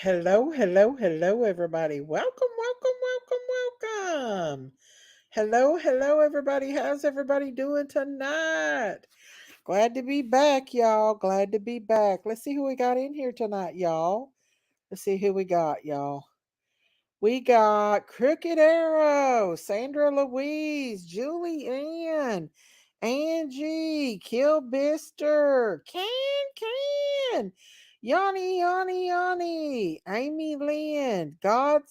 Hello, hello, hello, everybody. Welcome, welcome, welcome, welcome. Hello, hello, everybody. How's everybody doing tonight? Glad to be back, y'all. Glad to be back. Let's see who we got in here tonight, y'all. Let's see who we got, y'all. We got Crooked Arrow, Sandra Louise, Julie Ann, Angie, Kilbister, Can, Yanni, Yanni, Yanni, Amy Lynn, God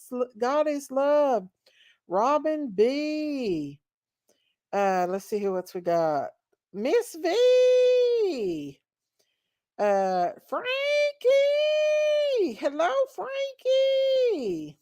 is Love, Robin B. Let's see who else we got. Miss V. Frankie. Hello, Frankie.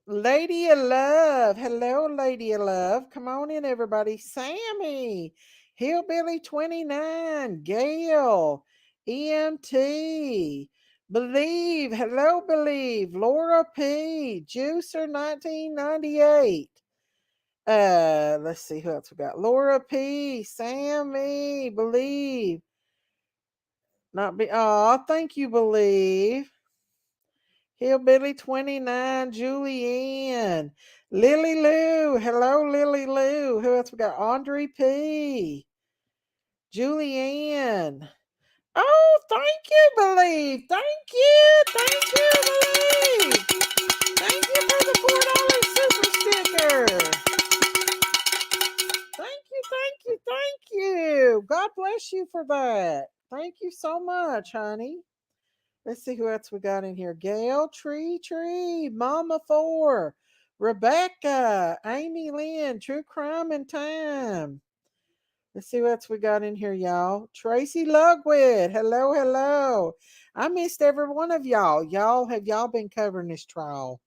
Lady of Love. Hello, Lady of Love. Come on in, everybody. Sammy. Hillbilly 29. Gail. EMT. Believe. Hello, Believe. Laura P. Juicer 1998. Let's see who else we got. Laura P. Sammy. Believe. Not be oh, thank you, Believe. Hillbilly 29, Julianne, Lily Lou. Hello, Lily Lou. Who else we got? Andre P. Julianne. Oh, thank you, Believe. Thank you. Thank you, Believe. Thank you for the $4 super sticker. Thank you, thank you, thank you. God bless you for that. Thank you so much, honey. Let's see who else we got in here. Gail, Tree, Mama Four, Rebecca, Amy Lynn, True Crime and Time. Let's see what else we got in here, y'all. Tracy Lugwood. Hello, hello. I missed every one of y'all. Y'all been covering this trial?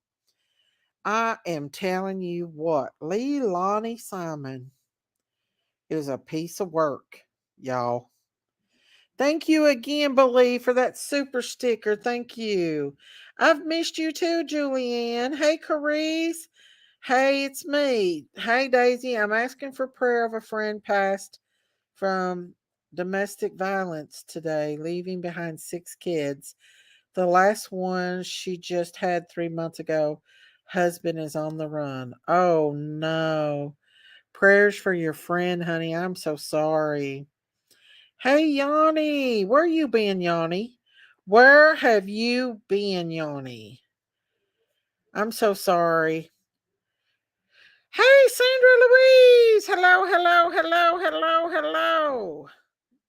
I am telling you what, Lonnie Simon is a piece of work, y'all. Thank you again, Believe, for that super sticker. Thank you. I've missed you too, Julianne. Hey, Carice. Hey, it's me. Hey, Daisy. I'm asking for prayer of a friend passed from domestic violence today, leaving behind 6 kids. The last one she just had 3 months ago. Husband is on the run. Oh, no. Prayers for your friend, honey. I'm so sorry. Hey, Yanni, where you been, Yanni? Where have you been, Yanni? I'm so sorry. Hey, Sandra Louise. Hello, hello, hello, hello, hello.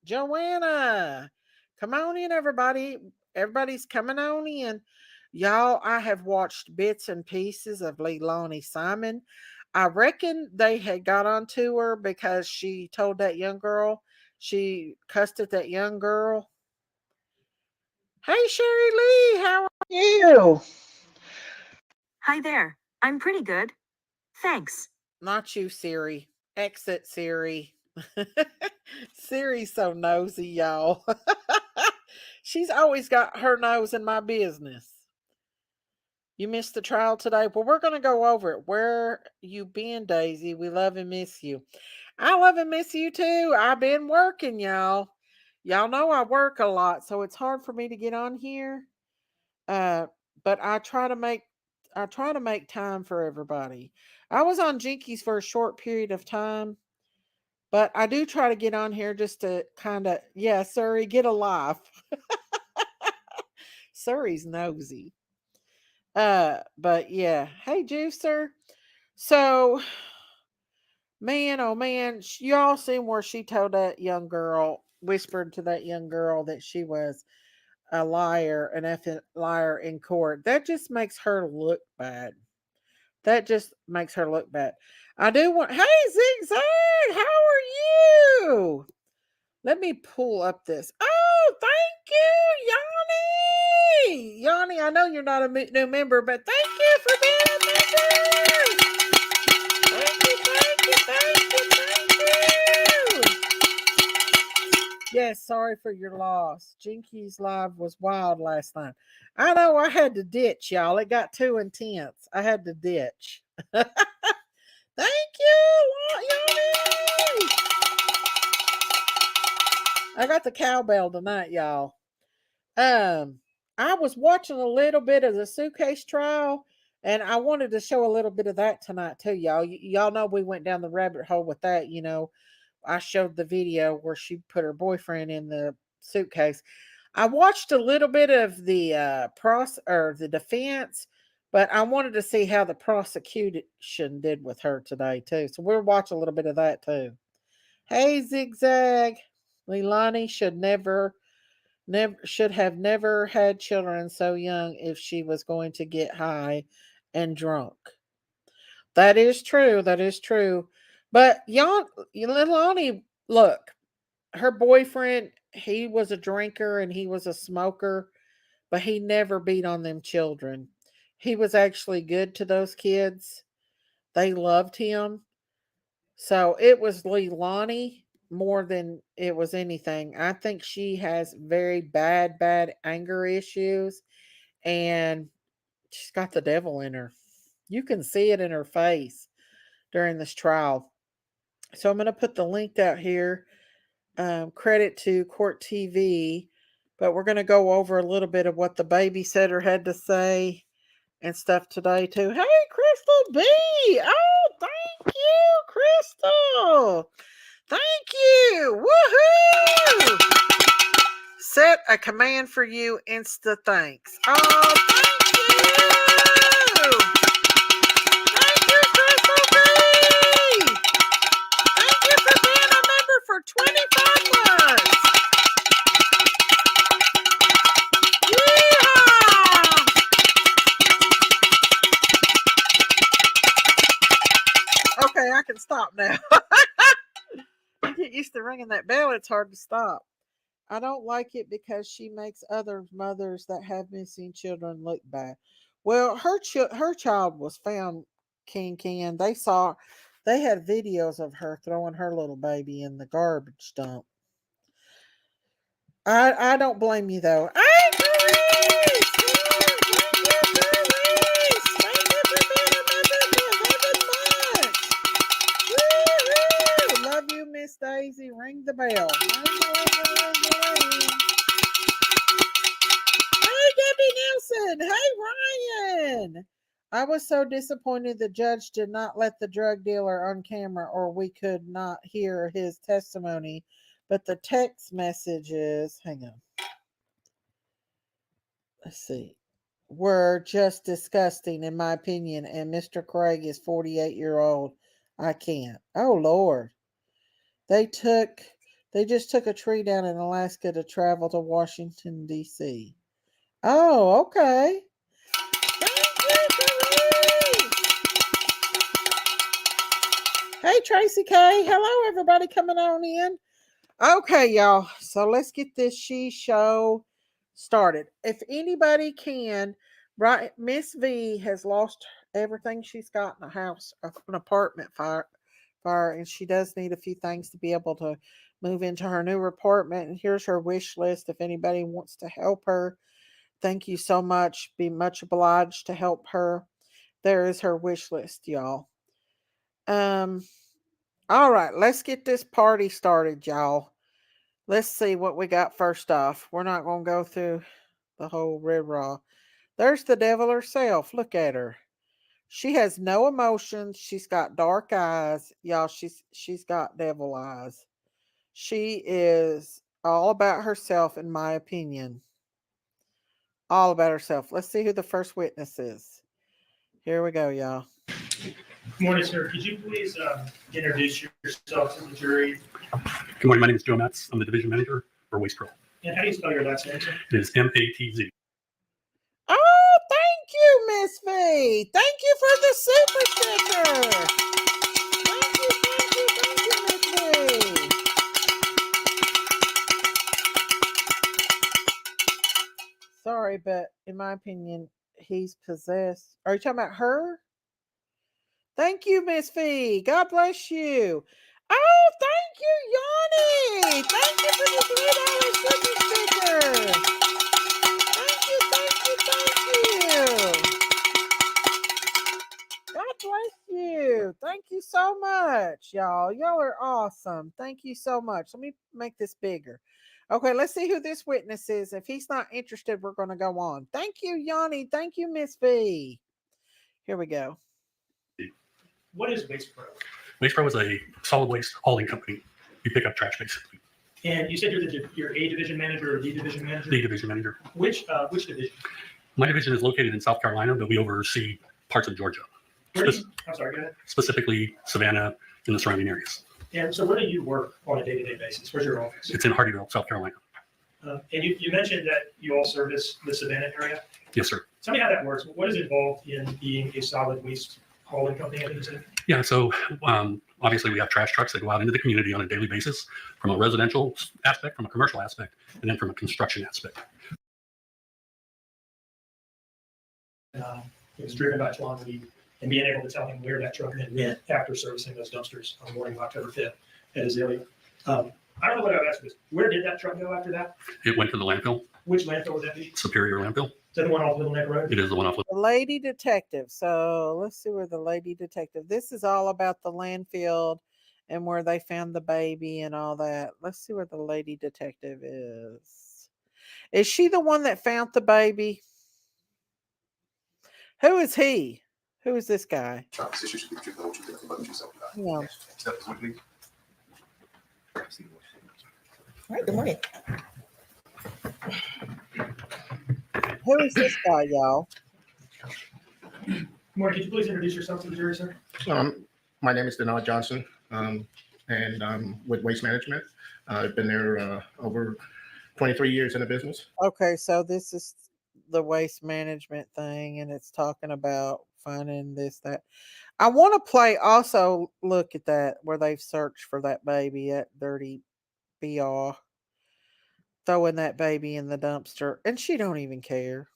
Joanna. Come on in, everybody. Everybody's coming on in. Y'all, I have watched bits and pieces of Leilani Simon. I reckon they had got onto her because she told that young girl, she cussed at that young girl. Hey, Sherry Lee, how are you? Hi there. I'm pretty good. Thanks. Not you, Siri. Exit Siri. Siri's so nosy, y'all. She's always got her nose in my business. You missed the trial today? Well, we're going to go over it. Where you been, Daisy? We love and miss you. I love and miss you too. I've been working, y'all. Y'all know I work a lot, so it's hard for me to get on here. Uh, but I try to make time for everybody. I was on Jinkies for a short period of time, but I do try to get on here just to kind of, yeah, Surrey, get a life. Surrey's nosy. But yeah, hey, Juicer. So, man, oh man, y'all seen where she told that young girl, whispered to that young girl that she was a liar, an effing liar in court. That just makes her look bad. That just makes her look bad. I do want. Hey, Zigzag, how are you? Let me pull up this. Oh, thank you, Yanni. Yanni, I know you're not a new member, but thank you for being a member. Thank you, thank you, thank you, thank you. Yes, sorry for your loss. Jinky's live was wild last night. I know I had to ditch, y'all. It got too intense. I had to ditch. Thank you, Yanni. I got the cowbell tonight, y'all. Um, I was watching a little bit of the suitcase trial, and I wanted to show a little bit of that tonight too, y'all. Y'all know we went down the rabbit hole with that. I showed the video where she put her boyfriend in the suitcase. I watched a little bit of the the defense, but I wanted to see how the prosecution did with her today too. So we'll watch a little bit of that too. Hey, Zigzag. Leilani should have never had children so young if she was going to get high and drunk. That is true. That is true. But y'all, Leilani, look, her boyfriend, he was a drinker and he was a smoker, but he never beat on them children. He was actually good to those kids. They loved him. So it was Leilani more than it was anything. I think she has very bad anger issues, and she's got the devil in her. You can see it in her face during this trial. So I'm going to put the link out here. Credit to Court TV, but we're going to go over a little bit of what the babysitter had to say and stuff today too. Hey, Crystal B! Oh, thank you, Crystal! Thank you! Woohoo! Set a command for you, Insta thanks. Oh, thank you! Thank you, Crystal B! Thank you for being a member for 25 months! Yeehaw! Okay, I can stop now. You get used to ringing that bell, it's hard to stop. I don't like it because she makes other mothers that have missing children look bad. Well, her child was found. King Ken. They had videos of her throwing her little baby in the garbage dump. I don't blame you though. Hey, Grace! Thank you for being a member for 11 months. Woo-hoo! Love you, Miss Daisy. Ring the bell. Hey, Debbie Nelson. Hey, Ryan. I was so disappointed the judge did not let the drug dealer on camera, or we could not hear his testimony. But the text messages, hang on, let's see, were just disgusting, in my opinion. And Mr. Craig is 48-year-old. I can't. Oh, Lord. They took they just took a tree down in Alaska to travel to Washington, D.C. Oh, okay. Thank you, Grace. Hey, Tracy K. Hello, everybody coming on in. Okay, y'all. So let's get this show started. If anybody can, right? Miss V has lost everything she's got in a house, an apartment fire, and she does need a few things to be able to move into her new apartment. And here's her wish list. If anybody wants to help her, thank you so much. Be much obliged to help her. There is her wish list, y'all. Um. All right, let's get this party started, y'all. Let's see what we got first off. We're not going to go through the whole raw. There's the devil herself. Look at her. She has no emotions. She's got dark eyes. Y'all, she's got devil eyes. She is all about herself, in my opinion. All about herself. Let's see who the first witness is. Here we go, y'all. Good morning, sir. Could you please introduce yourself to the jury? Good morning. My name is Joe Metz. I'm the division manager for Waste Pro. And how do you spell your last name, sir? It is M-A-T-Z. Oh, thank you, Miss V. Thank you for the super sticker. Thank you, Miss V. Sorry, but in my opinion, he's possessed. Are you talking about her? Thank you, Miss V. God bless you. Oh, thank you, Yanni. Thank you for the $3 super sticker. Thank you. God bless you. Thank you so much. much, y'all. Y'all are awesome. Thank you so much. Let me make this bigger. Okay, let's see who this witness is. If he's not interested, we're going to go on. Thank you, Yanni. Thank you, Miss V. Here we go. What is Waste Pro? Waste Pro is a solid waste hauling company. You pick up trash, basically. And you said you're A division manager or D division manager? The division manager. Which division? My division is located in South Carolina, but we oversee parts of Georgia, I'm sorry, go ahead. specifically Savannah and the surrounding areas. And so where do you work on a day-to-day basis? Where's your office? It's in Hardyville, South Carolina. And you mentioned that you all service the Savannah area. Yes, sir. Tell me how that works. What is involved in being a solid waste hauling company? I think you said. Yeah, so obviously we have trash trucks that go out into the community on a daily basis from a residential aspect, from a commercial aspect, and then from a construction aspect. It was driven by Twan Lee and being able to tell him where that truck then went after servicing those dumpsters on the morning of October 5th at Azalea. I don't know what I would ask this. Where did that truck go after that? It went to the landfill, Which landfill would that be? Is Superior Landfill. that the one off Little Neck Road? It is the one off. The lady detective. So let's see where the lady detective. This is all about the landfill and where they found the baby and all that. Let's see where the lady detective is. Is she the one that found the baby? Who is he? Who is this guy? Hang on. All right, good morning. Who is this guy, y'all? Morning, could you please introduce yourself to the jury, sir? My name is Denard Johnson, and I'm with Waste Management. I've been there over 23 years in the business. Okay, so this is the waste management thing, and it's talking about finding this, that. I want to play also look at that where they've searched for that baby at Dirty BR. Throwing that baby in the dumpster, and she don't even care.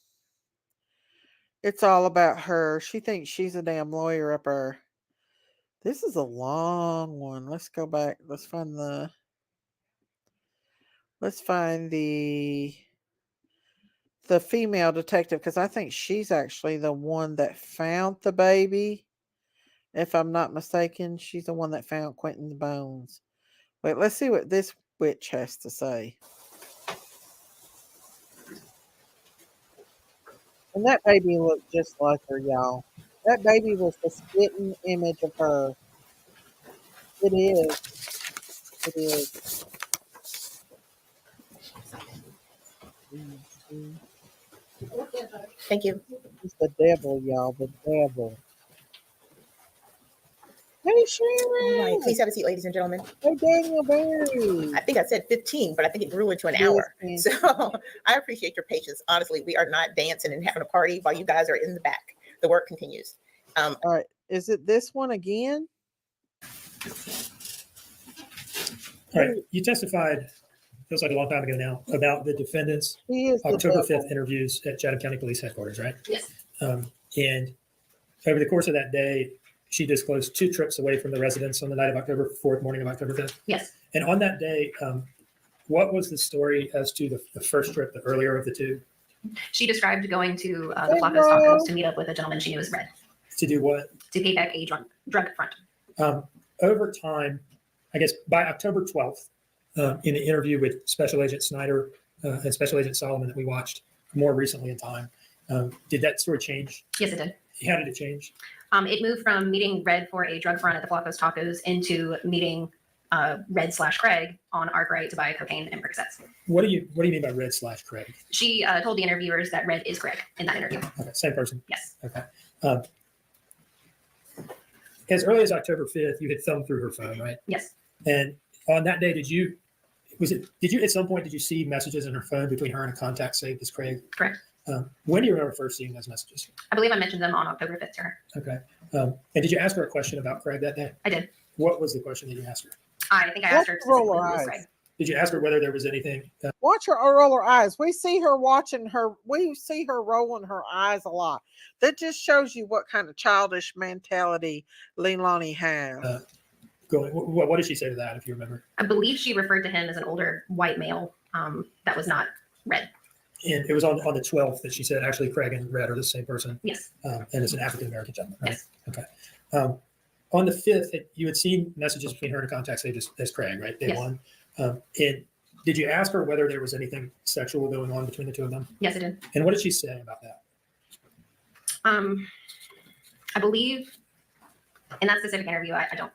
It's all about her. She thinks she's a damn lawyer up her. This is a long one. Let's go back. Let's find the female detective, because I think she's actually the one that found the baby. If I'm not mistaken, she's the one that found Quinton's bones. Wait, let's see what this witch has to say. And that baby looked just like her, y'all. That baby was the spitting image of her. It is. It is. Thank you. It's the devil, y'all. The devil. Hey, All Sharon. right, please have a seat, ladies and gentlemen. Hey, Daniel Berry. I think I said 15, but I think it grew into an Yes, hour. ma'am. So I appreciate your patience. Honestly, we are not dancing and having a party while you guys are in the back. The work continues. All right. Is it this one again? All right, you testified, feels like a long time ago now, about the defendant's He is the October devil. 5th interviews at Chatham County Police Headquarters, right? Yes. And over the course of that day, she disclosed 2 trips away from the residence on the night of October 4th, morning of October 5th. Yes. And on that day, what was the story as to the first trip, the earlier of the 2? She described going to the Hey, Flacco's Mom. Tacos to meet up with a gentleman she knew as Red To do what? to pay back a drug front. Over time, I guess by October 12th, in the interview with Special Agent Snyder and Special Agent Solomon that we watched more recently in time, did that story change? Yes, it did. How did it change? It moved from meeting Red for a drug front at the Flacco's Tacos into meeting Red/Craig on Arkwright to buy cocaine and Percocets. What do you mean by Red/Craig? She told the interviewers that Red is Craig in that interview. Okay, same person. Yes. Okay. As early as October 5th, you had thumbed through her phone, right? Yes. And on that day, did you at some point, did you see messages in her phone between her and a contact saved as Craig? Correct. When do you remember first seeing those messages? I believe I mentioned them on October 5th to her. Okay. And did you ask her a question about Craig that day? I did. What was the question that you asked her? I think I asked her Let's roll specifically her who was eyes. Craig. Did you ask her whether there was anything? Watch her roll her eyes. We see her watching her. We see her rolling her eyes a lot. That just shows you what kind of childish mentality Leilani has. What did she say to that, if you remember? I believe she referred to him as an older white male that was not Red. And it was on the 12th that she said, actually, Craig and Red are the same person. Yes. And it's an African American gentleman, right? Yes. Okay. on the 5th, you had seen messages between her and a contact saved as Craig, right? Day Yes. one. And did you ask her whether there was anything sexual going on between the two of them? Yes, it did. And what did she say about that? I believe in that specific interview, I don't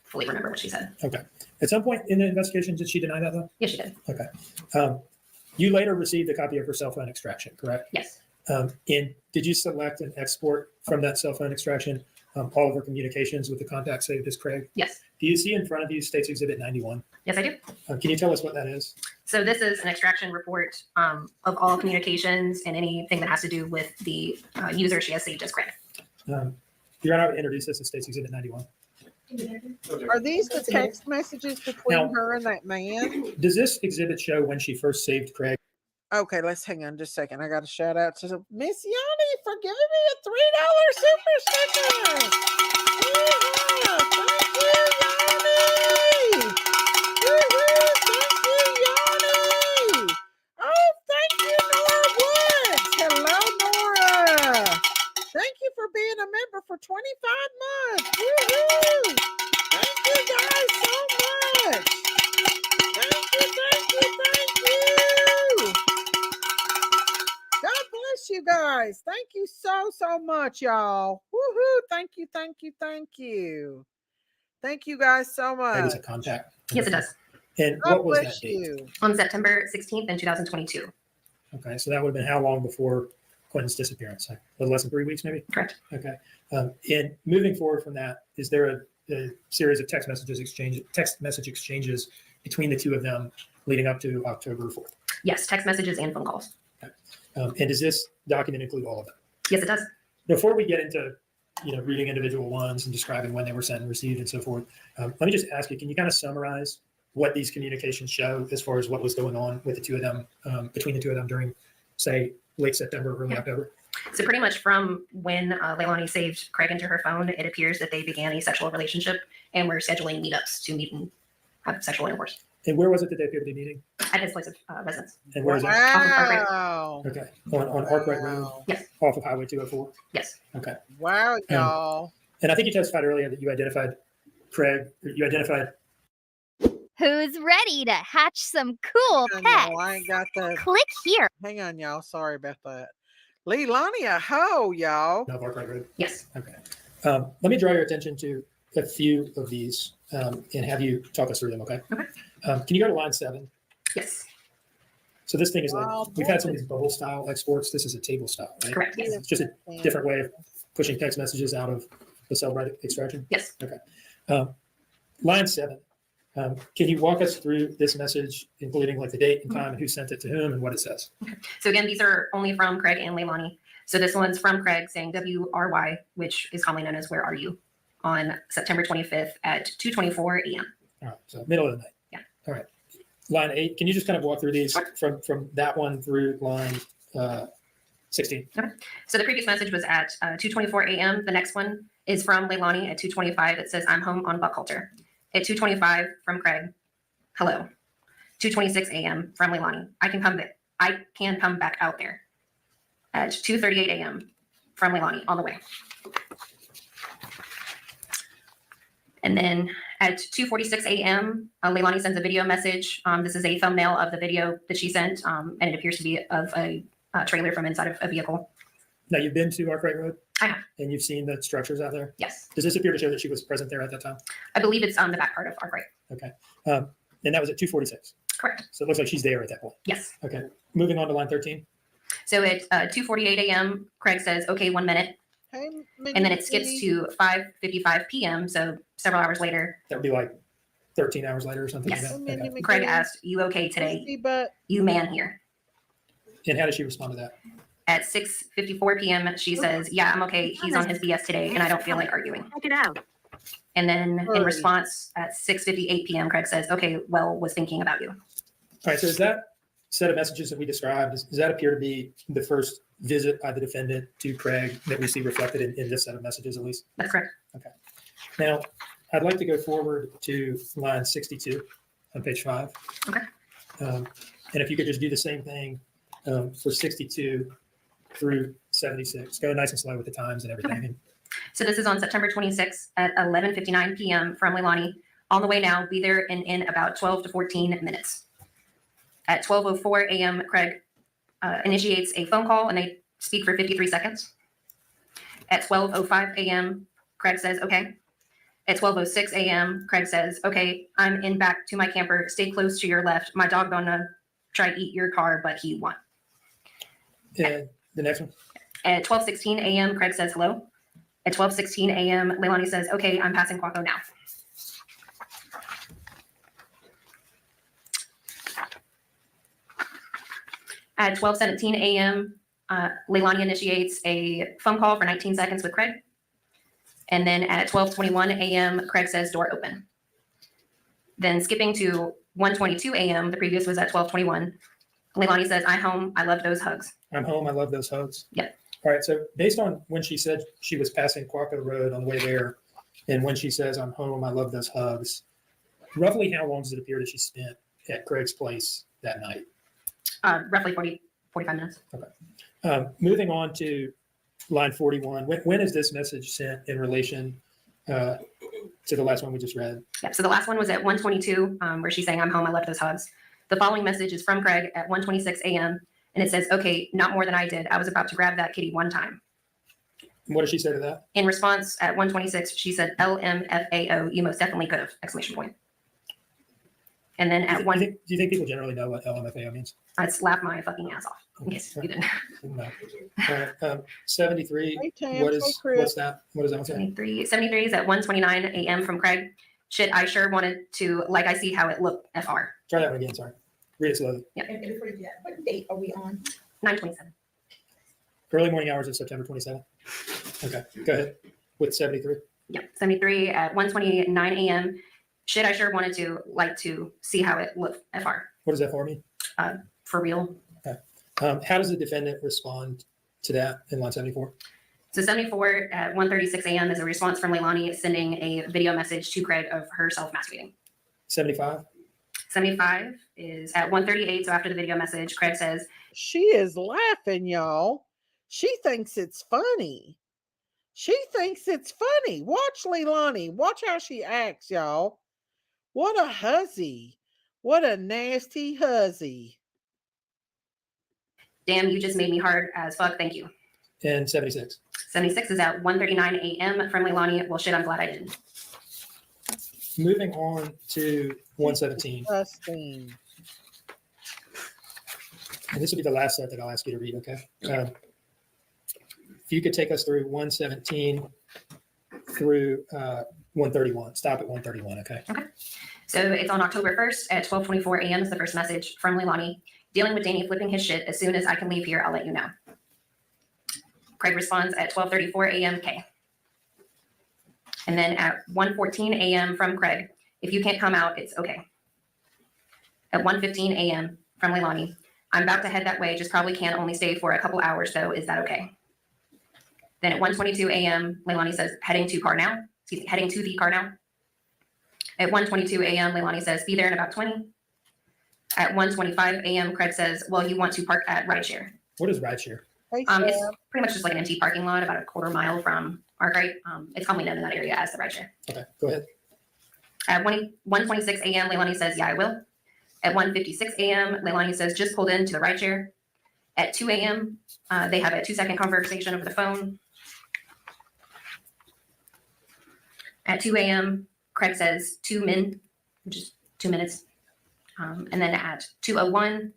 fully remember what she said. Okay. At some point in the investigation, did she deny that though? Yes, she did. Okay. You later received a copy of her cell phone extraction, correct? Yes. And did you select and export from that cell phone extraction all of her communications with the contact saved as Craig? Yes. Do you see in front of you States Exhibit 91? Yes, I do. Can you tell us what that is? So this is an extraction report of all communications and anything that has to do with the user she has saved as Craig. You're not to introduce this as States Exhibit 91. Are these the text messages between Now- her and that man? Does this exhibit show when she first saved Craig? Okay, let's hang on just a second. I got a shout out to Miss Yanni for giving me a $3 super sticker. Yeah, thank you, Yanni. Woo-hoo, thank you, Yanni. Oh, thank you, Nora Woods. Hello, Nora. Thank you for being a member for 25 months. Woo-hoo. Thank you guys so much. Thank you, thank you, thank you. God bless you guys. Thank you so much, y'all. Woohoo. Thank you, thank you, thank you. Thank you guys so Craig much. as a contact? Yes, it does. And God what was that bless date? you. On September 16th in 2022. Okay, so that would have been how long before Quinton's disappearance? A little less than 3 weeks, maybe? Correct. Okay. And moving forward from that, is there a series of text message exchanges between the two of them leading up to October 4th? Yes, text messages and phone calls. And does this document include all of them? Yes, it does. Before we get into reading individual ones and describing when they were sent and received and so forth, let me just ask you, can you kind of summarize what these communications show as far as what was going on with the two of them, between the two of them during, say, late September, early October? So pretty much from when Leilani saved Craig into her phone, it appears that they began a sexual relationship and were scheduling meetups to meet and have sexual intercourse And where was it that they appeared to be meeting? at his place of residence. And where is that? Wow. Okay. On Arkwright Road, Wow. Yes. off of Highway 204? Yes. Okay. Wow, y'all. And I think you testified earlier that you identified Craig, you identified, Who's ready to hatch some cool Hang on, pets? y'all. I ain't got the. Click here. Hang on, y'all. Sorry about that. Leilani a hoe, y'all. no, Arkwright Road. Yes. Okay. Let me draw your attention to a few of these and have you talk us through them, okay? Okay. Can you go to line 7? Yes. So this thing is like, Wow, we've had some of these bubble style exports. This is a table style, right? Correct. Yes. It's just a different way of pushing text messages out of the Cellbrite extraction. Yes. Line 7. Can you walk us through this message, including like the date and time and who sent it to whom and what it says? So again, these are only from Craig and Leilani. So this one's from Craig saying WRY, which is commonly known as Where Are You, on September 25th at 2:24 a.m. All right, so middle of the night. Yeah. All right. Line 8. Can you just kind of walk through these from that one through line 16? So the previous message was at 2:24 a.m. The next one is from Leilani at 2:25. It says, I'm home on Buckhalter. At 2:25 from Craig, hello. 2:26 a.m. from Leilani, I can come back out there. At 2:38 a.m. from Leilani, on the way. And then at 2:46 a.m., Leilani sends a video message. This is a thumbnail of the video that she sent, and it appears to be of a trailer from inside of a vehicle. Now, you've been to Arkwright Road? I have. And you've seen the structures out there? Yes, Does this appear to show that she was present there at that time? I believe it's on the back part of Arkwright. Okay. And that was at 2:46. Correct. So it looks like she's there at that point. Yes. Okay. Moving on to line 13. So at 2:48 a.m., Craig says, okay, 1 minute. Hey, And then it skips to 5:55 p.m. So several hours later, That would be like 13 hours later or something Yes. like that. Okay. Craig asked, you okay today? But You man here. And how did she respond to that? At 6:54 p.m., she says, yeah, I'm okay. He's on his BS today, and I don't feel like arguing. Check it out. And then in Hurry. response, at 6:58 p.m., Craig says, okay, well, was thinking about you. All right. So is that set of messages that we described, does that appear to be the first visit by the defendant to Craig that we see reflected in this set of messages at least? That's correct. Now, I'd like to go forward to line 62 on page 5. Okay. And if you could just do the same thing for 62 through 76. Go nice and slow with the times and everything. Okay. So this is on September 26th at 11:59 p.m. from Leilani. On the way now, be there in about 12 to 14 minutes. At 12:04 a.m., Craig initiates a phone call and they speak for 53 seconds. At 12:05 a.m., Craig says, okay. At 12:06 a.m., Craig says, okay, I'm in back to my camper. Stay close to your left. My dog gonna try to eat your car, but he won. And the next one. At 12:16 a.m., Craig says hello. At 12:16 a.m., Leilani says, okay, I'm passing Quaco now. At 12:17 a.m., Leilani initiates a phone call for 19 seconds with Craig. And then at 12:21 a.m., Craig says door open. Then skipping to 1:22 a.m., the previous was at 12:21. Leilani says, I'm home. I love those hugs. I'm home. I love those hugs. Yep. All right. So based on when she said she was passing Quaco Road on the way there, and when she says, I'm home, I love those hugs, roughly how long does it appear that she spent at Craig's place that night? Roughly 45 minutes. Moving on to line 41, when is this message sent in relation to the last one we just read? Yep. So the last one was at 1:22, where she's saying, I'm home. I love those hugs. The following message is from Craig at 1:26 a.m. And it says, okay, not more than I did. I was about to grab that kitty one time. What did she say to that? In response at 1:26, she said, LMFAO, you most definitely could have, exclamation point. And then at Do you think people generally know what LMFAO means? I'd slap my fucking ass off. In case you didn't. No. All right, 73, Hey, Tam. what Hey, is, Chris. what's that? What does that one say? 73 is at 1:29 a.m. from Craig. Shit, I sure wanted to, like I see how it looked, FR. Try that one again, sorry. Read it slowly. And before you do that, what date are we on? 9:27. Early morning hours of September 27th. Okay, go ahead with 73. Yep. 73 at 1:29 a.m. Shit, I sure wanted to, like to see how it looked, FR. What does that for me? For real. How does the defendant respond to that in line 74? So 74 at 1:36 a.m. is a response from Leilani sending a video message to Craig of herself masturbating. 75? 75 is at 1:38. So after the video message, Craig says, She is laughing, y'all. She thinks it's funny. She thinks it's funny. Watch Leilani. Watch how she acts, y'all. What a hussy. What a nasty hussy. damn, you just made me hard as fuck. Thank you. And 76. 76 is at 1:39 a.m. from Leilani. Well, shit, I'm glad I didn't. Moving on to 117. Disgusting. And this will be the last set that I'll ask you to read, okay? If you could take us through 117 through 131. Stop at 131, okay? So it's on October 1st at 12:24 a.m. is the first message from Leilani. Dealing with Danny flipping his shit. As soon as I can leave here, I'll let you know. Craig responds at 12:34 a.m. K. And then at 1:14 a.m. from Craig, if you can't come out, it's okay. At 1:15 a.m. from Leilani, I'm about to head that way, just probably can only stay for a couple hours though. Is that okay? Then at 1:22 a.m., Leilani says, heading to the car now. At 1:22 a.m., Leilani says, be there in about 20. At 1:25 a.m., Craig says, well, you want to park at rideshare. What is rideshare? Hey, It's Sam. pretty much just like an empty parking lot about a quarter mile from Arkwright. It's commonly known in that area as the rideshare. Okay, go ahead. At 1:26 a.m., Leilani says, yeah, I will. At 1:56 a.m., Leilani says, just pulled into the rideshare. At 2 a.m., they have a 2-second conversation over the phone. At 2 a.m., Craig says 2 min, which is 2 minutes. And then at 2:01,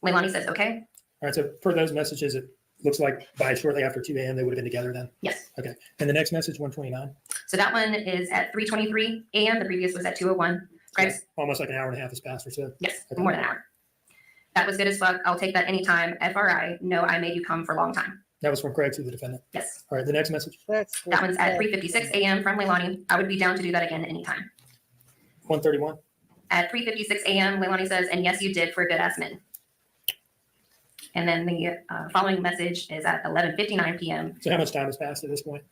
Leilani says, okay. All right, so for those messages, it looks like by shortly after 2 a.m., they would have been together then. Yes. Okay, and the next message, 129. So that one is at 3:23 a.m. The previous was at 2:01. Craig's, Almost like an hour and a half has passed or so. yes, Okay. more than an hour. That was good as fuck. I'll take that anytime. FRI, no, I made you come for a long time. That was from Craig to the defendant. Yes. All right, the next message, That's That one's at 3:56 a.m. from Leilani. I would be down to do that again anytime. 131. At 3:56 a.m., Leilani says, and yes, you did for good ass men. And then the following message is at 11:59 p.m. So how much time has passed at this point?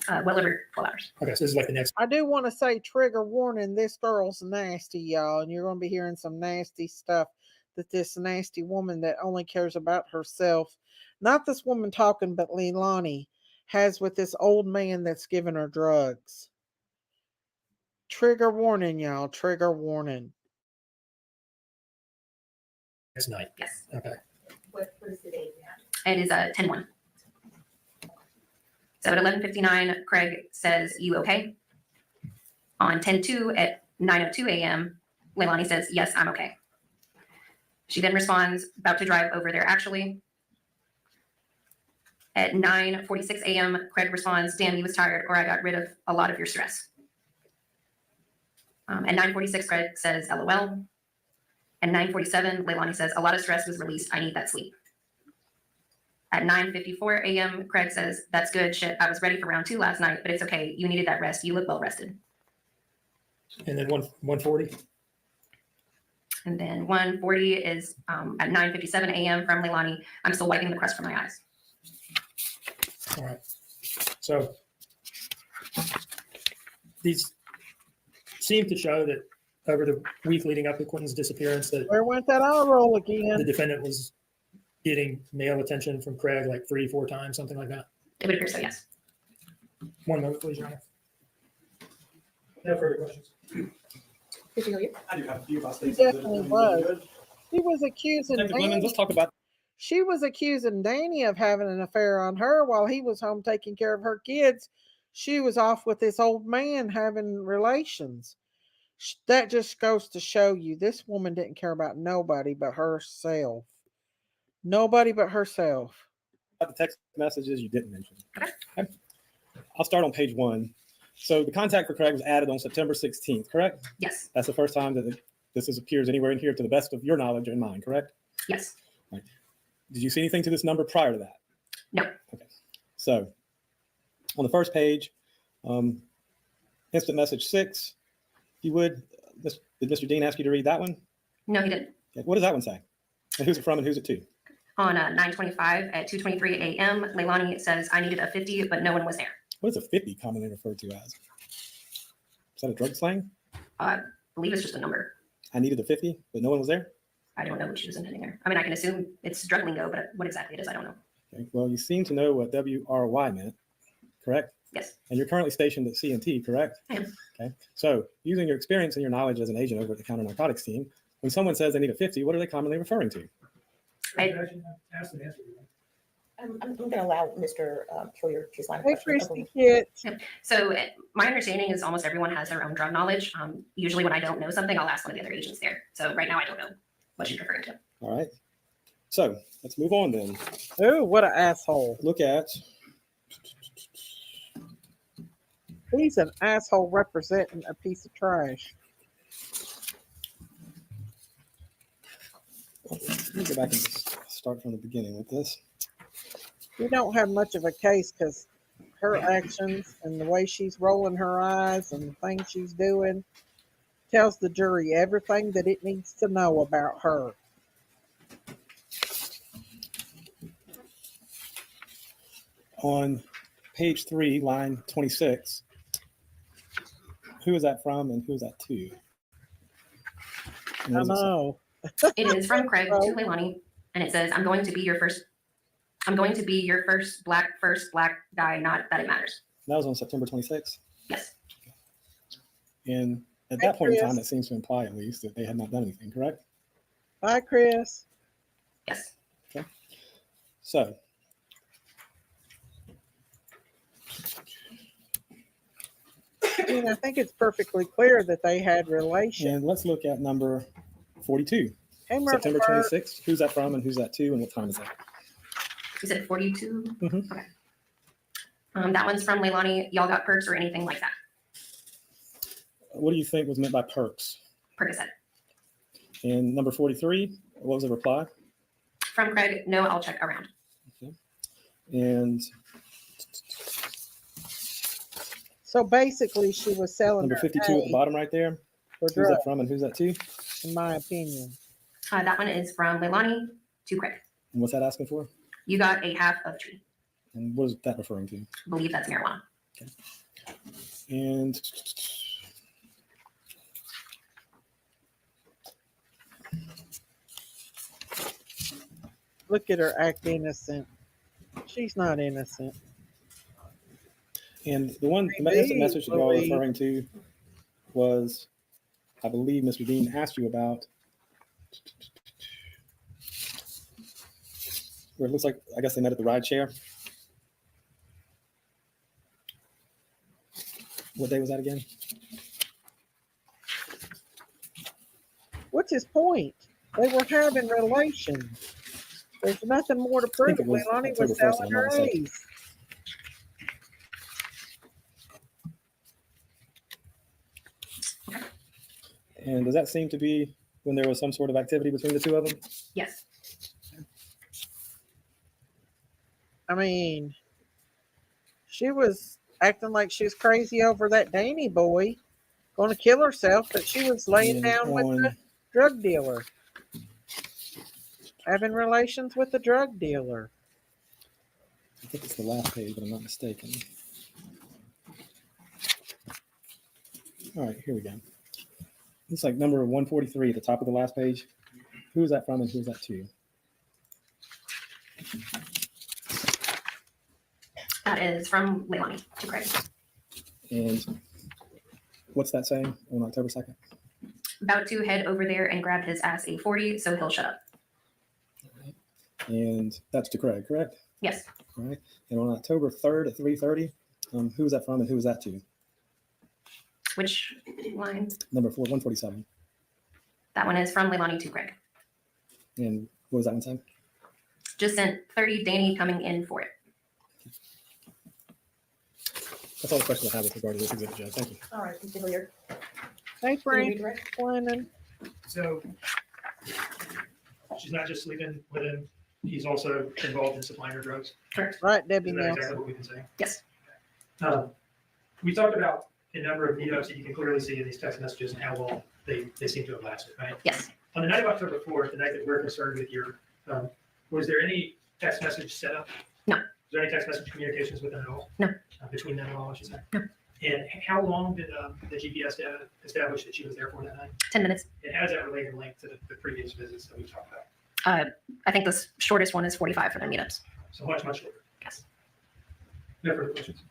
Well over 12 hours. Okay, so this is like the next. I do want to say trigger warning, this girl's nasty, y'all, and you're going to be hearing some nasty stuff that this nasty woman that only cares about herself, not this woman talking, but Leilani, has with this old man that's giving her drugs. Trigger warning, y'all. Trigger warning. Next night. Yes. Okay. What is the date now? It is 10-1. So at 11:59, Craig says, "You okay?" On 10-2 at 9:02 a.m., Leilani says, "Yes, I'm okay." She then responds, "About to drive over there, actually." At 9:46 a.m., Craig responds, "Damn, you was tired, or I got rid of a lot of your stress." At 9:46, Craig says, "LOL." At 9:47, Leilani says, "A lot of stress was released. I need that sleep." At 9:54 a.m., Craig says, "That's good. Shit, I was ready for round 2 last night, but it's okay. You needed that rest. You look well rested." And then 140. And then 140 is at 9:57 a.m. from Leilani. "I'm still wiping the crust from my eyes." All right. So these seem to show that over the week leading up to Quinton's disappearance, that Where went that eye roll the again? defendant was getting male attention from Craig like 3-4 times, something like that. It would appear so, yes. One moment, please, Your Honor. No further questions. Did you know you? I do have a few. If I He say something, definitely then was. you're good. She was accusing Detective Lemons, Danny. let's talk about. She was accusing Danny of having an affair on her while he was home taking care of her kids. She was off with this old man having relations. That just goes to show you this woman didn't care about nobody but herself. Nobody but herself. The text messages you didn't mention. Okay. I'll start on page 1. So the contact for Craig was added on September 16th, correct? Yes. That's the first time that this appears anywhere in here to the best of your knowledge and mine, correct? Yes. Did you see anything to this number prior to that? No. Okay. So on the first page, instant message 6, if you would, did Mr. Dean ask you to read that one? No, he didn't. Okay. What does that one say? And who's it from and who's it to? On 9:25 at 2:23 a.m., Leilani says, "I needed a 50, but no one was there." What is a 50 commonly referred to as? Is that a drug slang? I believe it's just a number. I needed a 50, but no one was there? I don't know what she was intending there. I mean, I can assume it's drug lingo, but what exactly it is, I don't know. Okay. Well, you seem to know what WRY meant, correct? Yes. And you're currently stationed at C&T, correct? I am. Okay. So using your experience and your knowledge as an agent over at the counter narcotics team, when someone says they need a 50, what are they commonly referring to? Ask and answer. I'm going to allow Mr. Hilliard his line of Hey, questioning. Christy Kit. So my understanding is almost everyone has their own drug knowledge. Usually when I don't know something, I'll ask one of the other agents there. So right now I don't know what she's referring to. All right. So let's move on then. Oh, what an asshole. Look at, He's an asshole representing a piece of trash. let me go back and just start from the beginning with this. We don't have much of a case because her actions and the way she's rolling her eyes and the things she's doing tells the jury everything that it needs to know about her. On page 3, line 26, who is that from and who is that to? And I what does it say? know. It is from Craig to Leilani, and it says, I'm going to be your first black guy, not that it matters." That was on September 26th. Yes. And at Hey, that point in time, Chris. it seems to imply at least that they had not done anything, correct? Bye, Chris. Yes. So I think it's perfectly clear that they had relations. and let's look at number 42, Hey, September Murphy, 26th. Who's that from and who's that to and what time is that? You said 42? Mhm. Okay. That one's from Leilani. "Y'all got perks or anything like that?" What do you think was meant by perks? Percocet. And number 43, what was the reply? From Craig, "No, I'll check around." And so basically, she was selling number her 52 at the A bottom right there. for Who's drugs, that from and who's that to? in my opinion. That one is from Leilani to Craig. And what's that asking for? "You got a half of tree." And what is that referring to? I believe that's marijuana. And Look at her act innocent. She's not innocent. And the instant message that y'all are referring to was, I believe Mr. Dean asked you about, where it looks like, I guess they met at the ride share. What day was that again? What's his point? They were having relations. There's nothing more to prove. think it was Leilani October was 1st, if selling I'm not her mistaken. ace. And does that seem to be when there was some sort of activity between the two of them? Yes. I mean, she was acting like she was crazy over that Danny boy going to kill herself, but she was laying And down with the on, drug dealer, having relations with the drug dealer. I think it's the last page, but I'm not mistaken. All right, here we go. It's like number 143 at the top of the last page. Who is that from and who is that to? That is from Leilani to Craig. And what's that saying on October 2nd? About to head over there and grab his ass a 40 so he'll shut up. And that's to Craig, correct? Yes. All right. And on October 3rd at 3:30, who is that from and who is that to? Which line? Number 147. That one is from Leilani to Craig. And what was that one saying? Just sent 30 Danny coming in for it. That's all the questions I have with regard to this exhibit, Judge. Thank you. All right, Mr. Hilliard. Hey, Can you Frank, redirect? Lennon. So she's not just sleeping with him, he's also involved in supplying her drugs. Correct. Right, Debbie Isn't that Nelson. exactly what we've been saying? Yes. We talked about a number of meetups that you can clearly see in these text messages and how long they seem to have lasted, right? Yes. On the night of October 4th, the night that we're concerned with your, was there any text message set up? No. Was there any text message communications with them at all? No. Between them and all, I should say? No. And how long did the GPS data establish that she was there for that night? 10 minutes. And how does that relate and link to the previous visits that we talked about? I think the shortest one is 45 for their meetups. So much shorter. Yes. No further questions.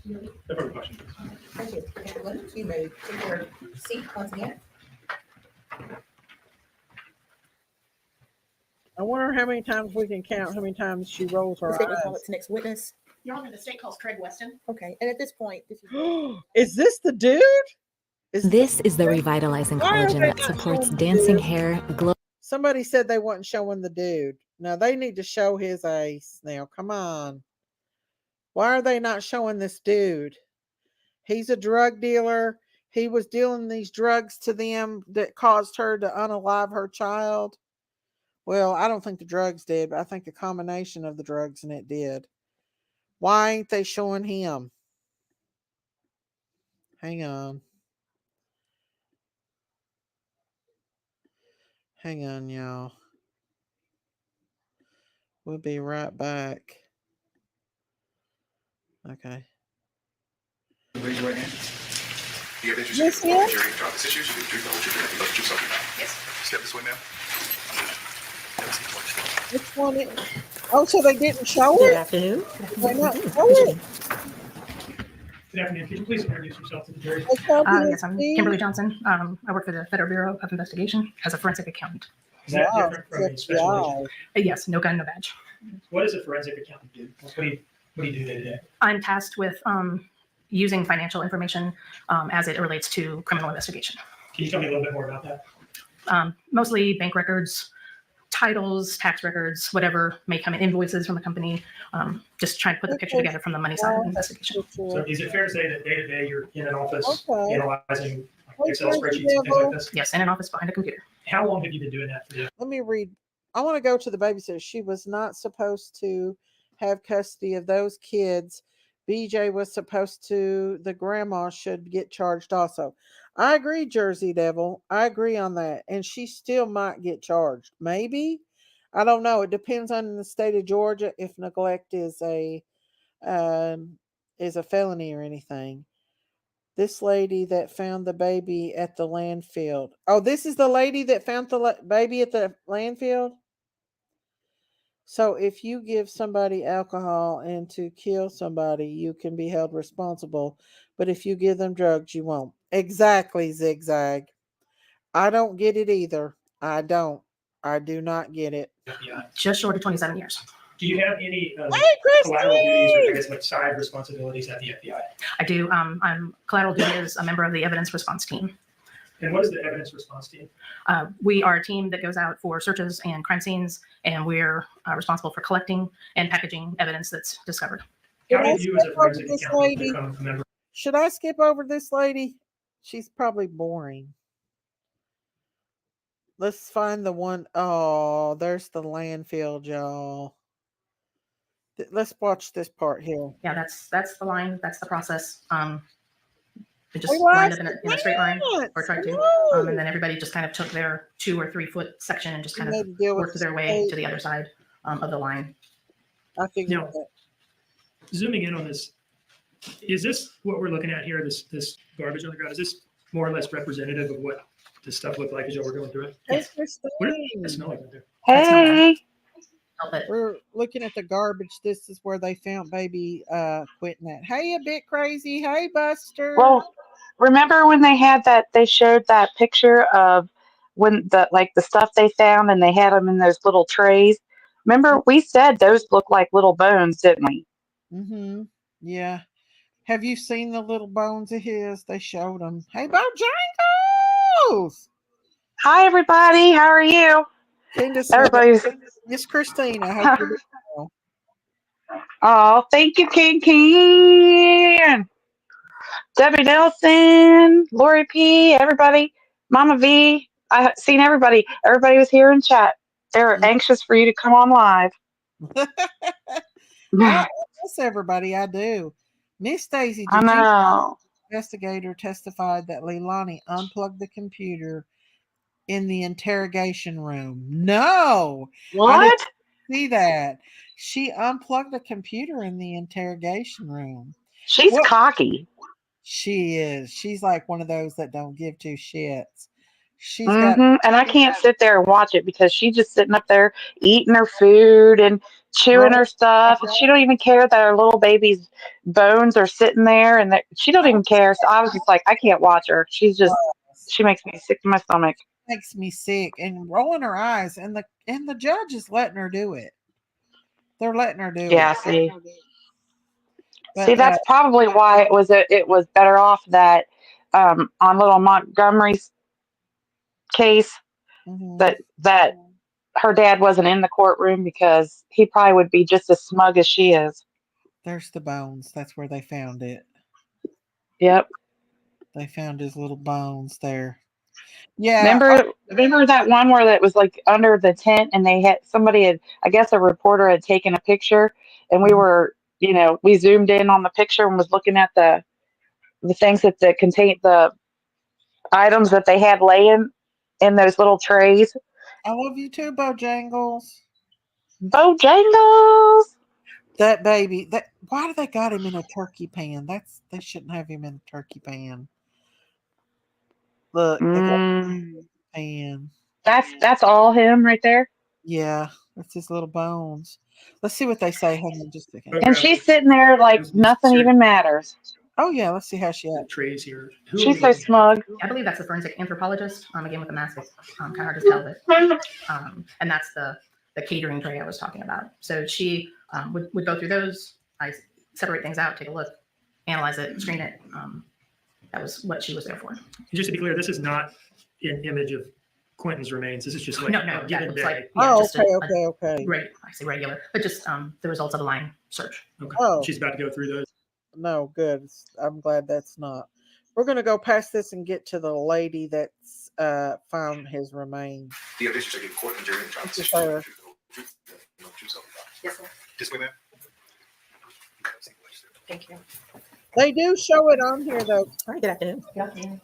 No further questions. Thank you. Mr. Williams, you may take your seat once again. I wonder how many times we can count how many times she rolls her The state will call eyes. its next witness. Your Honor, the state calls Craig Weston. Okay, and at this point, this is Is this the dude? This is the revitalizing Why are collagen they that not supports showing the dancing dude? hair, glow. Somebody said they wasn't showing the dude. Now they need to show his ace. Now, come on. Why are they not showing this dude? He's a drug dealer. He was dealing these drugs to them that caused her to unalive her child. Well, I don't think the drugs did, but I think a combination of the drugs and it did. Why ain't they showing him? Hang on. Hang on, y'all. We'll be right back. Okay. Raise your right hand. Do you have interest Yes, in ma'am. sharing about this issue? So you truth, the whole truth, and nothing but the truth, so help you God. Yes. Step this way, ma'am. Which one? Oh, so they didn't show Good it? afternoon. They not show it? Good afternoon. Can you please introduce yourself to the jury? They showed it, Yes, I'm Steve? Kimberly Johnson. I work for the Federal Bureau of Investigation as a forensic accountant. Is that Wow, different from a special agent? FBI. Yes, no gun, no badge. What does a forensic accountant do? What do you do day to day? I'm tasked with using financial information as it relates to criminal investigation. Can you tell me a little bit more about that? Mostly bank records, titles, tax records, whatever may come in, invoices from a company. Just trying to put the picture together from the money side of the investigation. So is it fair to say that day to day you're in an office Okay. analyzing like, Okay, Excel spreadsheets and things like this? Yes, in an office behind a computer. How long have you been doing that for? Let me read. I want to go to the babysitter. She was not supposed to have custody of those kids. BJ was supposed to, the grandma should get charged also. I agree, Jersey Devil. I agree on that. And she still might get charged. Maybe. I don't know. It depends on the state of Georgia if neglect is a felony or anything. This lady that found the baby at the landfill. Oh, this is the lady that found the baby at the landfill? So if you give somebody alcohol and to kill somebody, you can be held responsible. But if you give them drugs, you won't. Exactly, Zigzag. I don't get it either. I don't. I do not get it. FBI. Just short of 27 years. Do you have any Hey, collateral duties or I Christine! guess like side responsibilities at the FBI? I do. I'm collateral duty as a member of the evidence response team. And what is the evidence response team? We are a team that goes out for searches and crime scenes, and we're responsible for collecting and packaging evidence that's discovered. How Should I did you as a skip over forensic this accountant lady? become a member? Should I skip over this lady? She's probably boring. Let's find the one. Oh, there's the landfill, y'all. Let's watch this part here. Yeah, that's the line. That's the process. It just Hey, lined last up in a straight line, or dance. tried to. Woo! And then everybody just kind of took their 2 or 3 foot section and just You kind of made to deal with worked their way state. to the other side of the line. I figured Now, that. zooming in on this, is this what we're looking at here? This garbage on the ground? Is this more or less representative of what this stuff looked like as y'all were going through it? Hey, Yes. What does Christine. it smell like right there? That's not bad. Hey, Help it. We're looking at the garbage. This is where they found baby Quinton at. Hey, a bit crazy. Hey, Buster. well, remember when they showed that picture of when the stuff they found and they had them in those little trays? Remember we said those look like little bones, didn't we? Mm-hmm. Yeah. Have you seen the little bones of his? They showed them. Hey, Bojangles! Hi, everybody. How are you? Came to say that. Everybody's. Miss Christine, I hope you're doing well. Oh, thank you, King King. Debbie Nelson, Lori P, everybody, Mama V. I seen everybody. Everybody was here in chat. They're anxious for you to come on live. I miss everybody. I do. Miss Daisy, I did you know. investigator testified that Leilani unplugged the computer in the interrogation room? No, I didn't What? see that. She unplugged the computer in the interrogation room. She's What? cocky. She is. She's like one of those that don't give two shits. She's got. And I can't sit there and watch it because she's just sitting up there eating her food and chewing her stuff, and she don't even care that her little baby's bones are sitting there, and that she don't even care. So I was just like, I can't watch her. She makes me sick to my stomach. Makes me sick and rolling her eyes, and the judge is letting her do it. They're letting her do Yeah, it. see, But that's probably why it was better off that on little Montgomery's case mhm. that her dad wasn't in the courtroom because he probably would be just as smug as she is. There's the bones. That's where they found it. Yep. They found his little bones there. Yeah. Remember that one where that was like under the tent and I guess a reporter had taken a picture and we Mhm. were, we zoomed in on the picture and was looking at the things that contain the items that they had laying in those little trays. I love you too, Bojangles. Bojangles! That baby. Why do they got him in a turkey pan? They shouldn't have him in a turkey pan. Look, they got Mm, a pan. that's all him right there. Yeah, that's his little bones. Let's see what they say. Hang on just a second. And she's sitting there like nothing even matters. Oh yeah, let's see how she acts. Trays here. Who are She's we so looking at? smug. I believe that's the forensic anthropologist. Again with the mask, it's kind of hard to tell, but and that's the catering tray I was talking about. So she would go through those. I separate things out, take a look, analyze it, screen it. That was what she was there for. And just to be clear, this is not an image of Quinton's remains. This is just like No, a that given looks day. like Oh, just okay. Right, I say regular, but just the results of a line search. Okay. Oh. She's about to go through those. No, good. I'm glad that's not. We're gonna go past this and get to the lady that's found his remains. The evidence taken in court and jury and trial. This is her. Yes, sir. This way, ma'am. Thank you. They do show it on here though. All right, good afternoon. Good afternoon.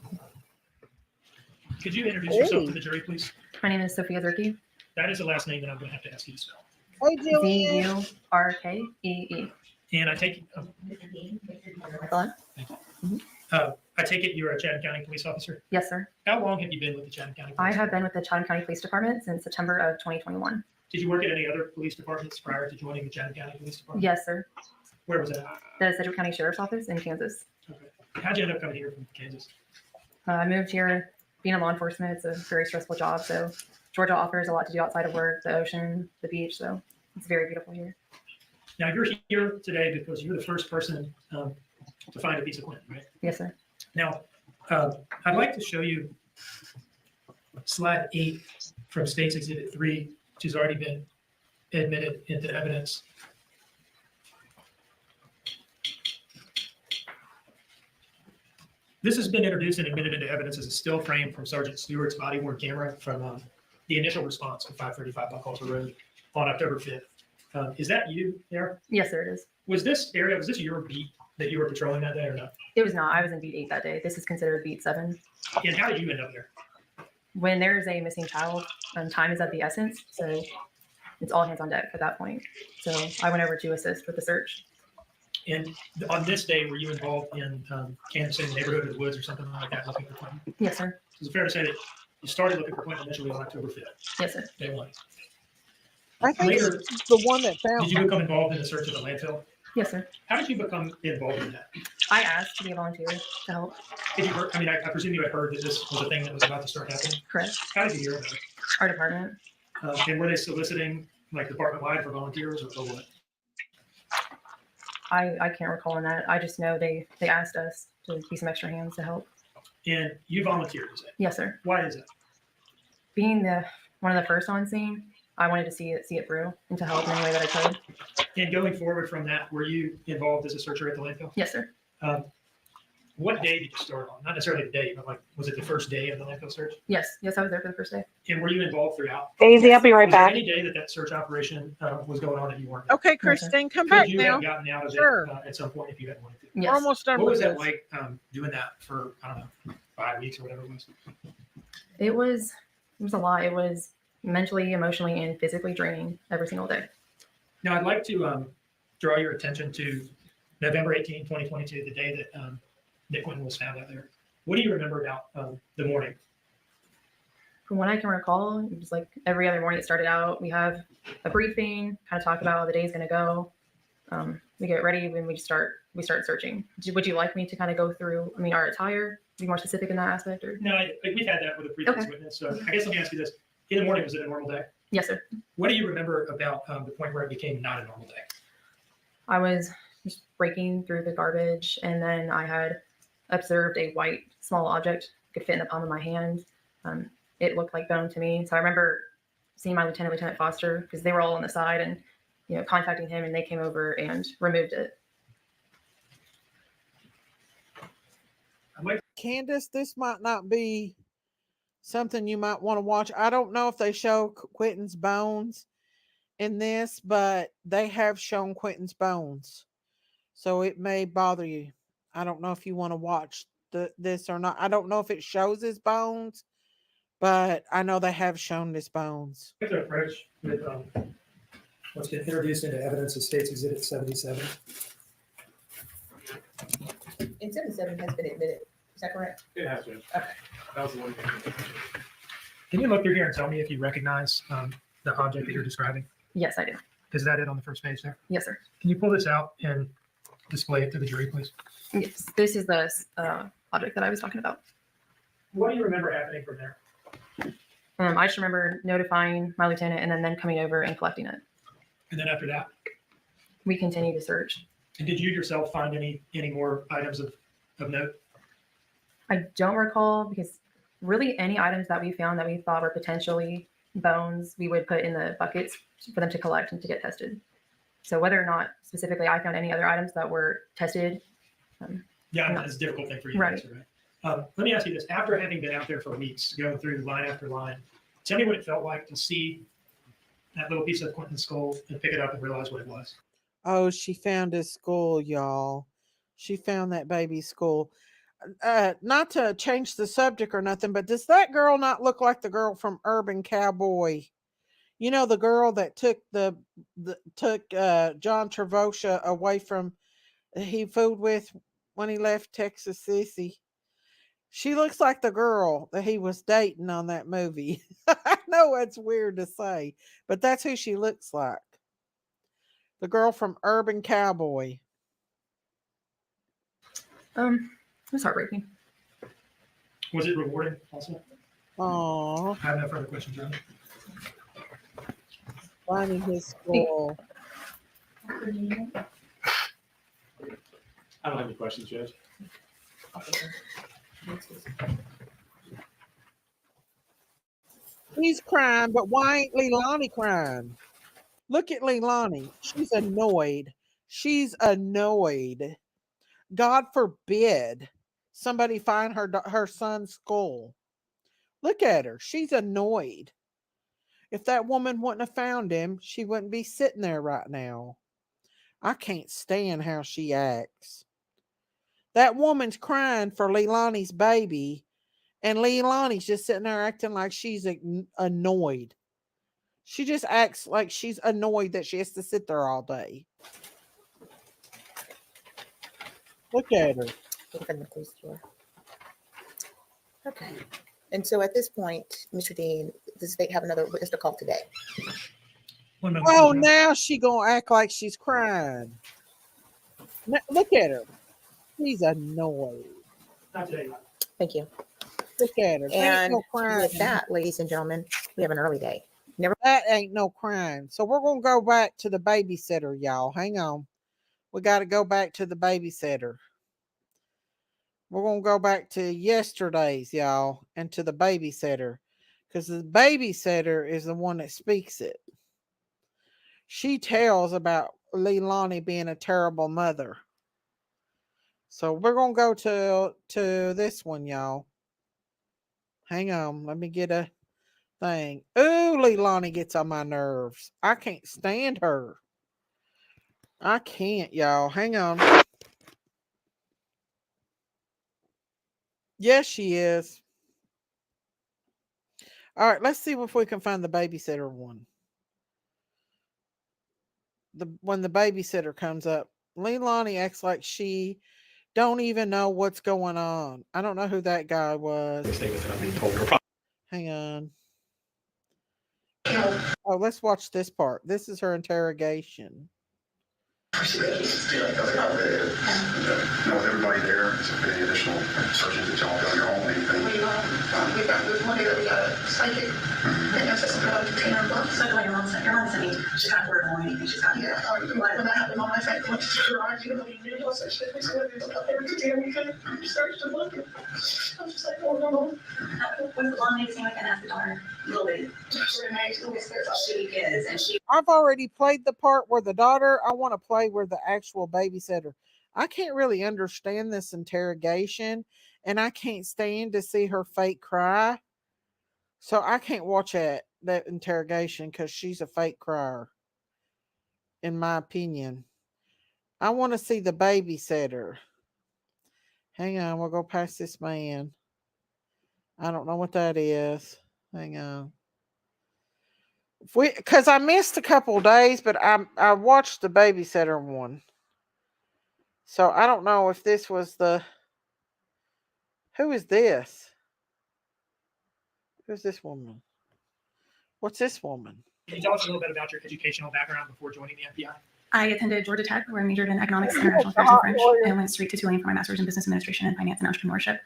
Could you introduce yourself to the jury, please? My name is Sophia Zerke. That is the last name that I'm going to have to ask you to spell. Hey, Jillian. Zurkee. And I take I take it you're a Chatham County police officer. Yes, sir. How long have you been with the Chatham County Police I have been with the Chatham County Police Department since September of 2021. Did you work at any other police departments prior to joining the Chatham County Police Department? Yes, sir. Where was that? The Sedgwick County Sheriff's Office in Kansas. Okay. How'd you end up coming here from Kansas? I moved here being in law enforcement. It's a very stressful job. So Georgia offers a lot to do outside of work, the ocean, the beach. So it's very beautiful here. Now, you're here today because you're the first person to find a piece of Quinton, right? Yes, sir. Now, I'd like to show you slide 8 from State's Exhibit 3, which has already been admitted into evidence. This has been introduced and admitted into evidence as a still frame from Sergeant Stewart's body-worn camera from the initial response to 535 Buckhalter Road on October 5th. Is that you there? Yes, sir, it is. Was this your beat that you were patrolling that day or not? It was not. I was in beat 8 that day. This is considered beat 7. And how did you end up there? When there is a missing child, time is of the essence. So it's all hands on deck at that point. So I went over to assist with the search. And on this day, were you involved in Kansas City neighborhood of the woods or something like that looking for Quinton? Yes, sir. Is it fair to say that you started looking for Quinton initially on October 5th? Yes, sir. Day one. I think Later, it's the one that found. Did you become involved in the search of the landfill? Yes, sir. How did you become involved in that? I asked to be a volunteer to help. Did you, I presume you had heard that this was a thing that was about to start happening. Correct. How did you hear about it? Our department. And were they soliciting like department-wide for volunteers or what? I can't recall on that. I just know they asked us to be some extra hands to help. And you volunteered, is it? Yes, sir. Why is that? Being one of the first on scene, I wanted to see it through and to help in any way that I could. And going forward from that, were you involved as a searcher at the landfill? Yes, sir. What day did you start on? Not necessarily the day, but like, was it the first day of the landfill search? Yes, I was there for the first day. And were you involved throughout? Daisy, I'll be right Was there back. any day that search operation was going on that you weren't? there? Okay, Christine, come Could back you now. have gotten out of Sure. it at some point if you had wanted to? We're Yes. almost done What with was that this. like doing that for, I don't know, 5 weeks or whatever it was? It was a lot. It was mentally, emotionally, and physically draining every single day. Now, I'd like to draw your attention to November 18, 2022, the day that Nick Quinton was found out there. What do you remember about the morning? From what I can recall, it was like every other morning it started out. We have a briefing, kind of talk about how the day's going to go. We get ready when we start searching. Would you like me to kind of go through, our attire, be more specific in that aspect? Or? No, we've had that with a previous Okay. witness. So I guess let me ask you this. In the morning, was it a normal day? Yes, sir. What do you remember about the point where it became not a normal day? I was just breaking through the garbage, and then I had observed a white small object could fit in the palm of my hand. It looked like bone to me. So I remember seeing my Lieutenant Foster, because they were all on the side, and contacting him, and they came over and removed it. Candace, this might not be something you might want to watch. I don't know if they show Quinton's bones in this, but they have shown Quinton's bones. So it may bother you. I don't know if you want to watch this or not. I don't know if it shows his bones, but I know they have shown his bones. The approach with what's been introduced into evidence of State's Exhibit 77. And 77 has been admitted. Is that correct? It has been. Okay. That was the one thing. Can you look through here and tell me if you recognize the object that you're describing? Yes, I do. Is that it on the first page there? Yes, sir. Can you pull this out and display it to the jury, please? Yes, this is the object that I was talking about. What do you remember happening from there? I just remember notifying my lieutenant and then coming over and collecting it. And then after that? We continued to search. And did you yourself find any more items of note? I don't recall, because really any items that we found that we thought were potentially bones, we would put in the buckets for them to collect and to get tested. So whether or not specifically I found any other items that were tested. Yeah, it's a difficult thing for you Right. to answer, right? Let me ask you this. After having been out there for weeks, going through line after line, tell me what it felt like to see that little piece of Quinton's skull and pick it up and realize what it was. Oh, she found his skull, y'all. She found that baby's skull. Not to change the subject or nothing, but does that girl not look like the girl from Urban Cowboy? You know, the girl that took took John Travolta away from he fooled with when he left Texas Sissy. She looks like the girl that he was dating on that movie. I know it's weird to say, but that's who she looks like. The girl from Urban Cowboy. It was heartbreaking. Was it rewarding also? Oh, I have no further questions, John. finding his skull. I don't have any questions, Judge. He's crying, but why ain't Leilani crying? Look at Leilani. She's annoyed. She's annoyed. God forbid somebody find her son's skull. Look at her. She's annoyed. If that woman wouldn't have found him, she wouldn't be sitting there right now. I can't stand how she acts. That woman's crying for Leilani's baby, and Leilani's just sitting there acting like she's annoyed. She just acts like she's annoyed that she has to sit there all day. Look at her. Okay. And so at this point, Mr. Dean, does the state have another witness to call today? One moment. Oh, now she gonna act like she's crying. Look at her. She's annoyed. Not today. Thank you. Look at her. There ain't And no crying. with that, ladies and gentlemen, we have an early day. That ain't no crime. So we're gonna go back to the babysitter, y'all. Hang on. We got to go back to the babysitter. We're gonna go back to yesterday's, y'all, and to the babysitter, because the babysitter is the one that speaks it. She tells about Leilani being a terrible mother. So we're gonna go to this one, y'all. Hang on, let me get a thing. Ooh, Leilani gets on my nerves. I can't stand her. I can't, y'all. Hang on. Yes, she is. All right, let's see if we can find the babysitter one. When the babysitter comes up, Leilani acts like she don't even know what's going on. I don't know who that guy was. Hang on. Oh, let's watch this part. This is her interrogation. With everybody there, is there any additional searches that y'all done your own anything? We got a psychic that knows something about the container books. So like your mom sent me, she can't afford more anything. She's got here. Like when that happened on my side, went to the garage, you know, we knew all such shit. We said there's up there container, we could search the book. I was just like, oh no. When the blonde lady came, I can ask the daughter a little bit. She is, and she. I've already played the part where the daughter. I want to play where the actual babysitter. I can't really understand this interrogation, and I can't stand to see her fake cry. So I can't watch that interrogation because she's a fake crier, in my opinion. I want to see the babysitter. Hang on, we'll go past this man. I don't know what that is. Hang on. Because I missed a couple days, but I watched the babysitter one. So I don't know if this was the. Who is this? Who's this woman? What's this woman? Can you tell us a little bit about your educational background before joining the FBI? I attended Georgia Tech, where I majored in economics, international affairs, and French, and went straight to Tulane for my master's in business administration and finance and entrepreneurship.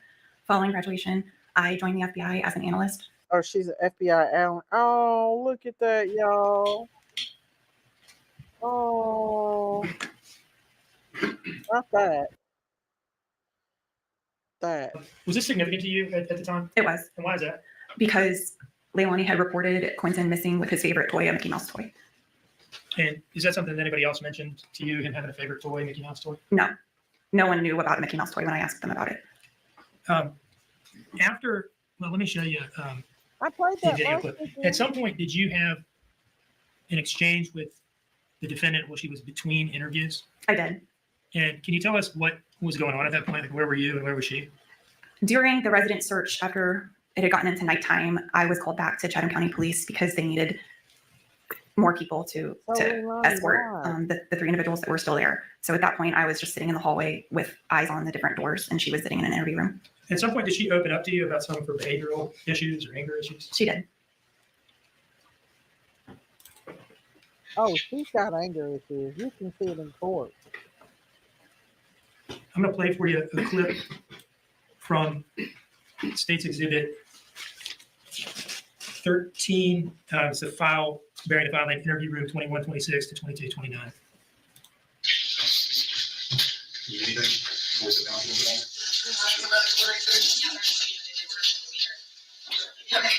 Following graduation, I joined the FBI as an analyst. Oh, she's an FBI analyst. Oh, look at that, y'all. Oh, not that. That. Was this significant to you at the time? It was. And why is that? Because Leilani had reported Quinton missing with his favorite toy, a Mickey Mouse toy. And is that something that anybody else mentioned to you, him having a favorite toy, Mickey Mouse toy? No. No one knew about a Mickey Mouse toy when I asked them about it. Well, let me show you I played the that video last clip. weekend. At some point, did you have an exchange with the defendant while she was between interviews? I did. And can you tell us what was going on at that point? Like, where were you and where was she? During the resident search, after it had gotten into nighttime, I was called back to Chatham County Police because they needed more people to escort the three individuals that were still there. So at that point, I was just sitting in the hallway with eyes on the different doors, and she was sitting in an interview room. At some point, did she open up to you about some of her behavioral issues or anger issues? She did. Oh, she's got anger issues. You can see it in court. I'm going to play for you a clip from State's Exhibit 13. It's a file bearing the file name Interview Room 2126 to 2229. Anything? Voice it down a little bit. Okay.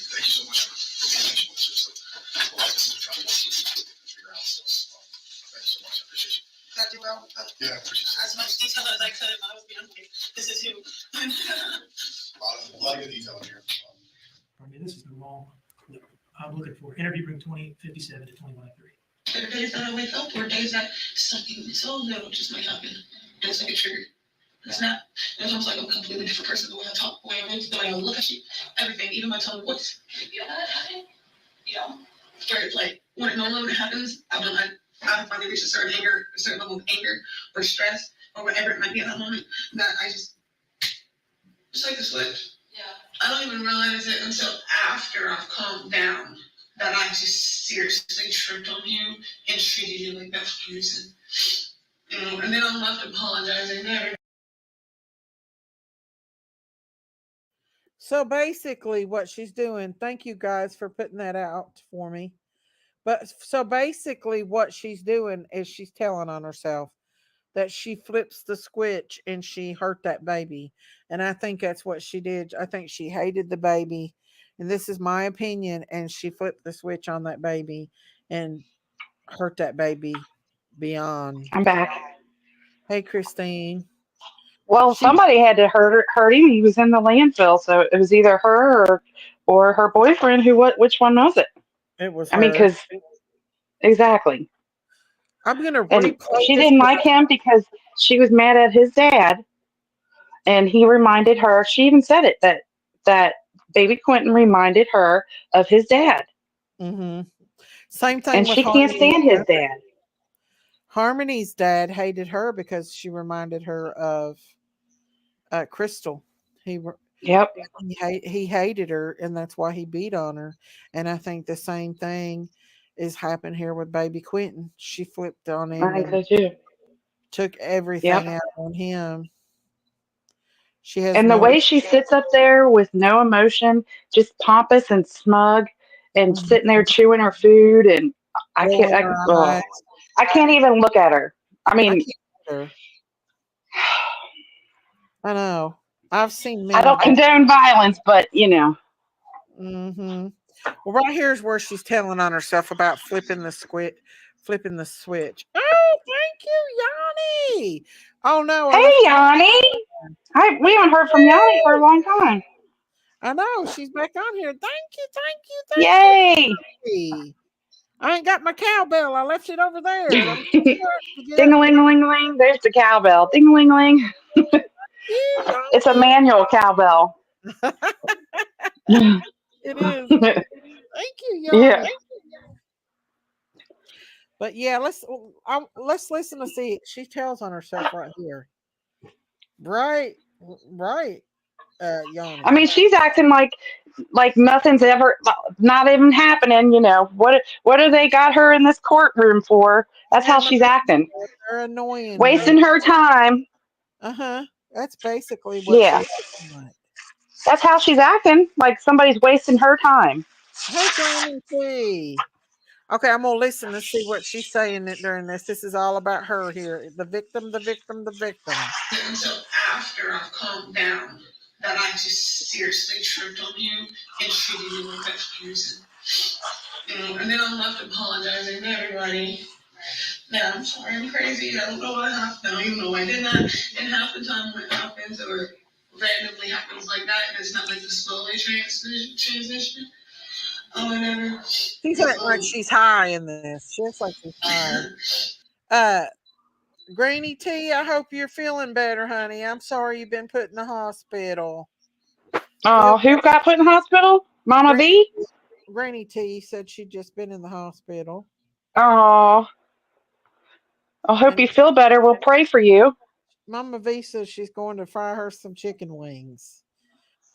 Thank you so much for being patient with us. Well, this is trying to figure out. Thank you so much. I appreciate you. Got you well. Yeah, I appreciate you. As much detail as I could. I was being like, this is who. A lot of good detail in here. I mean, this is the wrong clip. I'm looking for Interview Room 2057 to 2103. There are days that I wake up or days that something so little just might happen. And it's like a trigger. It's not, it's almost like I'm a completely different person. The way I talk, the way I move, the way I look at you, everything, even my tone of voice. You know that happened? You know? Where it's like, when it normally happens, I finally reach a certain level of anger or stress or whatever it might be at that moment, that I just like a switch. Yeah. I don't even realize it until after I've calmed down that I just seriously tripped on you and treated you like that person. You know, and then I'm left apologizing to everybody. So basically, what she's doing, thank you guys for putting that out for me. But so basically, what she's doing is she's telling on herself that she flips the switch and she hurt that baby. And I think that's what she did. I think she hated the baby. And this is my opinion. And she flipped the switch on that baby and hurt that baby beyond. I'm back. Hey, Christine. Well, She somebody had to hurt him. He was in the landfill, so it was either her or her boyfriend. Which one was it? It was I mean, her. because exactly. I'm gonna And replay she this. didn't like him because she was mad at his dad, and he reminded her. She even said it that baby Quinton reminded her of his dad, Mm-hmm. Same and thing with she can't Harmony. stand his dad. Harmony's dad hated her because she reminded her of Crystal. He Yep, he hated her, and that's why he beat on her. And I think the same thing is happened here with baby Quentin. She flipped on I him think and so too. took everything Yep. out on him. She has And the no. way she sits up there with no emotion, just pompous and smug, and Mhm. sitting there chewing her food, and I can't. Rolling her eyes. I can't even look at her. I I mean, can't either. I know. I've seen I many. don't condone violence, but Mm-hmm. Well, right here's where she's telling on herself about flipping the switch. Oh, thank you, Yanni. Oh no, I hey, left. Yanni, we haven't heard from Yanni for a long time. I know she's back on here. Thank Yay! you. I ain't got my cowbell. I left it over there. I'm Ding a ling a ling a ling. There's the cowbell. Ding a ling a ling. It's a manual cowbell. It is. Thank you, Yeah. Yanni. But yeah, let's listen to see. She tells on herself right here. Right, right, Yanni. I mean, she's acting like nothing's ever not even happening. What do they got her in this courtroom for? That's I how know, she's acting, they're annoying me. wasting her time. Uh-huh. That's basically what Yeah, she's like. that's how she's acting, like somebody's wasting her time. Hey, Granny T. Okay, I'm gonna listen to see what she's saying during this. This is all about her here. The victim, the victim, the victim. Until after I've calmed down, that I just seriously tripped on you and treated you like that person. You know, and then I'm left apologizing to everybody. Yeah, I'm sorry, I'm crazy. I don't know what happened. I don't even know why I did that. And half the time when it happens or randomly happens like that, it's not like the slowly transition. Oh, whatever. She's acting like she's high in this. She looks like she's high. Uh, Granny T, I hope you're feeling better, honey. I'm sorry you've been put in the hospital. Oh, who got put in the hospital? Mama V? Granny T said she'd just been in the hospital. Oh, I hope you feel better. We'll pray for you. Mama V says she's going to fry her some chicken wings.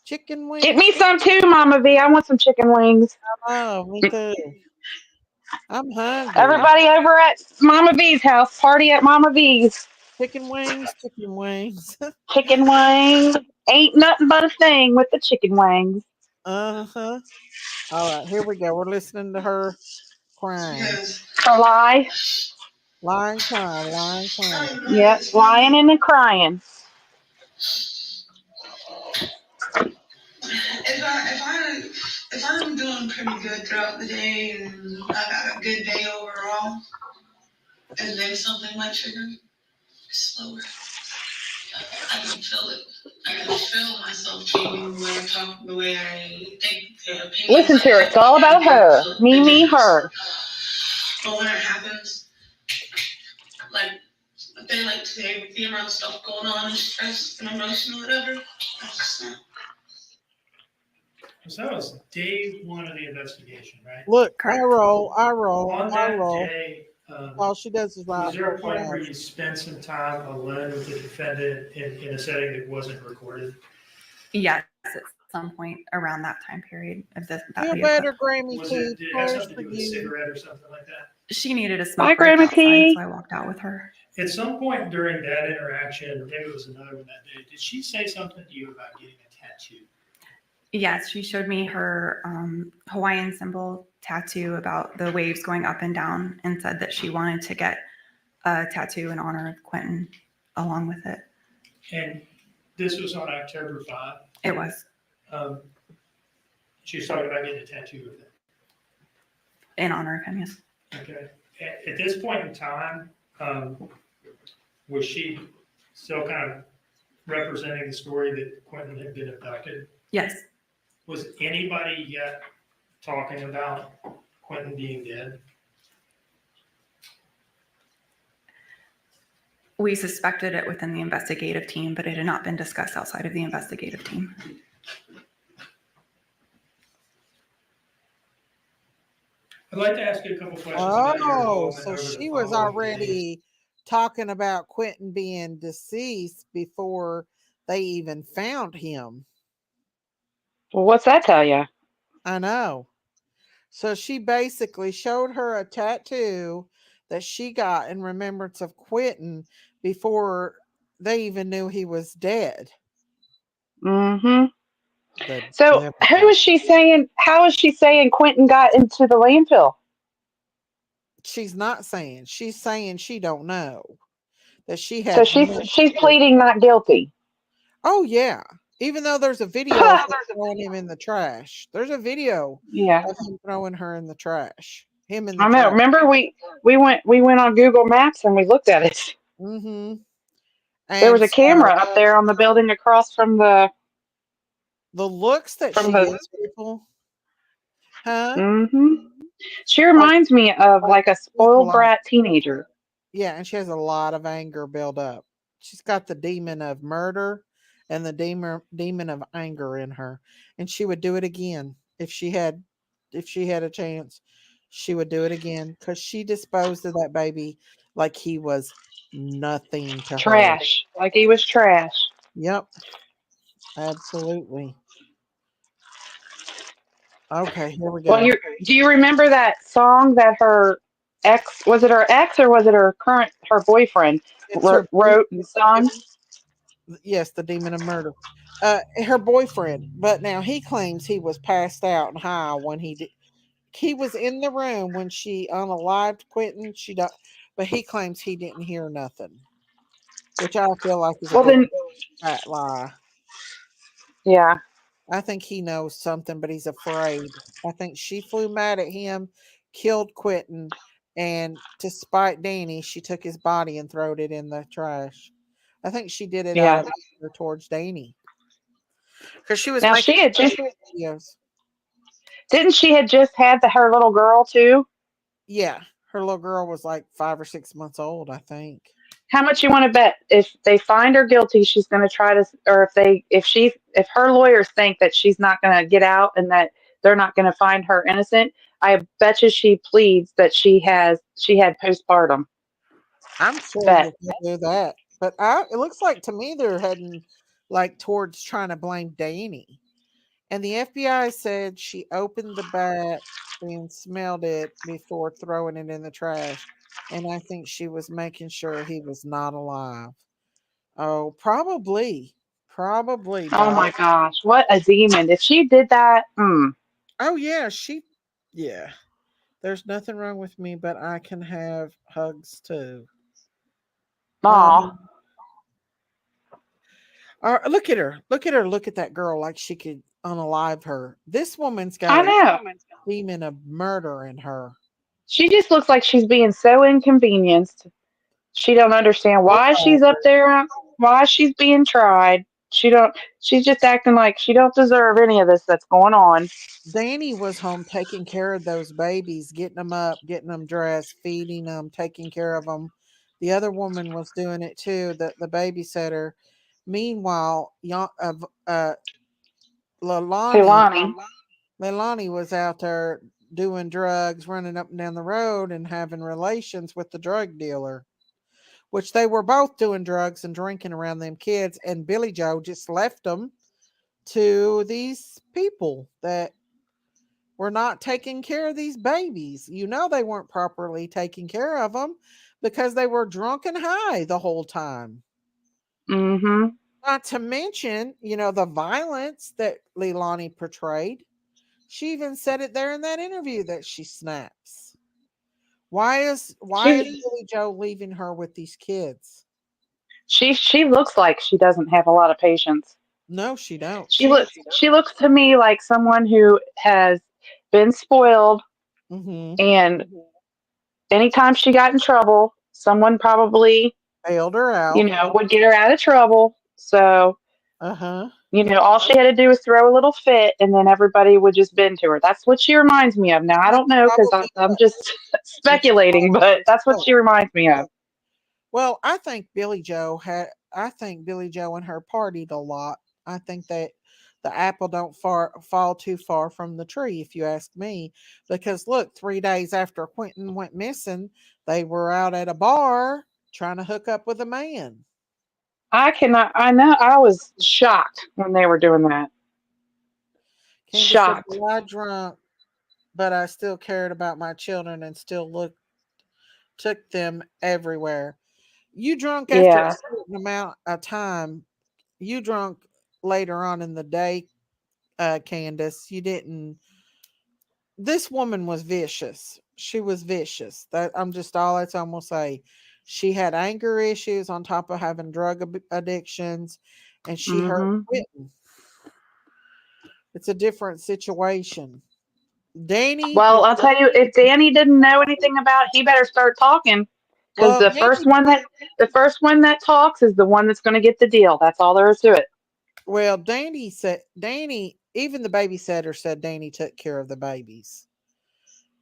Chicken wings. Get me some too, Mama V. I want some chicken wings. Oh, me too. I'm hungry. Everybody over at Mama V's house, party at Mama V's. Chicken wings, chicken wings. Chicken wings. Ain't nothing but a thing with the chicken wings. Uh-huh. All right, here we go. We're listening to her crying. A lie. Lying, crying, lying, crying. Yep, lying and crying. If I'm doing pretty good throughout the day and I got a good day overall, and then something might trigger me, slower. I can feel it. I can feel myself changing the way I talk, the way I think, the opinions. Listen to her. It's all about her. Me, her. But when it happens, like a day like today with the amount of stuff going on and stress and emotion or whatever, I just snap. So that was day one of the investigation, right? Look, Correct. I roll. On that roll. day, All she does is lie. was there a point where you spent some time alone with the defendant in a setting that wasn't recorded? Yes, at some point around that time period of that Feel video better, clip. Grammy Was T. it, did it have Prayers something to for do with a you. cigarette or something like that? She needed a smoke Bye, break Grandma outside, T. so I walked out with her. At some point during that interaction, or maybe it was another one that day, did she say something to you about getting a tattoo? Yes, she showed me her Hawaiian symbol tattoo about the waves going up and down and said that she wanted to get a tattoo in honor of Quinton along with it. And this was on October 5. It was She was talking about getting a tattoo with it. in honor of him, yes. Okay. At this point in time, was she still kind of representing the story that Quinton had been abducted? Yes. Was anybody yet talking about Quinton being dead? We suspected it within the investigative team, but it had not been discussed outside of the investigative team. I'd like to ask you a couple questions about your Oh, involvement so over the she was following days. already talking about Quinton being deceased before they even found him. Well, what's that tell you? I know. So she basically showed her a tattoo that she got in remembrance of Quinton before they even knew he was dead. Mm-hmm. The So devil. who is she saying? How is she saying Quinton got into the landfill? She's not saying. She's saying she don't know. That she So had. she's pleading not guilty. Oh yeah. Even though there's a video of her throwing him in the trash. There's a video Yeah, of him throwing her in the trash. Him in the I know. trash. Remember we went on Google Maps and we looked at it. Mm-hmm. There was And a camera up there on the building across from the looks that she gives people. Huh? Mm-hmm. She reminds me of like a spoiled brat teenager. Yeah, and she has a lot of anger built up. She's got the demon of murder and the demon of anger in her. And she would do it again if she had a chance. She would do it again because she disposed of that baby like he was nothing to her. Trash. Like he was trash. Yep. Absolutely. Okay, here we go. Well, do you remember that song that her ex, was it her ex or was it her boyfriend wrote and sung? Yes, the demon of murder. Her boyfriend, but now he claims he was passed out and high when he did. He was in the room when she unalived Quinton. But he claims he didn't hear nothing, which I feel like is a big fat lie. Yeah. I think he knows something, but he's afraid. I think she flew mad at him, killed Quinton, and to spite Danny, she took his body and throwed it in the trash. I think she did it out of anger towards Danny. Because she was now making she had just videos. Didn't she had just had her little girl too? Yeah, her little girl was like 5 or 6 months old, I think. How much you want to bet if they find her guilty, she's going to try to, or if her lawyers think that she's not going to get out and that they're not going to find her innocent, I bet you she pleads that she had postpartum. I'm sure Bet. that they'll do that. But it looks like to me they're heading like towards trying to blame Danny. And the FBI said she opened the bat and smelled it before throwing it in the trash. And I think she was making sure he was not alive. Oh, probably. Probably, Oh Doc. my gosh, what a demon! If she did that, Oh, yeah. Yeah. There's nothing wrong with me, but I can have hugs too. aw, Um, look at her. Look at her. Look at that girl like she could unalive her. This woman's got I a know. demon of murder in her. She just looks like she's being so inconvenienced. She don't understand why she's up there, why she's being tried. She don't. She's just acting like she don't deserve any of this that's going on. Danny was home taking care of those babies, getting them up, getting them dressed, feeding them, taking care of them. The other woman was doing it too, the babysitter. Meanwhile, Leilani, Hilani. Leilani was out there doing drugs, running up and down the road and having relations with the drug dealer, which they were both doing drugs and drinking around them kids. And Billy Joe just left them to these people that were not taking care of these babies. You know, they weren't properly taking care of them because they were drunk and high the whole time. Mm-hmm. Not to mention, the violence that Leilani portrayed. She even said it there in that interview that she snaps. Why is She Billy Joe leaving her with these kids? she looks like she doesn't have a lot of patience. No, she don't. She looks to me like someone who has been spoiled, Mm-hmm. and anytime she got in trouble, someone probably, Bailed her out. would get her out of trouble. So, Uh-huh. all she had to do was throw a little fit, and then everybody would just bend to her. That's what she reminds me of. Now, I don't know because Probably I'm does. just speculating, but that's what she reminds me of. Well, I think Billy Joe and her partied a lot. I think that the apple don't fall too far from the tree, if you ask me. Because look, 3 days after Quentin went missing, they were out at a bar trying to hook up with a man. I know, I was shocked when they were doing that. Candace said, Shocked. "Well, I drunk, but I still cared about my children and still took them everywhere." You drunk after a Yeah. certain amount of time. You drunk later on in the day, Candace. You didn't. This woman was vicious. She was vicious. That's I'm gonna say. She had anger issues on top of having drug addictions, and she hurt Hmm. Quentin. It's a different situation. Danny, Well, I'll tell you, if Danny didn't know anything about it, he better start talking because well, Danny, the first one that talks is the one that's going to get the deal. That's all there is to it. Danny, even the babysitter said Danny took care of the babies,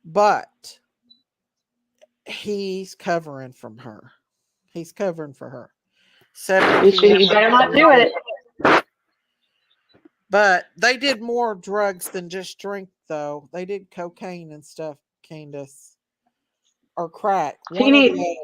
but he's covering from her. He's covering for her. Said that he You better not do it. But they did more drugs than just drink, though. They did cocaine and stuff, Candace, or crack. He One of need the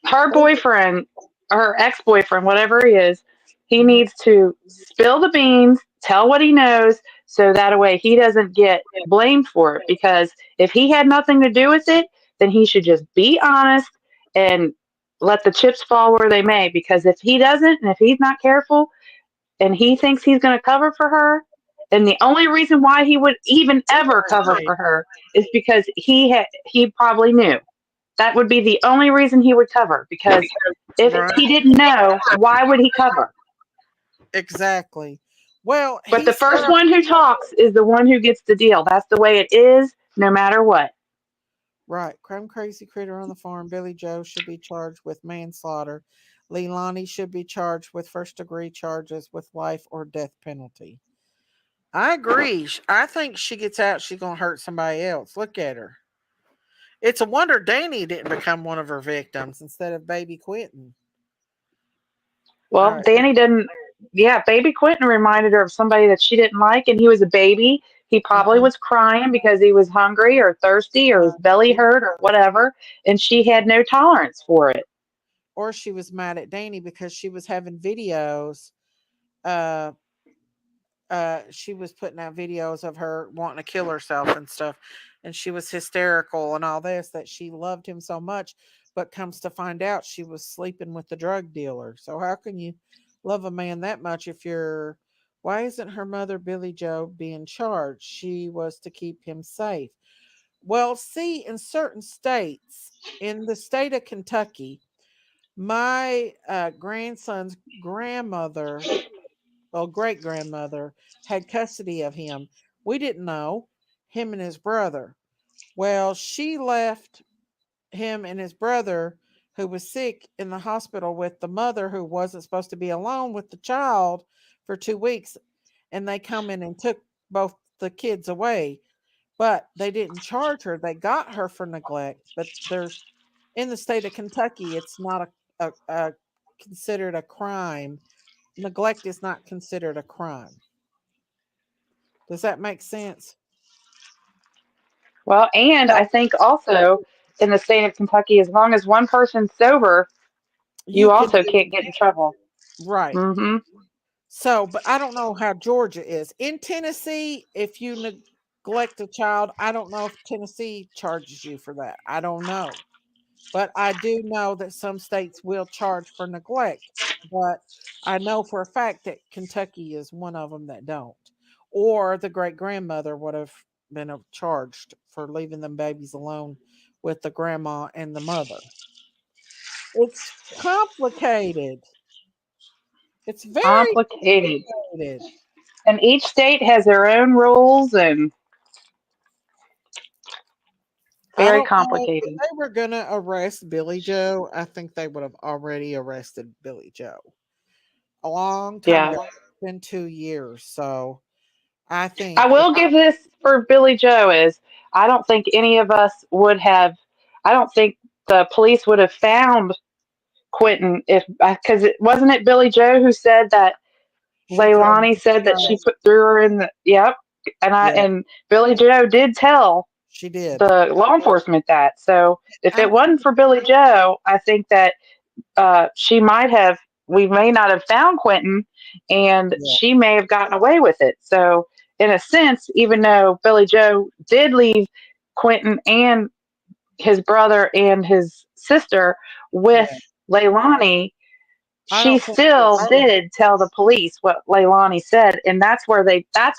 her one. boyfriend, her ex-boyfriend, whatever he is, he Mhm. needs to spill the beans, tell what he knows, so that way he doesn't get blamed for it. Because if he had nothing to do with it, then he should just be honest and let the chips fall where they may. Because if he doesn't, and if he's not careful, and he thinks he's going to cover for her, and the only reason why he would even ever cover Right. for her is because he probably knew. That would be the only reason he would cover, because if Right. he didn't know, why would he cover? Exactly. Well, But the he's first got one who talks is the one who gets the deal. That's the way it is, no matter what. right. Crumb crazy critter on the farm. Billy Joe should be charged with manslaughter. Leilani should be charged with first degree charges with life or death penalty. I agree. I think she gets out, she's gonna hurt somebody else. Look at her. It's a wonder Danny didn't become one of her victims instead of baby Quentin. All Well, right. Danny didn't. Yeah, baby Quentin reminded her of somebody that she didn't like, and he was a baby. He probably Uh-huh. was crying because he was hungry or thirsty or his belly hurt or whatever, and she had no tolerance for it. or she was mad at Danny because she was having videos. Uh, she was putting out videos of her wanting to kill herself and stuff, and she was hysterical and all this, that she loved him so much, but comes to find out she was sleeping with the drug dealer. So how can you love a man that much if you're why isn't her mother Billy Joe being charged? She was to keep him safe. Well, see, in certain states, in the state of Kentucky, my grandson's grandmother, well, great grandmother, had custody of him. We didn't know, him and his brother. Well, she left him and his brother, who was sick, in the hospital with the mother, who wasn't supposed to be alone with the child, for 2 weeks. And they come in and took both the kids away. But they didn't charge her. They got her for neglect. But there's in the state of Kentucky, it's not a considered a crime. Neglect is not considered a crime. Does that make sense? Well, and I So think also in the state of Kentucky, as long as one person's sober, you you can also do can't get in trouble. right. Hmm. So, but I don't know how Georgia is. In Tennessee, if you neglect a child, I don't know if Tennessee charges you for that. I don't know. But I do know that some states will charge for neglect. But I know for a fact that Kentucky is one of them that don't. Or the great grandmother would have been charged for leaving them babies alone with the grandma and the mother. It's complicated. It's very Complicated. complicated. And each state has their own rules and I very don't know if complicated. they were going to arrest Billy Joe. I think they would have already arrested Billy Joe a long time Yeah. ago. It's been 2 years. So I I think if will give this for Billy Joe is I don't think any of us would have, I don't think the police would have found Quinton if, because it wasn't it Billy Joe who said that she threw him in Leilani said the that she trash. threw her in the, yep. Yeah, And Billy Joe did tell she did. the law enforcement that. So if I it wasn't for Billy Joe, I think that she might have, we may not have found Quinton and yeah, she may have gotten away with it. So, in a sense, even though Billy Joe did leave Quinton and his brother and his sister with yeah. Leilani, I she don't think still that she, did tell the police what Leilani said. And that's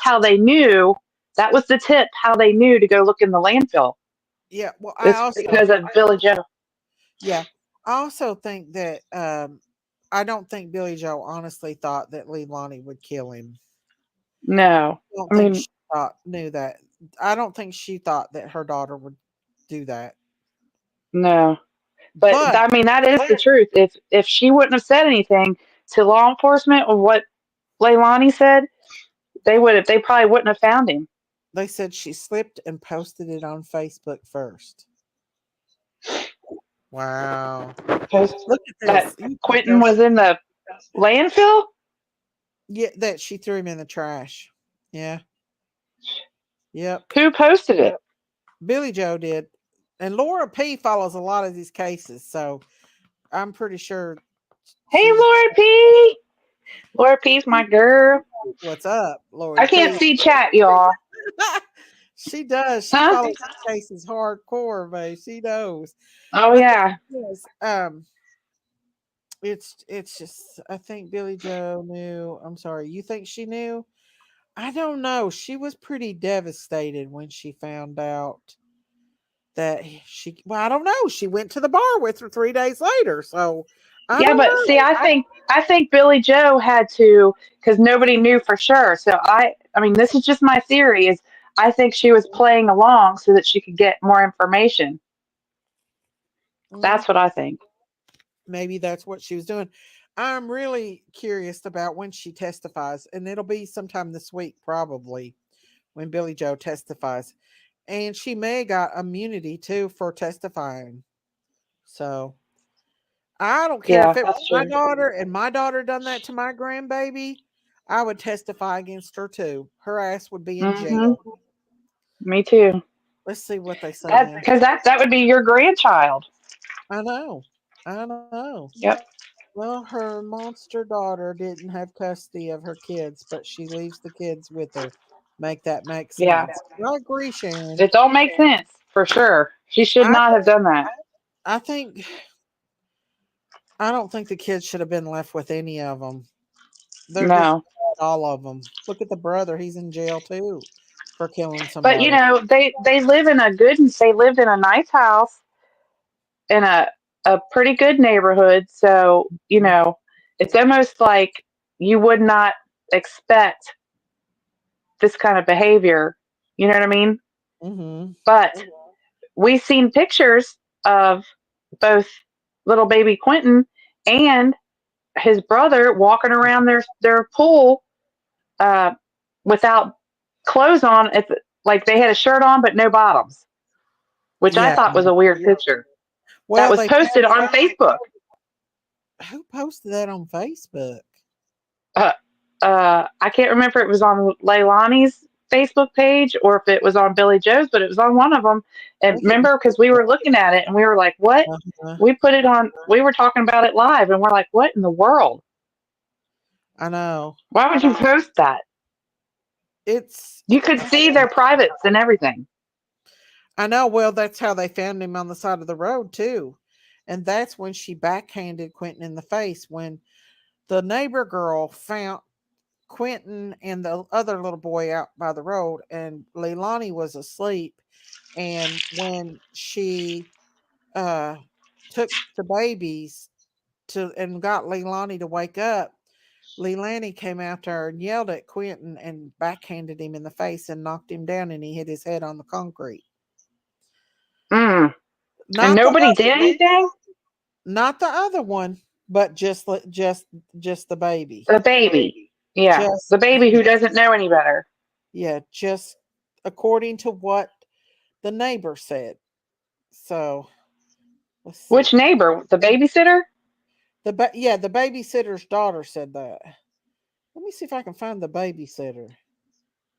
how they knew, that was the tip, how they knew to go look in the landfill. yeah. Well, I It's also because of Billy Joe. yeah. I also think that I don't think Billy Joe honestly thought that Lee Lonnie would kill him. No. I don't I think mean, she knew that. I don't think she thought that her daughter would do that. no. But But I mean, that is the truth. If she wouldn't have said anything to law enforcement of what Leilani said, they probably wouldn't have found him. they said she slipped and posted it on Facebook first. Wow. Because Look at that this. You can Quentin tell was in the landfill. yeah, that she threw him in the trash. Yeah. Yep. Who posted it? Billy Joe did. And Laura P follows a lot of these cases, so I'm pretty sure Hey, she Laura P. Laura P's my girl. what's up, Lori I can't P. see chat, y'all. She does. She Huh? follows these cases hardcore, man. She knows. Oh But the yeah. thing is, it's just I think Billy Joe knew. I'm sorry. You think she knew? I don't know. She was pretty devastated when she found out that well, I don't know. She went to the bar with her 3 days later. So I Yeah, don't but see, know. I think Billy Joe had to because nobody knew for sure. So I mean, this is just my theory. Is I think she was playing along so that she could get more information. Mm, That's what I think. maybe that's what she was doing. I'm really curious about when she testifies, and it'll be sometime this week, probably, when Billy Joe testifies. And she may got immunity too for testifying. So I don't care Yeah, if it was that's my true. daughter and my daughter done that to my grandbaby. I would testify against her too. Her ass would be in Hmm. jail. Me too. Let's see what they say That now. because that would be your grandchild. I know. I know. Yep. Well, her monster daughter didn't have custody of her kids, but she leaves the kids with her. Make that make Yeah. sense? I agree, Sharon. It don't make sense for sure. She should I not have done that. I think I don't think the kids should have been left with any of them. They're just No. bad, all of them. Look at the brother; he's in jail too for killing But you somebody. know, they live in a good they lived in a nice house in a pretty good neighborhood. So, you know, it's almost like you would not expect this kind of behavior. You know what I mean? Mm-hmm. But we've seen pictures of both little baby Quentin and his brother walking around their pool uh, without clothes on. It's like they had a shirt on but no bottoms, which I Yeah. thought was a weird picture. That Well, was they posted on Facebook. who posted that on Facebook? Uh, I can't remember if it was on Leilani's Facebook page or if it was on Billy Joe's, but it was on one of them. I And think it remember, because we were looking at it and we were like, what? uh-huh. We put it on, we were talking about it live and we're like, what in the world? I know. Why would you post that? It's You could see their privates and everything. I know. Well, that's how they found him on the side of the road too, and that's when she backhanded Quentin in the face when the neighbor girl found Quentin and the other little boy out by the road, and Leilani was asleep. And when she uh, took the babies to and got Leilani to wake up, Leilani came out there and yelled at Quentin and backhanded him in the face and knocked him down, and he hit his head on the concrete. Mm. And Not the nobody other did one, anything? not the other one, but just the baby. The baby. Yeah. Just The baby who doesn't know any better. yeah, just according to what the neighbor said. So let's see. Which neighbor? The babysitter? Yeah, the babysitter's daughter said that. Let me see if I can find the babysitter.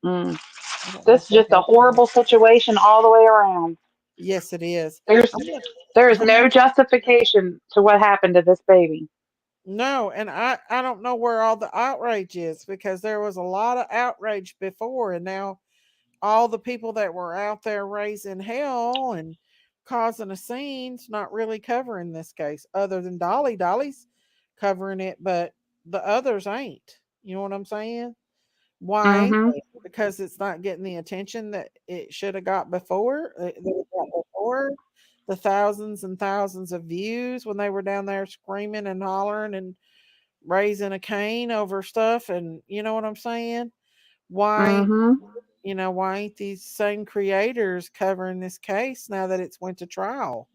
Mm. I don't know This if is I just a have that. horrible situation all the way around. Yes, it is. There's I'm gonna, there's I'm no gonna, justification to what happened to this baby. no, and I don't know where all the outrage is because there was a lot of outrage before, and now all the people that were out there raising hell and causing a scene's not really covering this case, other than Dolly. Dolly's covering it, but the others ain't. You know what I'm saying? Why ain't Mm-hmm. they? Because it's not getting the attention that it should have got before. That it got before the thousands and thousands of views when they were down there screaming and hollering and raising a cane over stuff. And you know what I'm saying? Why, Mm-hmm. why ain't these same creators covering this case now that it's went to trial?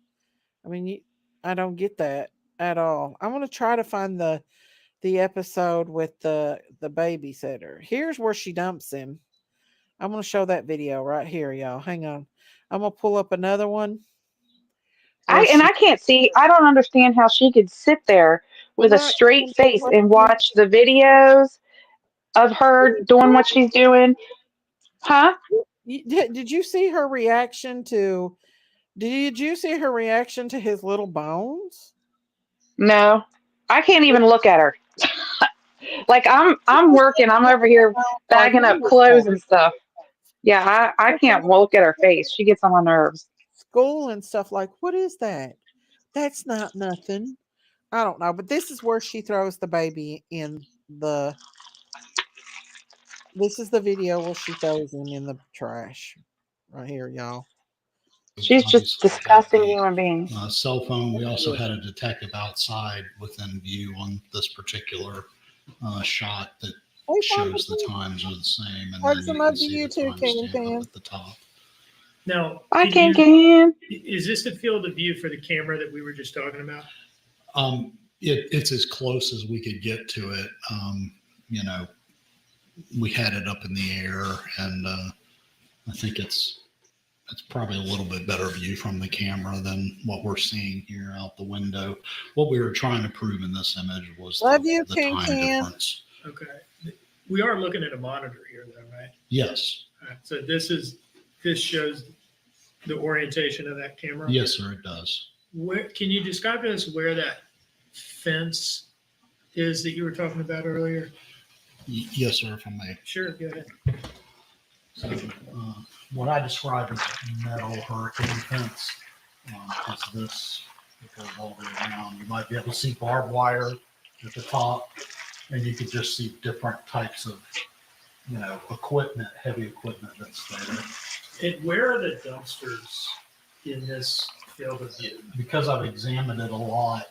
I mean, I don't get that at all. I'm gonna try to find the episode with the babysitter. Here's where she dumps him. I'm gonna show that video right here, y'all. Hang on. I'm gonna pull up another one where she I can't see. I don't understand how she could sit there with a well straight face and watch the videos of her doing what she's doing. Huh? did you see her reaction to did you see her reaction to his little bones? No. I can't even look at her. Like I'm working. I'm over here Like, bagging what up is that? clothes and stuff. Yeah, I can't look at her face. She gets on my nerves. School and stuff like, what is that? That's not nothing. I don't know, but this is where she throws the baby in the. This is the video where she throws him in the trash. Right here, y'all. She's just Obviously had disgusting the human being. cell phone. We also Yeah. had a detective outside within view on this particular shot that Hey, shows the times are the same, and hugs then and you love can to see you the too, timestamp up Can. at the top. Now, I did can. is this the field of view for the camera that we were just talking about? It's as close as we could get to it. You know, we had it up in the air, and I think it's probably a little bit better view from the camera than what we're seeing here out the window. What we were trying to prove in this image was Love you, the Can. time difference. Okay. We are looking at a monitor here, though, right? Yes. All right. So this shows the orientation of that camera. Yes, sir, it does. Where can you describe to us where that fence is that you were talking about earlier? Yes, sir, if I may. Sure, go ahead. So, what I describe as metal hurricane fence is this. It goes all the way around. You might be able to see barbed wire at the top, and you could just see different types of, equipment, heavy equipment that's there. And where are the dumpsters in this field of view? Because I've examined it a lot,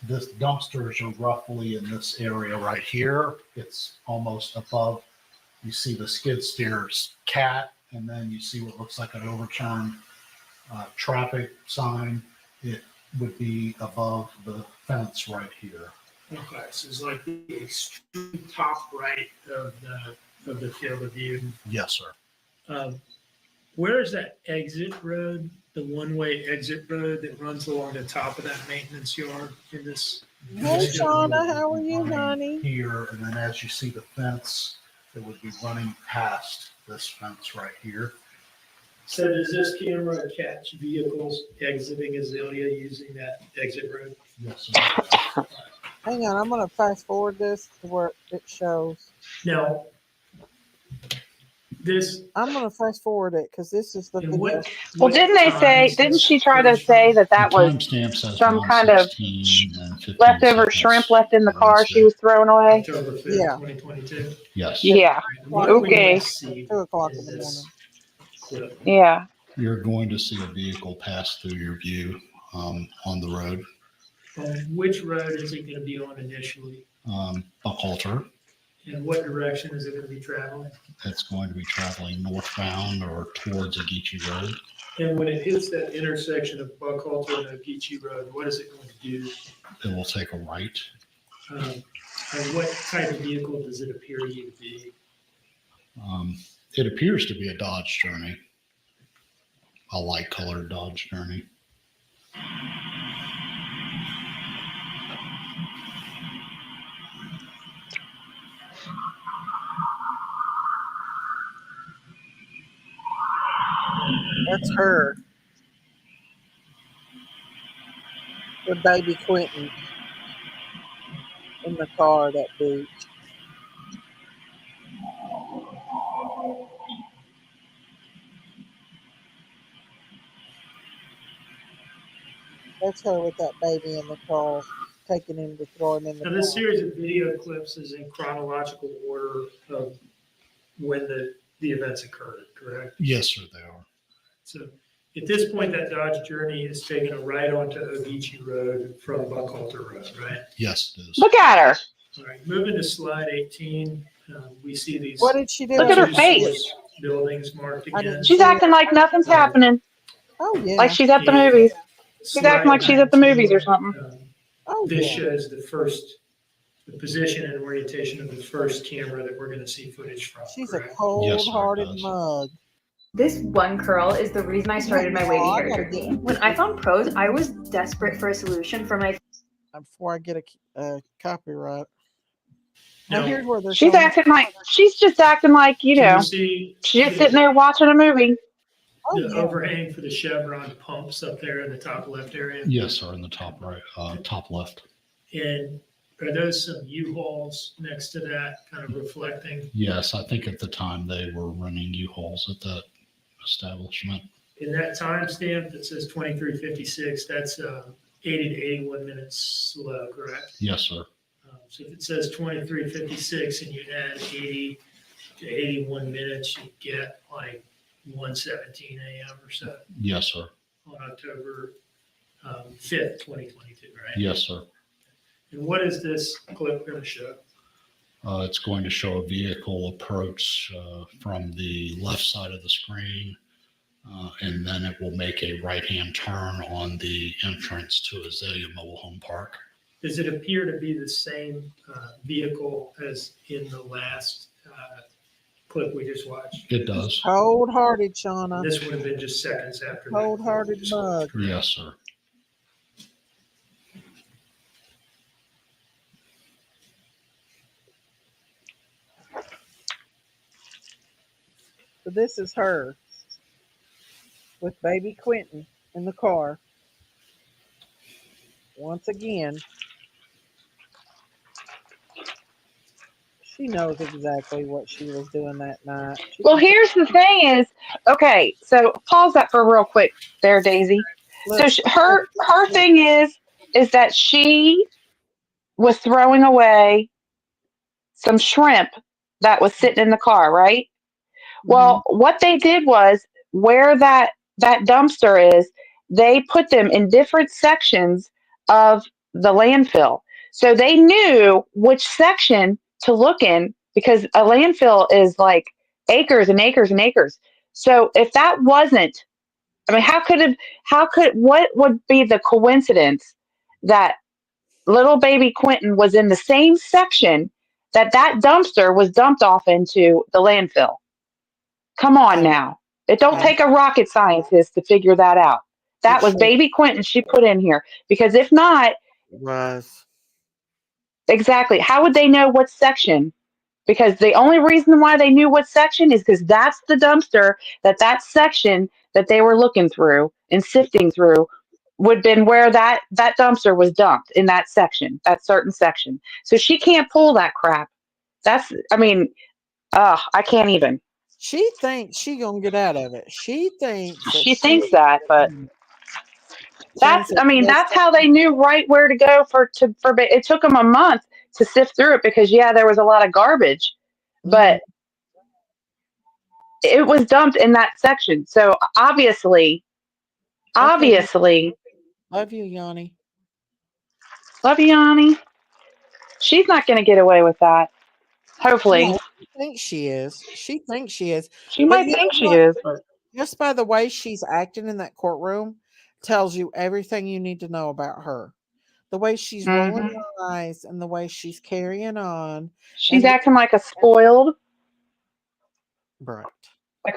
this dumpsters are roughly in this area right here. It's almost above. You see the skid steer's cat, and then you see what looks like an overturned traffic sign. It would be above the fence right here. Okay, so it's like the extreme top right of the field of view. Yes, sir. Where is that exit road, the one-way exit road that runs along the top of that maintenance yard in this? Hey, Shauna, how are you, honey? Here, and then as you see the fence, it would be running past this fence right here. So does this camera catch vehicles exiting Azalea using that exit road? Yes, sir. Hang on, I'm going to fast forward this to where it shows. Now, I'm going to fast forward it because this is the video. Well, didn't she try to say that was timestamp says some kind of 1:16 and 15 leftover seconds. shrimp left in the car she was throwing away? October 5th, Yeah. 2022. Yes. Yeah. What do we Okay. see 2 o'clock in in the morning. this clip? Yeah. You're going to see a vehicle pass through your view on the road. Which road is it going to be on initially? Buckhalter. And what direction is it going to be traveling? It's going to be traveling northbound or towards Agichi Road. And when it hits that intersection of Buckhalter and Ogeechee Road, what is it going to do? It will take a right. And what type of vehicle does it appear to you to be? It appears to be a Dodge Journey, a light colored Dodge Journey. That's her. With baby Quinton in the car that beach. That's her with that baby in the car, taking him to throw him in the Now, car. this series of video clips is in chronological order of when the events occurred, correct? Yes, sir, they are. So at this point, that Dodge Journey is taking a right onto Ogeechee Road from Buckhalter Road, right? Yes, it is. Look at her. All right, moving to slide 18, we see these. What did she do? Look at her two face. source buildings marked again. She's acting like nothing's happening. Oh, yeah. Like she's at the movies. She's acting like she's at the movies or something. Oh, This yeah. shows the position and orientation of the first camera that we're going to see footage from. She's a correct? cold-hearted does. mug. This one curl is the reason I started my wavy hair journey. When I found pros, I was desperate for a solution for my Before I get a copyright. No. Now, here's where they're She's showing- just acting like, Can you see she's just sitting there watching a movie. Oh, the yeah. overhang for the Chevron pumps up there in the top left area? Yes, sir, in the top right, top left. And are those some U-Hauls next to that, kind of reflecting? Yes, I think at the time they were running U-Hauls at that establishment. In that timestamp that says 23:56, that's 80 to 81 minutes slow, correct? Yes, sir. So if it says 23:56 and you add 80 to 81 minutes, you get like 1:17 a.m. or so Yes, sir. on October 5th, 2022, right? Yes, sir. And what is this clip going to show? It's going to show a vehicle approach from the left side of the screen, and then it will make a right-hand turn on the entrance to Azalea Mobile Home Park. Does it appear to be the same vehicle as in the last clip we just watched? It does. Cold-hearted, Shauna. This would have been just seconds after. that. Cold-hearted mug. Yes, sir. So this is her with baby Quinton in the car. Once again, she knows exactly what she was doing that night. Well, here's the thing is, okay, so pause that for real quick there, Daisy. So Let's her thing is that she was throwing away some shrimp that was sitting in the car, right? Mhm. Well, what they did was where that dumpster is, they put them in different sections of the landfill. So they knew which section to look in because a landfill is like acres and acres and acres. So if that wasn't, I mean, what would be the coincidence that little baby Quinton was in the same section that dumpster was dumped off into the landfill? Come on I, now. It don't I take a rocket scientist to figure that out. it That was sure baby Quinton she put in here. Because if not, was. exactly, how would they know what section? Because the only reason why they knew what section is because that's the dumpster that section that they were looking through and sifting through would have been where that dumpster was dumped in that section, that certain section. So she can't pull that crap. I mean, I can't even. She thinks she gonna get out of it. She thinks that She she thinks that, but thinks that I mean, yes, that's how they knew right where to go it took them a month to sift through it because yeah, there was a lot of garbage, mhm. but it was dumped in that section. So Okay, obviously, love you, Yanni. love you, Yanni. She's not going to get away with that. Hopefully, No, she thinks she is. She thinks she is. she But might you think know she what? is, but Just by the way she's acting in that courtroom tells you everything you need to know about her. The way she's rolling mhm. her eyes and the way she's carrying on She's and acting right. like a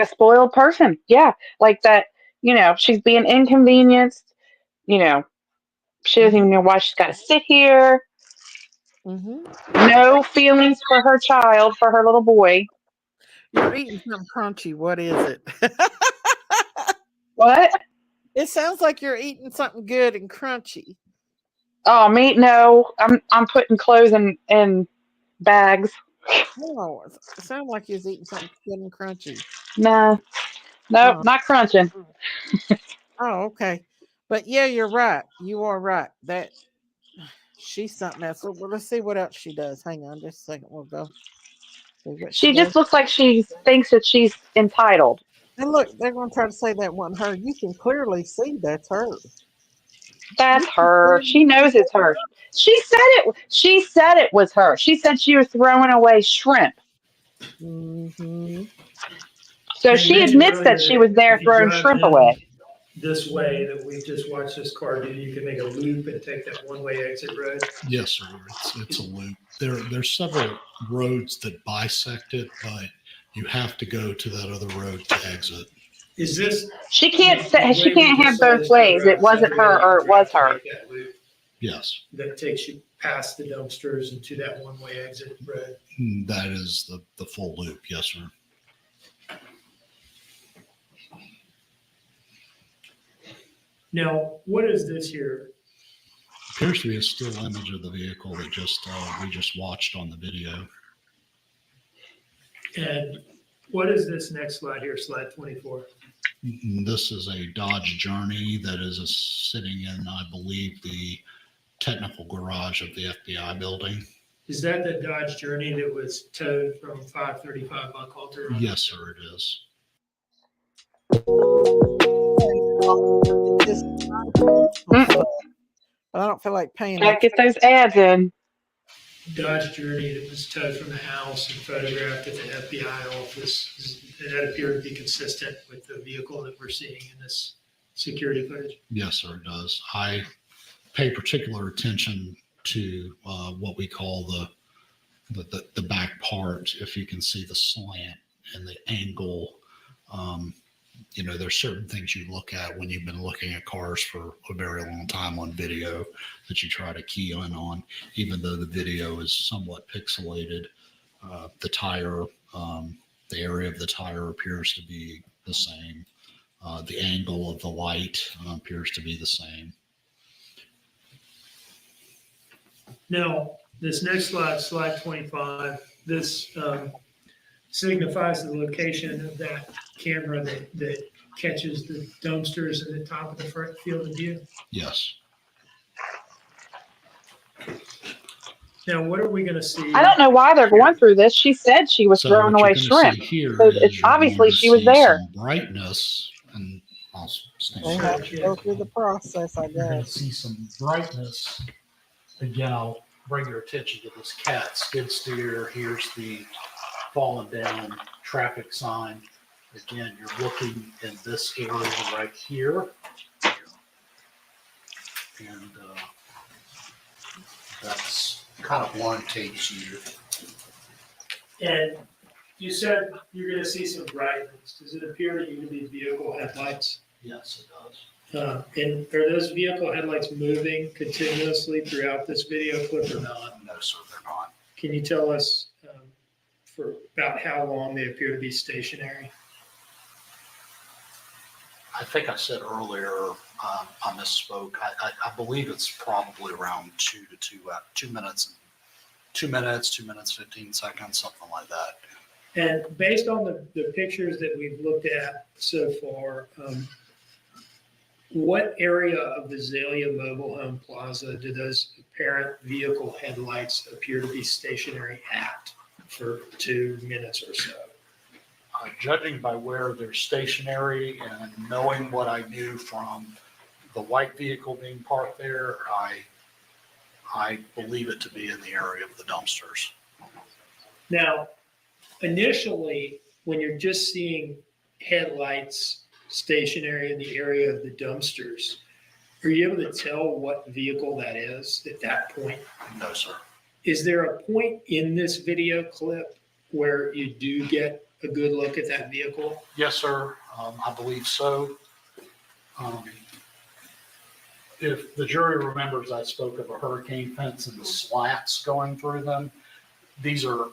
spoiled person. Yeah, like that. She's being inconvenienced. You know, she doesn't Mhm. even know why she's got to sit here. Mhm. No feelings for her child, for her little boy. You're eating something crunchy. What is it? What? It sounds like you're eating something good and crunchy. Oh, me? No, I'm putting clothes in bags. No, it sounds like you're eating something good and crunchy. Nah, nope, Oh, not crunching. oh, okay. But yeah, you're right. You are right. That she's something else. Well, let's see what else she does. Hang on just a second. We'll go see what she She does. just looks like she thinks that she's entitled. And look, they're going to try to say that wasn't her. You can clearly see that's her. That's You can her. clearly She see knows it's her. She said it. She said it was her. She said she was throwing away shrimp. Mm-hmm. So Now, you she mentioned admits that earlier she was that there if you throwing drive shrimp in away. this way that we've just watched this car do, you can make a loop and take that one-way exit road. Yes, sir. It's a loop. There's several roads that bisect it, but you have to go to that other road to exit. Is this She can't the say she way we can't just have saw both this ways. It photograph? Is that wasn't the way her that you or it was drive to her. make that loop Yes, that takes you past the dumpsters and to that one-way exit road? that is the full loop. Yes, sir. Now, what is this here? Appears to be a still image of the vehicle that we just watched on the video. And what is this next slide here, slide 24? This is a Dodge Journey that is sitting in, I believe, the technical garage of the FBI building. Is that the Dodge Journey that was towed from 535 Buckhalter? Yes, sir, it is. Mm. I don't feel like paying Gotta extra. get those ads in. Dodge Journey that was towed from the house and photographed at the FBI office. And that appeared to be consistent with the vehicle that we're seeing in this security footage. Yes, sir, it does. I pay particular attention to what we call the back part. If you can see the slant and the angle, there's certain things you look at when you've been looking at cars for a very long time on video that you try to key in on, even though the video is somewhat pixelated. The tire, the area of the tire appears to be the same. The angle of the light appears to be the same. Now, this next slide, slide 25, this signifies the location of that camera that catches the dumpsters at the top of the front field of view. Yes. Now, what are we going to see? I don't know why they're going through this. She said she was So throwing what you're away going to shrimp. see here So is it's you're obviously going to she was see there. some brightness, and I'll stand They back have to go through the process, I You're going to guess. see some brightness. Again, I'll bring your attention to this cat skid steer. Here's the fallen down traffic sign. Again, you're looking in this area right here. And that's kind of orientates you. And you said you're going to see some brightness. Does it appear to you to be vehicle headlights? Yes, it does. And are those vehicle headlights moving continuously throughout this video clip or not? No, sir, they're not. Can you tell us for about how long they appear to be stationary? I think I said earlier, I misspoke. I believe it's probably around 2 minutes, 2 minutes, 15 seconds, something like that. And based on the pictures that we've looked at so far, what area of the Azalea Mobile Home Plaza do those apparent vehicle headlights appear to be stationary at for 2 minutes or so? Judging by where they're stationary and knowing what I knew from the white vehicle being parked there, I believe it to be in the area of the dumpsters. Now, initially, when you're just seeing headlights stationary in the area of the dumpsters, are you able to tell what vehicle that is at that point? No, sir. Is there a point in this video clip where you do get a good look at that vehicle? Yes, sir. I believe so. If the jury remembers, I spoke of a hurricane fence and the slats going through them. These are,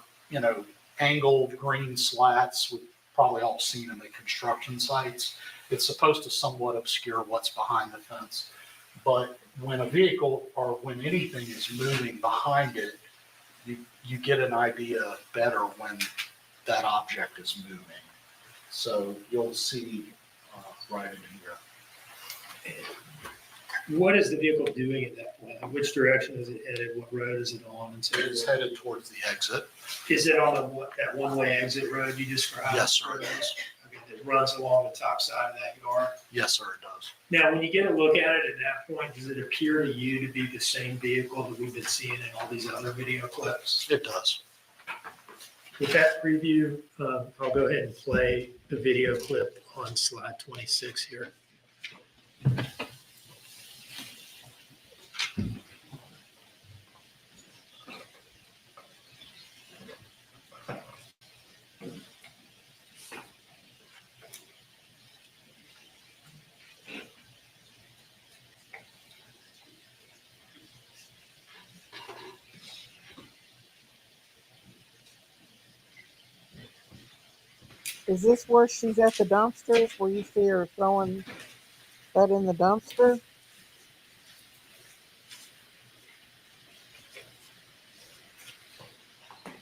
angled green slats we've probably all seen in the construction sites. It's supposed to somewhat obscure what's behind the fence. But when a vehicle or when anything is moving behind it, you get an idea better when that object is moving. So you'll see right in here. What is the vehicle doing at that point? Which direction is it headed? What road is it on? And so It's headed towards the exit. Is it on that one-way exit road you described? Yes, sir, it is. Okay, that runs along the top side of that yard? Yes, sir, it does. Now, when you get a look at it at that point, does it appear to you to be the same vehicle that we've been seeing in all these other video clips? It does. With that preview, I'll go ahead and play the video clip on slide 26 here. Is this where she's at the dumpsters, where you see her throwing that in the dumpster?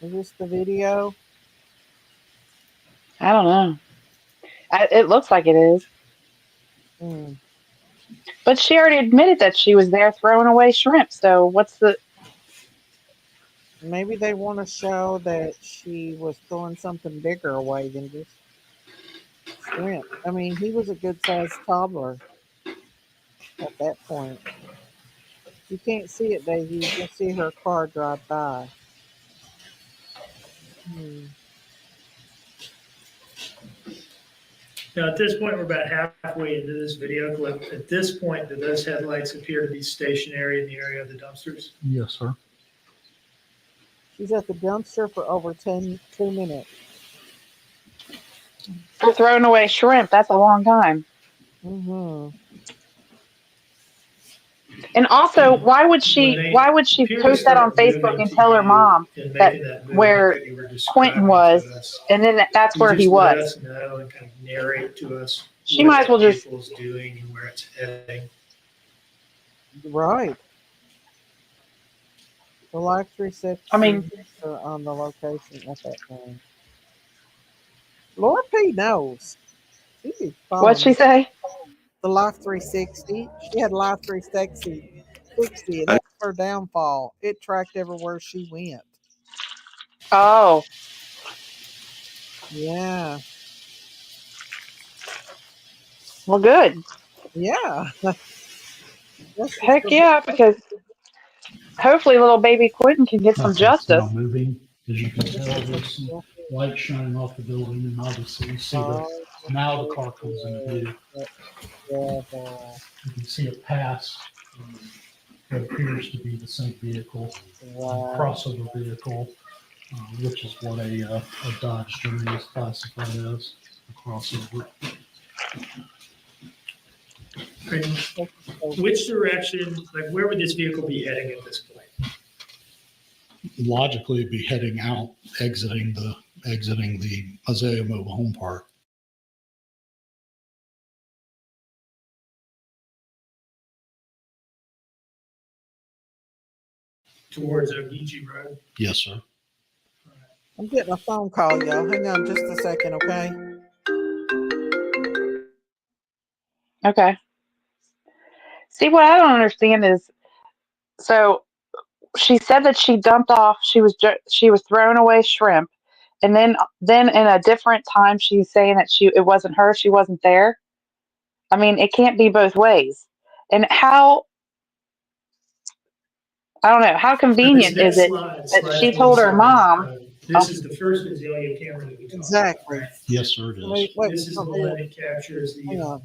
Is this the video? I don't know. It looks like it is. Hmm. But she already admitted that she was there throwing away shrimp. So what's the... Maybe they want to show that she was throwing something bigger away than just shrimp. I mean, he was a good-sized toddler at that point. You can't see it, Daisy. You can see her car drive by. Now, at this point, we're about halfway into this video clip. At this point, do those headlights appear to be stationary in the area of the dumpsters? Yes, sir. She's at the dumpster for over 2 minutes. For throwing away shrimp, that's a long time. Mm-hmm. And also, why would she post that on Facebook and tell her mom that where Quinton was, and then that's where he was? Let us know and kind of narrate to us. She what might as that well just. vehicle is doing and where it's heading. Right. The Life 360 I mean, are on the location at that time. Laura P knows. She be what'd following she me. say? The Life 360. She had Life 360, and that's her downfall. It tracked everywhere she went. Oh, Yeah. well, good. Yeah. This is Heck for yeah, because hopefully little baby Quentin can get some Okay, it's now justice. moving. As you can this tell, is there's some light shining off the building, and obviously you see now the car comes into view. Wow. You can see it pass what appears to be the same vehicle, crossover vehicle, which is what a Dodge Journey is classified as, a crossover. Which direction, like where would this vehicle be heading at this point? Logically, it'd be heading out, exiting the Azalea Mobile Home Park. Towards Ogeechee Road? Yes, sir. I'm getting a phone call, y'all. Hang on just a second, okay? Okay. See, what I don't understand is, so she said that she dumped off. She was throwing away shrimp, and then in a different time she's saying that it wasn't her. She wasn't there. I mean, it can't be both ways. And how, I don't know, how This convenient is next it slide, that slide she told her 27, mom? this is the first Azalea camera that we talked about, Exactly. right? Yes, sir, it is. Wait, This is the one that captures hang the on.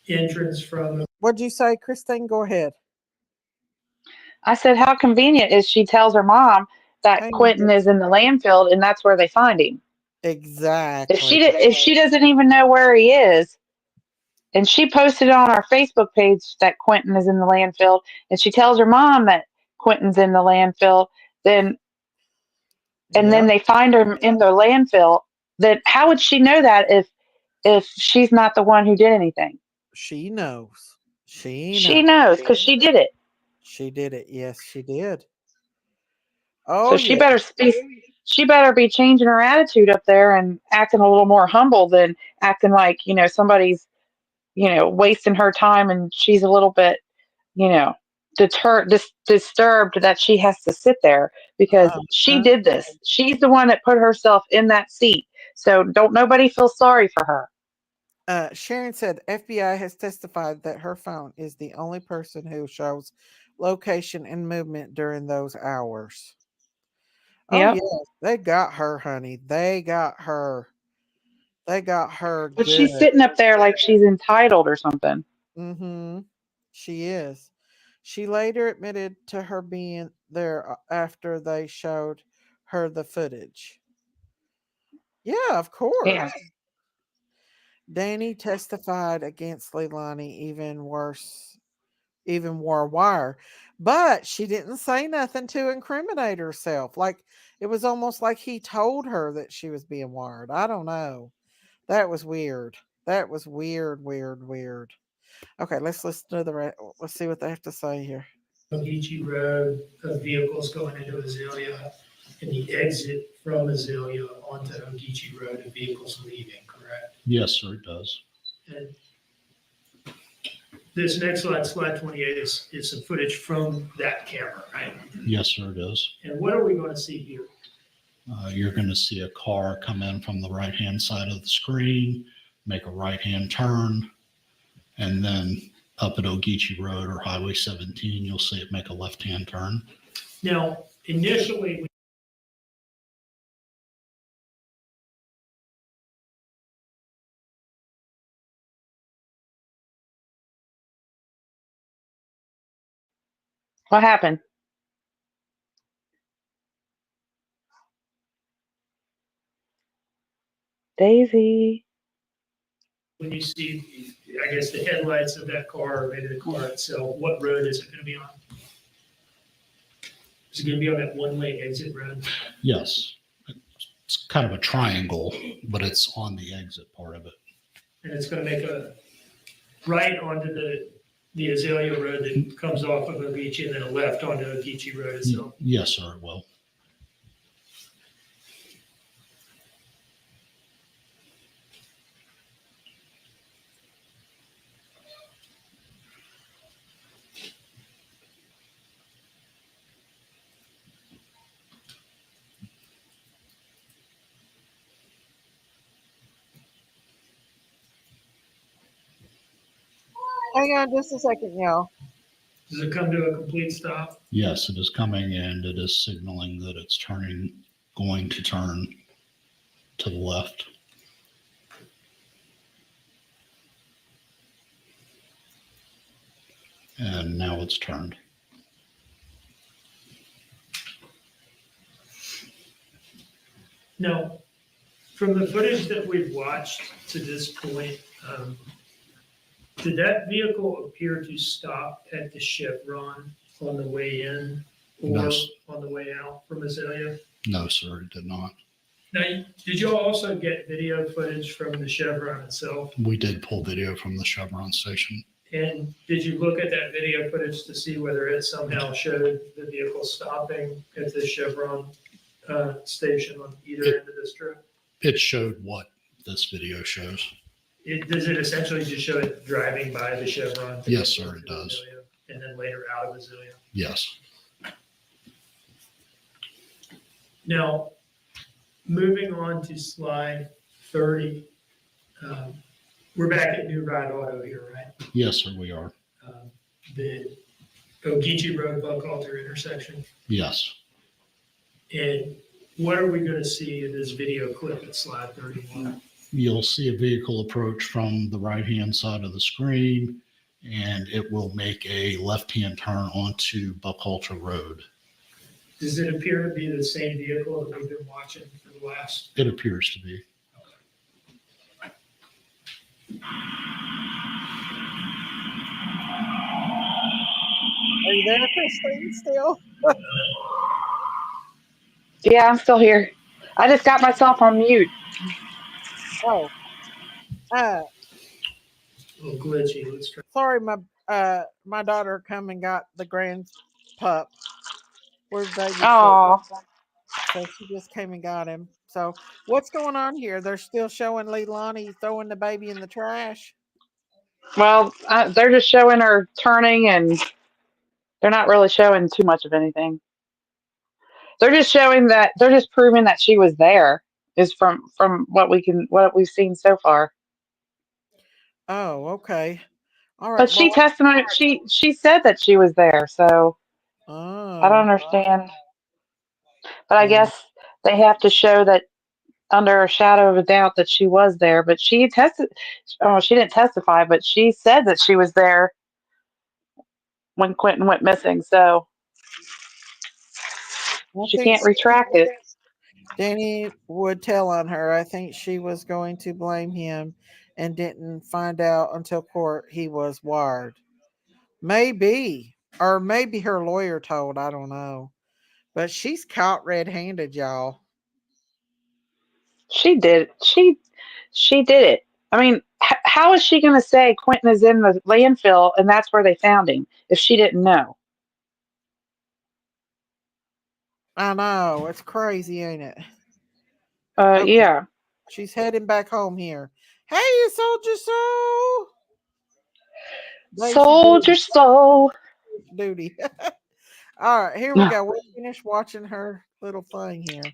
entrance from. What'd you say, Christine? Go ahead. I said, how convenient is she tells her mom that Hang on Quentin just is in the landfill and that's where they find him. exactly. If she doesn't even know where he is, and she posted on our Facebook page that Quentin is in the landfill, and she tells her mom that Quentin's in the landfill, then and then Yep. they find her in the landfill, then how would she know that if she's not the one who did anything? She knows. She knows because she did it. She did it. Yes, she did. So Oh yeah. she better be changing her attitude up there and acting a little more humble than acting like, somebody's, wasting her time and she's a little bit, disturbed that she has to sit there because she did this. She's the one that put herself in that seat. So don't nobody feel sorry for her. Sharon said FBI has testified that her phone is the only person who shows location and movement during those hours. Oh Yep. yeah, they got her, honey. They got her. They got her But good. she's sitting up there like she's entitled or something. Mm-hmm. She is. She later admitted to her being there after they showed her the footage. Yeah, of course. Yeah. Danny testified against Leilani even wore wire, but she didn't say nothing to incriminate herself. Like it was almost like he told her that she was being wired. I don't know. That was weird. That was weird, weird, weird. Okay, let's listen to let's see what they have to say here. Ogeechee Road of vehicles going into Azalea and the exit from Azalea onto Ogeechee Road of vehicles leaving, correct? Yes, sir, it does. And this next slide, slide 28, is some footage from that camera, right? Yes, sir, it is. And what are we going to see here? You're going to see a car come in from the right-hand side of the screen, make a right-hand turn, and then up at Ogeechee Road or Highway 17, you'll see it make a left-hand turn. Now, initially, What happened? Daisy. when you see, I guess, the headlights of that car, or maybe the car itself, what road is it going to be on? Is it going to be on that one-way exit road? Yes. It's kind of a triangle, but it's on the exit part of it. and it's going to make a right onto the Azalea Road that comes off of Ogeechee, and then a left onto Ogeechee Road itself. Yes, sir, it will. Hang on just a second, y'all. Does it come to a complete stop? Yes, it is coming and it is signaling that it's going to turn to the left. And now it's turned. No. From the footage that we've watched to this point, did that vehicle appear to stop at the Chevron on the way in or No. on the way out from Azalea? No, sir, it did not. Now, did you also get video footage from the Chevron itself? We did pull video from the Chevron station. And did you look at that video footage to see whether it somehow showed the vehicle stopping at the Chevron station on either end of this trip? It showed what this video shows. Does it essentially just show it driving by the Chevron? Yes, sir, it does. Azalea, and then later out of Azalea? Yes. Now, moving on to slide 30, we're back at New Ride Auto here, right? Yes, sir, we are. The Ogeechee Road Buckhalter intersection. Yes. And what are we going to see in this video clip at slide 31? You'll see a vehicle approach from the right-hand side of the screen, and it will make a left-hand turn onto Buckhalter Road. Does it appear to be the same vehicle that we've been watching for the last? It appears to be. Are you there, Christine, still? Yeah, I'm still here. I just got myself on mute. Oh. A little glitchy. Let's try. Sorry, my daughter come and got the grand pup. Where's baby? Oh, So she just came and got him. So what's going on here? They're still showing Leilani throwing the baby in the trash. well, they're just showing her turning, and they're not really showing too much of anything. They're just showing that they're just proving that she was there. Is from what we've seen so far. Oh, okay. All right. But she testified. She said that she was there, so I don't understand. But I guess they have to show that under a shadow of a doubt that she was there. But she tested. Oh, she didn't testify, but she said that she was there when Quinton went missing. So she can't retract it. Danny would tell on her. I think she was going to blame him and didn't find out until court he was wired. Maybe. Or maybe her lawyer told. I don't know. But she's caught red-handed, y'all. She did. She did it. I mean, how is she going to say Quinton is in the landfill and that's where they found him if she didn't know? I know. It's crazy, ain't it? Yeah. She's heading back home here. Hey, you soldier soul. Soldier soul. Duty. All right, here we go. We're finished watching her little thing here.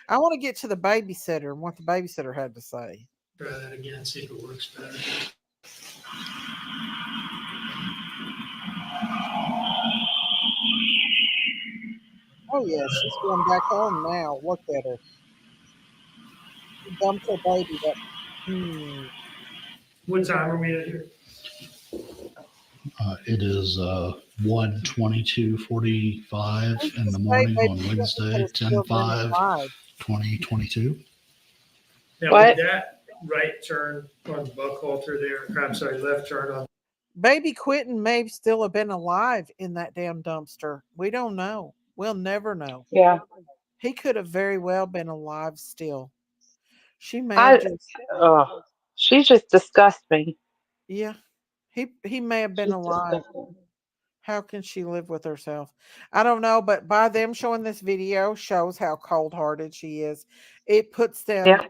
I want to get to the babysitter and what the babysitter had to say. Try that again, see if it works better. Oh, yeah, she's going back home now. Look at her. She dumped her baby. What time are we at here? It is 1:22:45 in the morning on Wednesday, 10/5/2022. Now, with that right turn on Buckhalter there, I'm sorry, left turn on. Baby Quinton may still have been alive in that damn dumpster. We don't know. We'll never know. Yeah. He could have very well been alive still. She may have just. She just disgusts me. Yeah, he may have been She's alive. disgusting. How can she live with herself? I don't know, but by them showing this video shows how cold-hearted she is. It puts them Yeah.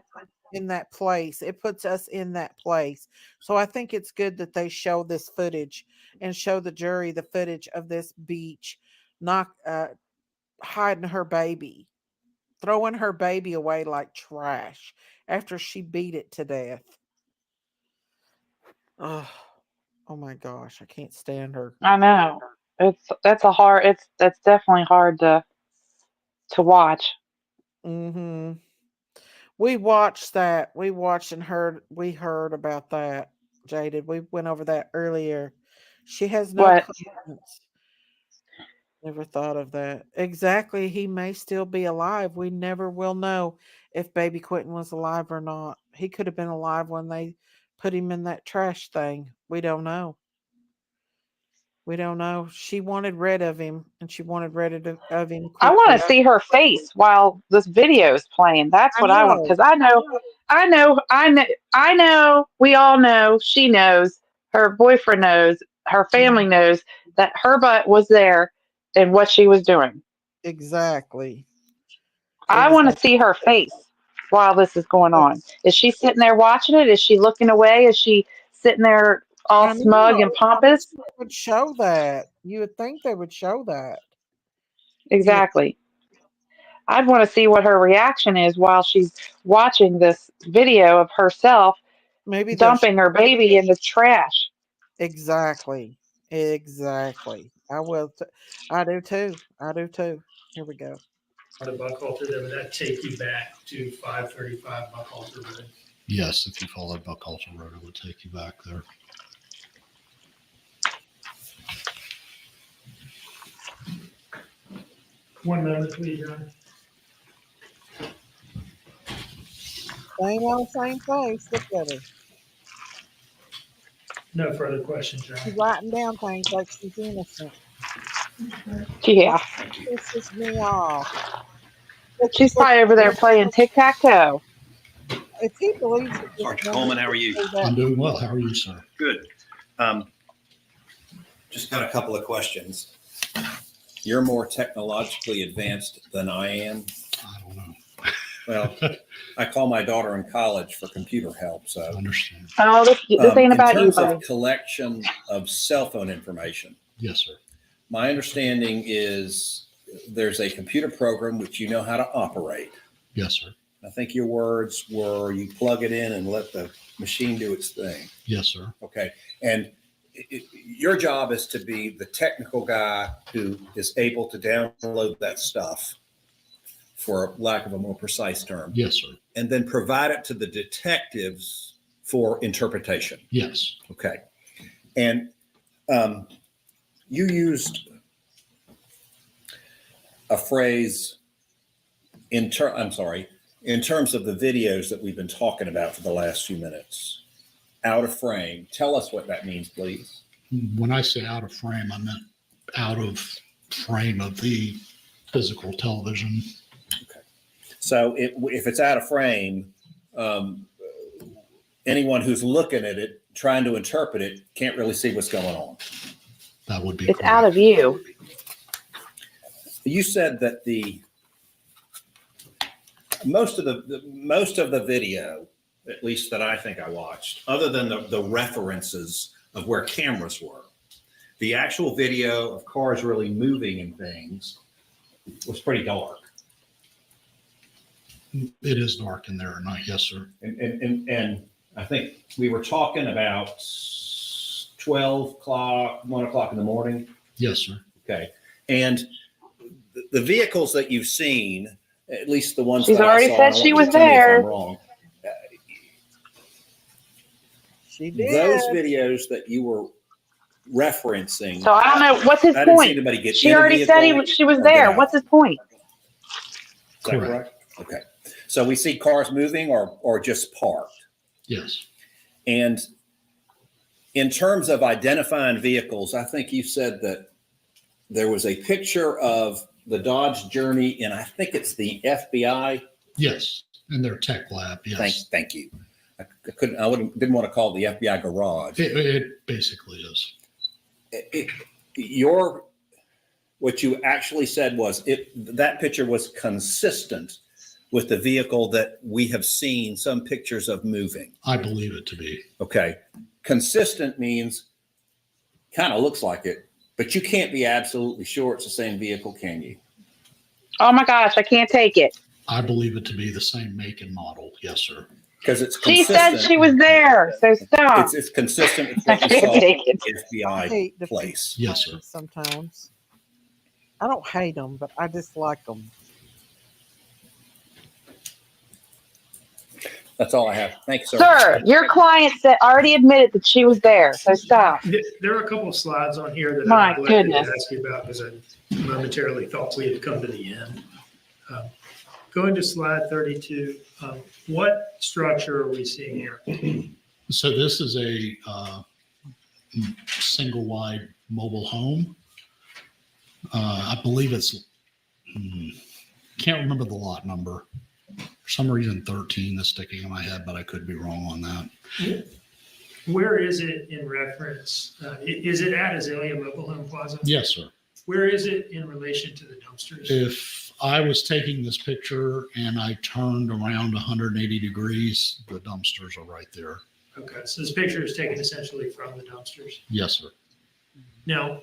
in that place. It puts us in that place. So I think it's good that they show this footage and show the jury the footage of this beach not hiding her baby, throwing her baby away like trash after she beat it to death. Oh, oh my gosh, I can't stand her. I know. That's definitely hard to watch. Mhm. We watched that. We watched and heard. We heard about that, Jaded. We went over that earlier. She has no What? conscience. Never thought of that. Exactly. He may still be alive. We never will know if baby Quinton was alive or not. He could have been alive when they put him in that trash thing. We don't know. We don't know. She wanted rid of him, and she wanted rid of him I want quickly. to see her face while this video is playing. That's I what I want know. because I know. We all know. She knows. Her boyfriend knows. Her family knows that her butt was there and what she was doing. Exactly. I want to Exactly. see her face while this is going on. Is she sitting there watching it? Is she looking away? Is she sitting there all I smug and know. I pompous? wish they would show that. You would think they would show that. You would Exactly. I'd want to see what her reaction is while she's watching this video of herself maybe they'll dumping her baby in the trash. exactly. Exactly. I will. I do too. I do too. Here we go. On the Buckhalter, then would that take you back to 535 Buckhalter Road? Yes, if you followed Buckhalter Road, it would take you back there. One moment, please, John. Same old same place. Look at her. No further questions, John. She's writing down things like she's innocent. Yeah. Pisses me off. Look, She's look, probably over there playing tic-tac-toe. if he believes it, just Sergeant let Coleman, him how are you? do that. I'm doing well. How are you, sir? Good. Just got a couple of questions. You're more technologically advanced than I am. I don't know. Well, I call my daughter in college for computer help. So I understand. Oh, this ain't about you, in terms buddy. of collection of cell phone information, Yes, sir. my understanding is there's a computer program which you know how to operate. Yes, sir. I think your words were you plug it in and let the machine do its thing. Yes, sir. Okay. And your job is to be the technical guy who is able to download that stuff, for lack of a more precise term. Yes, sir. And then provide it to the detectives for interpretation. Yes. Okay. And you used a phrase in terms of the videos that we've been talking about for the last few minutes. Out of frame. Tell us what that means, please. When I say out of frame, I meant out of frame of the physical television. Okay. So if it's out of frame, anyone who's looking at it, trying to interpret it, can't really see what's going on. That would be It's correct. out of view. You said that most of the video, at least that I think I watched, other than the references of where cameras were, the actual video of cars really moving and things was pretty dark. It is dark in there at night. Yes, sir. And I think we were talking about 12 o'clock, 1 o'clock in the morning. Yes, sir. Okay. And the vehicles that you've seen, at least the ones She's that already I saw, said and I she want you was to tell me if there. I'm wrong. She did. Those videos that you were referencing. So I don't know what's his I didn't see point. anybody get She in a already said vehicle she was or get there. out. What's his point? Is that correct? Okay. So we see cars moving or just parked. Yes. And in terms of identifying vehicles, I think you said that there was a picture of the Dodge Journey, and I think it's the FBI. Yes. In their tech lab. Yes. Thank you. didn't want to call it the FBI garage. It basically is. What you actually said was that picture was consistent with the vehicle that we have seen some pictures of moving. I believe it to be. Okay. Consistent means kind of looks like it, but you can't be absolutely sure it's the same vehicle, can you? Oh my gosh, I can't take it. I believe it to be the same make and model. Yes, sir. Because it's She consistent. said she was there, so stop. It's consistent with what you saw Take at it. the I FBI hate place. Yes, sir. Sometimes I don't hate them, but I dislike them. That's all I have. Thanks, sir. Sir, your client said already admitted that she was there, so stop. There are a couple of slides on here that My I'd like to goodness. ask you about because I momentarily thought we had come to the end. Going to slide 32, what structure are we seeing here? So this is a single wide mobile home. I believe it's, can't remember the lot number. For some reason, 13 is sticking in my head, but I could be wrong on that. Where is it in reference? Is it at Azalea Mobile Home Plaza? Yes, sir. Where is it in relation to the dumpsters? If I was taking this picture and I turned around 180 degrees, the dumpsters are right there. Okay, so this picture is taken essentially from the dumpsters. Yes, sir. Now,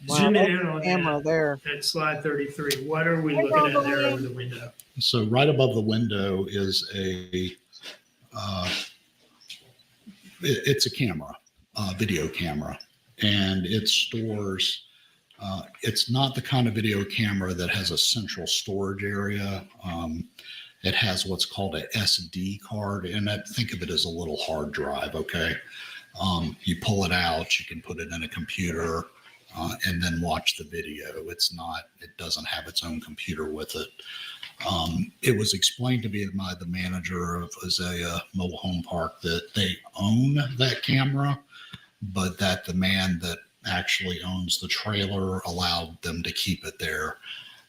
Wow, zooming that's in on the camera that, there. at slide 33, what are we looking at there over the window? So right above the window is it's a camera, video camera, and it stores, it's not the kind of video camera that has a central storage area. It has what's called an SD card in it. Think of it as a little hard drive, okay? You pull it out, you can put it in a computer, and then watch the video. It doesn't have its own computer with it. It was explained to me by the manager of Azalea Mobile Home Park that they own that camera, but that the man that actually owns the trailer allowed them to keep it there.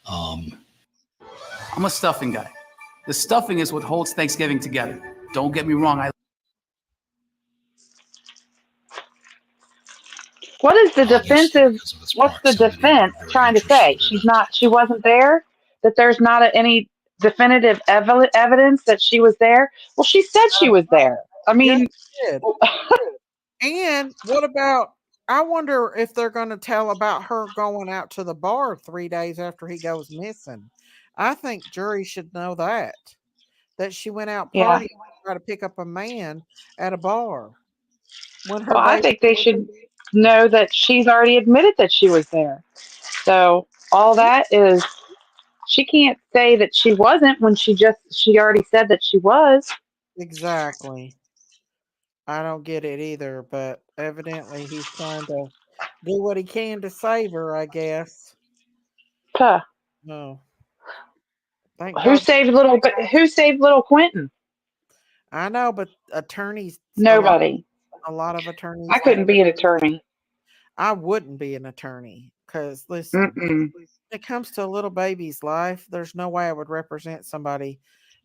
I'm a stuffing guy. The stuffing is what holds Thanksgiving together. Don't get me wrong. What is the defensive? What's the defense trying to say? She wasn't there? That there's not any definitive evidence that she was there? Well, she said she was there. I mean, Yes, and what about? I wonder if they're going to tell about her going out to the bar 3 days after he goes missing. I think jury should know that she went out Yeah. partying to try to pick up a man at a bar. When her well, I baby think they should know that she's already admitted that she was there. So all that is, she can't say that she wasn't when she already said that she was. Exactly. I don't get it either, but evidently he's trying to do what he can to save her, I guess. Huh. No. Thank Who God. saved little Quinton? I know, but attorneys, Nobody. a lot of attorneys. I couldn't be an attorney. I wouldn't be an attorney because listen, Mm-mm. when it comes to a little baby's life, there's no way I would represent somebody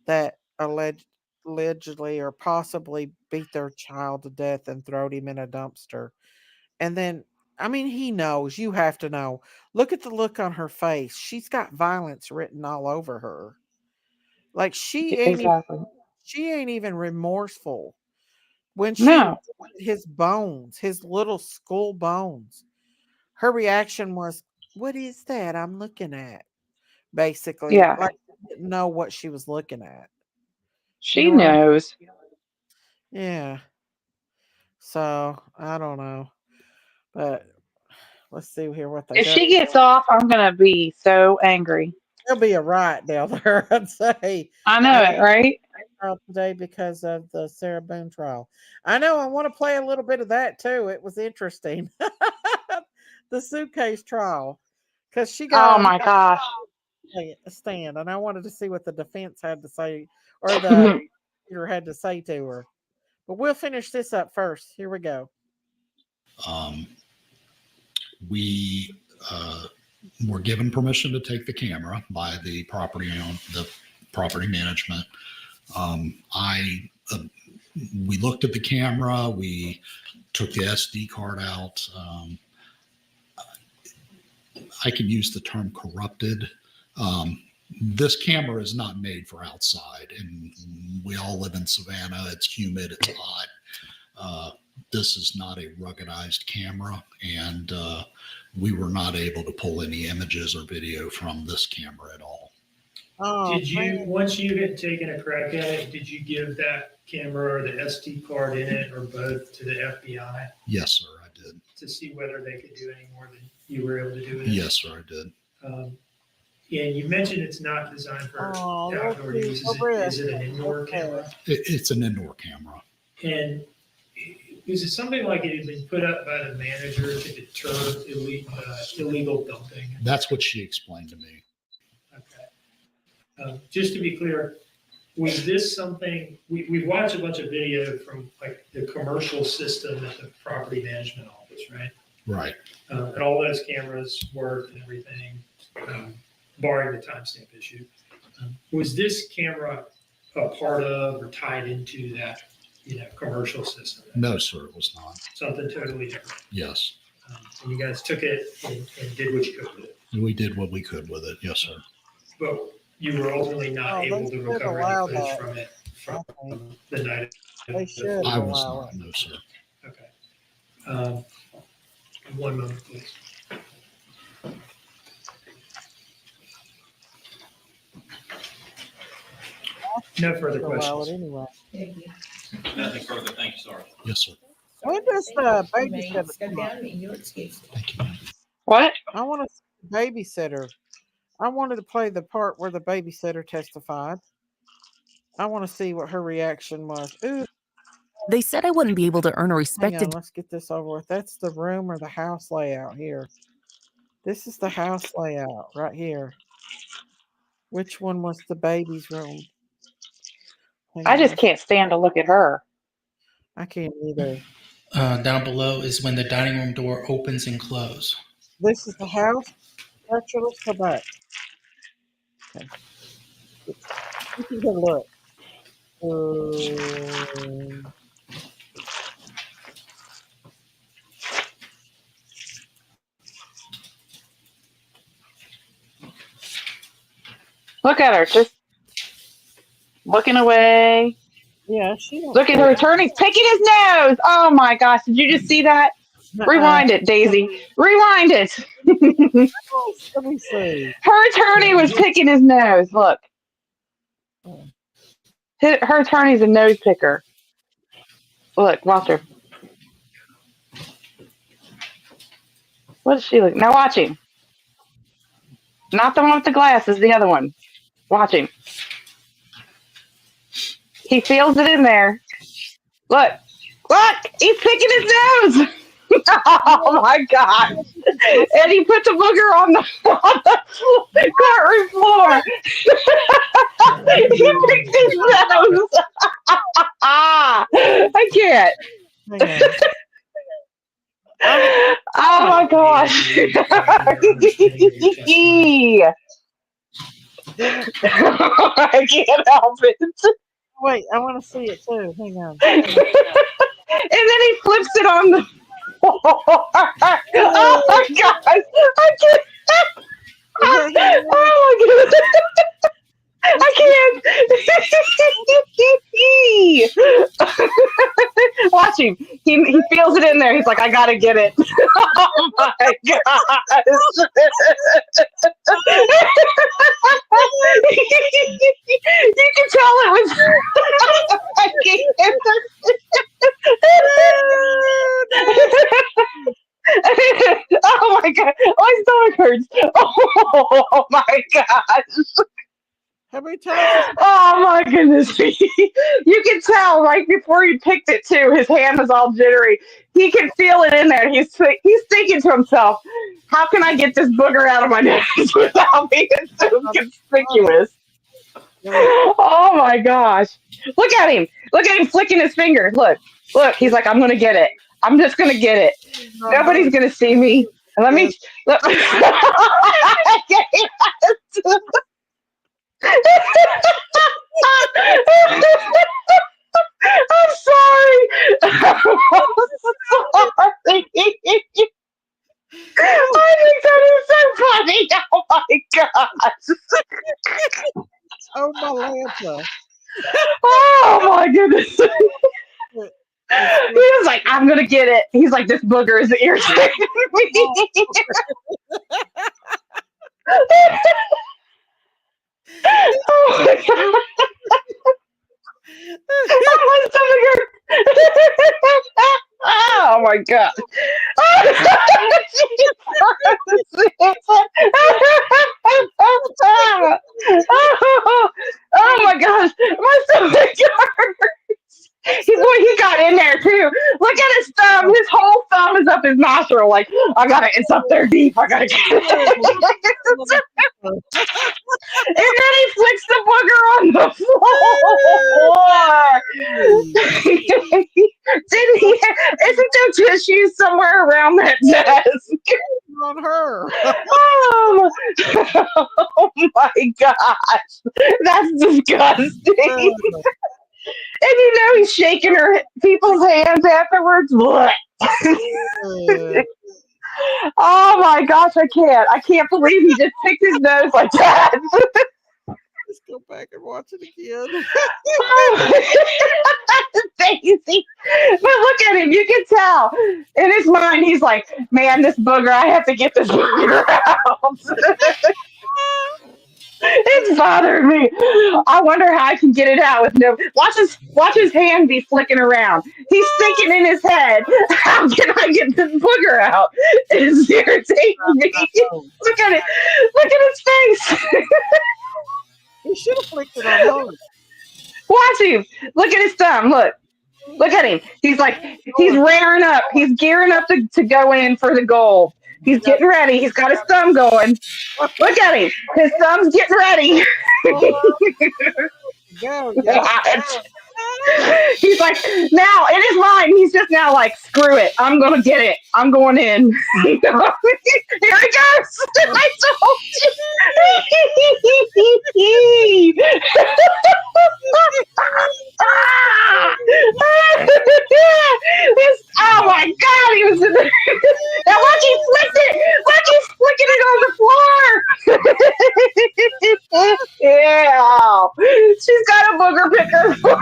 that allegedly or possibly beat their child to death and throwed him in a dumpster. And then, I mean, he knows. You have to know. Look at the look on her face. She's got violence written all over her. Like she ain't even remorseful. When she No. his bones, his little skull bones, her reaction was, "What is that I'm looking at?" Basically, Yeah. like she didn't know what she was looking at. She know what I'm- knows. Yeah. So I don't know, but let's see here what they If got. she gets off, I'm gonna be so angry. There'll be a riot down there, I'd say. I know it, right? Today because of the Sarah Boone trial. I know. I want to play a little bit of that too. It was interesting. The suitcase trial, because she got. Oh my gosh. A stand, and I wanted to see what the defense had to say, or the prosecutor had to say to her. But we'll finish this up first. Here we go. We were given permission to take the camera by the property management. I we looked at the camera, we took the SD card out. I can use the term corrupted. This camera is not made for outside, and we all live in Savannah. It's humid, it's hot. This is not a ruggedized camera, and we were not able to pull any images or video from this camera at all. Oh, Did you, man. once you had taken a crack at it, did you give that camera or the SD card in it or both to the FBI Yes, sir, I did. to see whether they could do any more than you were able to do with it? Yes, sir, I did. And you mentioned it's not designed for Oh, outdoor look, use. over Is it an indoor camera? It's an indoor camera. And is it something like it had been put up by the manager to deter illegal dumping? That's what she explained to me. Okay. Just to be clear, was this something, we've watched a bunch of video from like the commercial system at the property management office, right? Right. And all those cameras worked and everything, barring the timestamp issue. Was this camera a part of or tied into that, commercial system? No, sir, it was not. Something totally different. Yes. And you guys took it and did what you could with it. We did what we could with it. Yes, sir. But you were ultimately not able to recover any footage from it from the night. They should I was allow not. No, sir. Okay. One moment, please. No further Allow it questions. anyway. Nothing further. Thank you, Sergeant. Yes, sir. When does the babysitter come on? What? I want to see the babysitter. I wanted to play the part where the babysitter testified. I want to see what her reaction was. Ooh, They said I wouldn't be able to earn a hang respected. on, let's get this over with. That's the room or the house layout here. This is the house layout right here. Which one was the baby's room? Hang I on, just can't stand to look at her. I can't either. Down below is when the dining room door opens and closes. This is the house. Actually, let's go back. Okay. You can go look. Look at her, just looking away. Yeah, she don't Look at her attorney picking his nose. Oh my gosh, did you just see that? Rewind it, Daisy. Rewind it. Let me see. Her attorney was picking his nose. Look. Her attorney's a nose picker. Look, watch her. What is she looking? Now watch him. Not the one with the glasses, the other one. Watch him. He feels it in there. Look. Look! He's picking his nose! Oh my God. And he put the booger on the courtroom floor. He picked his nose. I can't. Oh my gosh. I can't help it. Wait, I want to see it too. Hang on. And then he flips it on the floor. Oh my gosh. I can't. Oh my goodness. I can't. Watch him. He feels it in there. He's like, I gotta get it. Oh my gosh. You can tell it was. I can't. Oh my God. My stomach hurts. Oh my gosh. How many times? Oh my goodness. You can tell right before he picked it too, his hand was all jittery. He can feel it in there. He's thinking to himself, how can I get this booger out of my nose without being so conspicuous? Oh my gosh. Look at him. Look at him flicking his finger. Look. He's like, I'm going to get it. I'm just going to get it. Nobody's going to see me. Let me. I'm sorry. I'm sorry. I think that is so funny. Oh my gosh. Oh, my Lanta. Oh my goodness. He was like, I'm gonna get it. He's like, this booger is irritating me. Oh my god. Oh my stomach. Oh my god. Oh my gosh. My stomach hurts. He got in there too. Look at his thumb. His whole thumb is up his nostril. Like, it's up there deep. I gotta get it. And then he flicks the booger on the floor. Did he? Isn't there tissues somewhere around that desk? On her. Oh my gosh. That's disgusting. And he's shaking people's hands afterwards. Oh my gosh, I can't believe he just picked his nose like that. Let's go back and watch it again. Daisy. But look at him, you can tell. In his mind, he's like, man, this booger, I have to get this booger out. It's bothering me. I wonder how I can get it out with no. Watch his hand be flicking around. He's thinking in his head, how can I get this booger out? It's irritating me. Look at it. Look at his face. He should have flicked it on her. Watch him. Look at his thumb. Look at him. He's rearing up. He's gearing up to go in for the goal. He's getting ready. He's got his thumb going. Look at him. His thumb's getting ready. He's like, now in his mind, he's just now like, screw it. I'm going to get it. I'm going in. Here he goes. I told you. Oh my God. He was in there. Now watch he flicked it. Watch he's flicking it on the floor. Yeah. She's got a booger picker for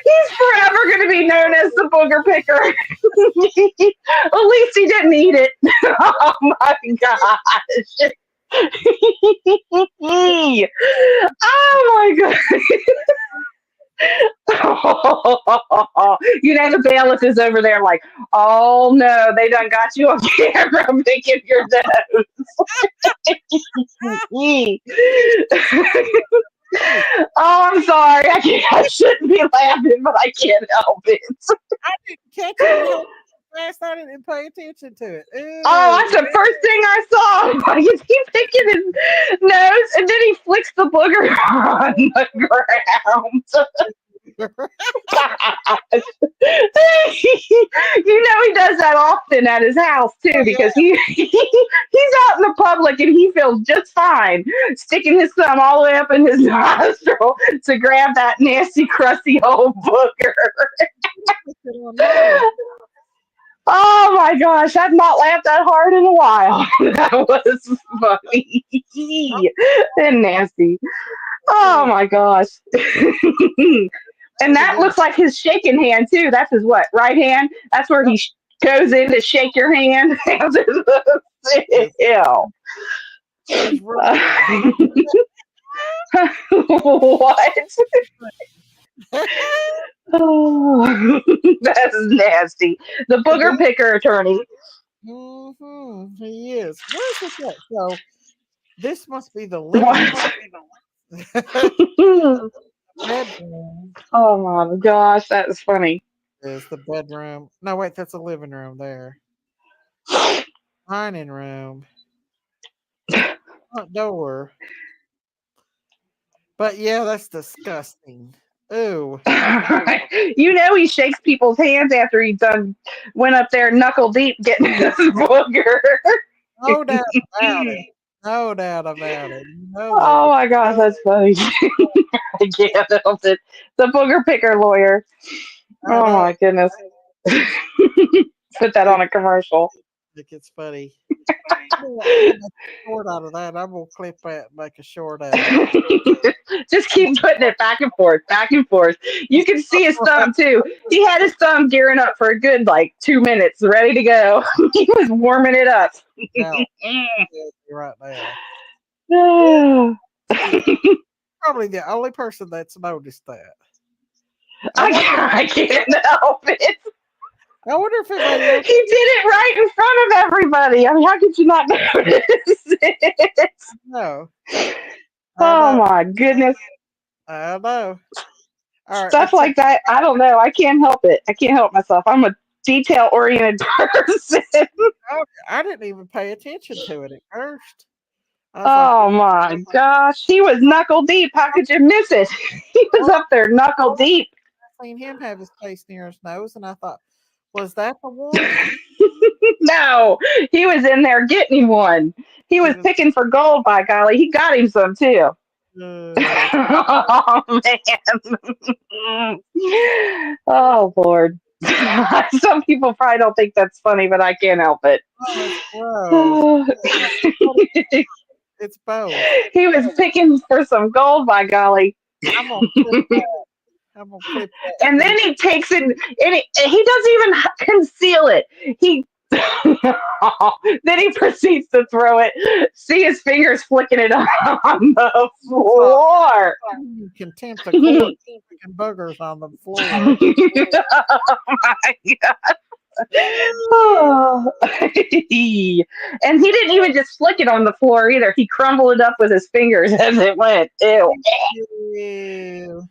He's forever going to be known as the booger picker. At least he didn't eat it. Oh my gosh. Oh my god. The bailiff is over there like, oh no, they done got you on camera picking your nose. Oh, I'm sorry. I shouldn't be laughing, but I can't help it. I didn't catch it fast. I didn't pay attention to it. Ew. Oh, that's the first thing I saw. He's picking his nose, and then he flicks the booger on the ground. He does that often at his house too, because he's out in the public and he feels just fine sticking his thumb all the way up in his nostril to grab that nasty, crusty old booger. Oh my gosh, I've not laughed that hard in a while. That was funny and nasty. Oh my gosh. And that looks like his shaking hand too. That's his what? Right hand? That's where he goes in to shake your hand. Ew. What? Oh, that's nasty. The booger picker attorney. Mm-hmm. He is. Where's this at? So this must be the living room. Bedroom. Oh my gosh, that's funny. There's the bedroom. No, wait, that's a living room there. Dining room. Front door. But yeah, that's disgusting. Ooh. He shakes people's hands after he went up there knuckle deep getting this booger. No doubt about it. No doubt about it. You know Oh my gosh, that's funny. I can't help it. The booger picker lawyer. I Oh know. my goodness. Put that on a commercial. I think it's funny. I'm gonna make a short out of that. I'm gonna clip that and make a short out of it. Just keep putting it back and forth, back and forth. You can see his thumb too. He had his thumb gearing up for a good like 2 minutes, ready to go. He was warming it up. Now, right now. Probably the only person that's noticed that. I can't help it. I wonder if He did it right in front of everybody. I mean, how could you not notice it? No. Oh my goodness. I know. All right. Stuff like that. I don't know. I can't help it. I can't help myself. I'm a detail oriented person. I didn't even pay attention to it at first. Oh my gosh. He was knuckle deep. How could you miss it? He was up there knuckle deep. I seen him have his face near his nose, and I thought, was that the one? No, he was in there getting him one. He was picking for gold, by golly. He got him some too. Oh man. Oh Lord. Some people probably don't think that's funny, but I can't help it. It's both. He was picking for some gold, by golly. I'm gonna clip that. I'm gonna clip that. And then he takes it, and he doesn't even conceal it. He then he proceeds to throw it. See his fingers flicking it on the floor. You contempt the court, picking boogers on the floor. Oh my god. Oh. And he didn't even just flick it on the floor either. He crumbled it up with his fingers as it went. Ew. Ew.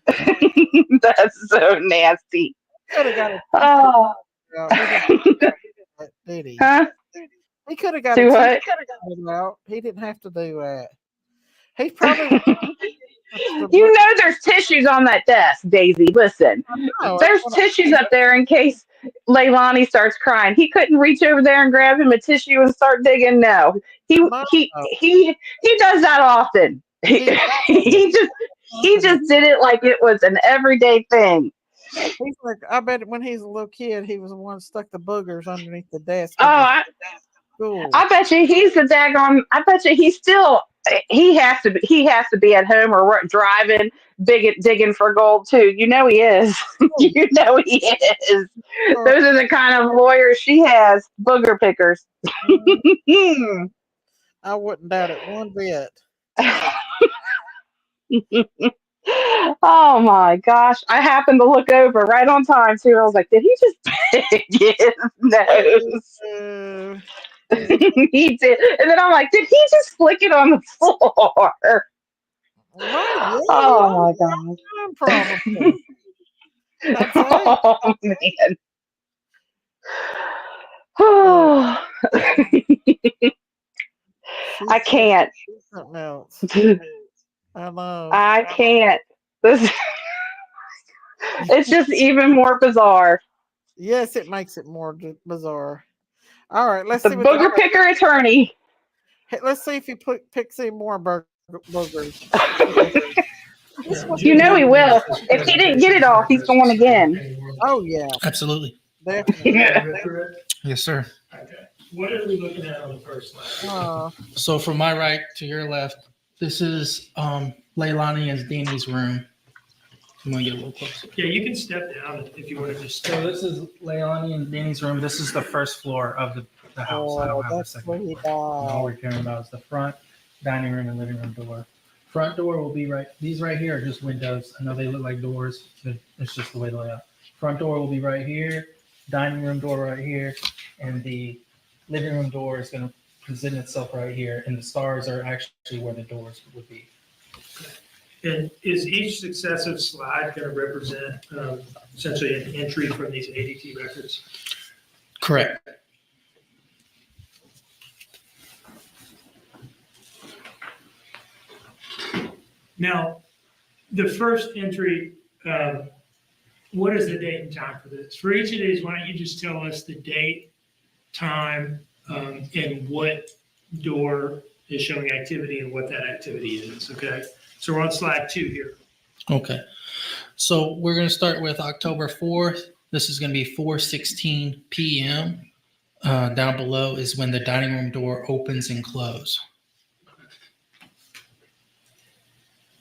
That's so nasty. Could have got it. Oh. Did he? Huh? He could have got Do it. what? Out. He didn't have to do that. He probably. You know there's tissues on that desk, Daisy. Listen, there's tissues up there in case Leilani starts crying. He couldn't reach over there and grab him a tissue and start digging. No, he does that often. He just did it like it was an everyday thing. He's like, I bet when he's a little kid, he was the one that stuck the boogers underneath the desk. Oh, I bet you he's the daggone. I bet you he's still. He has to be at home or driving, digging for gold too. You know he is. You know he is. Those are the kind of lawyers she has. Booger pickers. I wouldn't doubt it one bit. Oh my gosh. I happened to look over right on time too. I was like, did he just pick his nose? He did. And then I'm like, did he just flick it on the floor? Oh my gosh. Oh man. Oh. I can't. Something else. I know. I can't. It's just even more bizarre. Yes, it makes it more bizarre. All right, let's The see. booger picker attorney. Hey, let's see if he picks any more boogers. You know he will. If he didn't get it all, he's going again. Oh yeah, absolutely. Definitely. Yes, sir. Okay. What are we looking at on the first slide? So from my right to your left, this is Leilani and Deanie's room. I'm gonna get a little closer. Yeah, you can step down if you want to just. So this is Leilani and Deanie's room. This is the first floor of the house. I don't have a second. All we're caring about is the front, dining room, and living room door. Front door will be right. These right here are just windows. I know they look like doors, but it's just the way the layout. Front door will be right here. Dining room door right here, and the living room door is going to present itself right here, and the stars are actually where the doors would be. And is each successive slide going to represent essentially an entry from these ADT records? Correct. Now, the first entry, what is the date and time for this? For each of these, why don't you just tell us the date, time, and what door is showing activity and what that activity is. Okay. So we're on slide 2 here. Okay. So we're going to start with October 4th. This is going to be 4:16 p.m. Down below is when the dining room door opens and closes.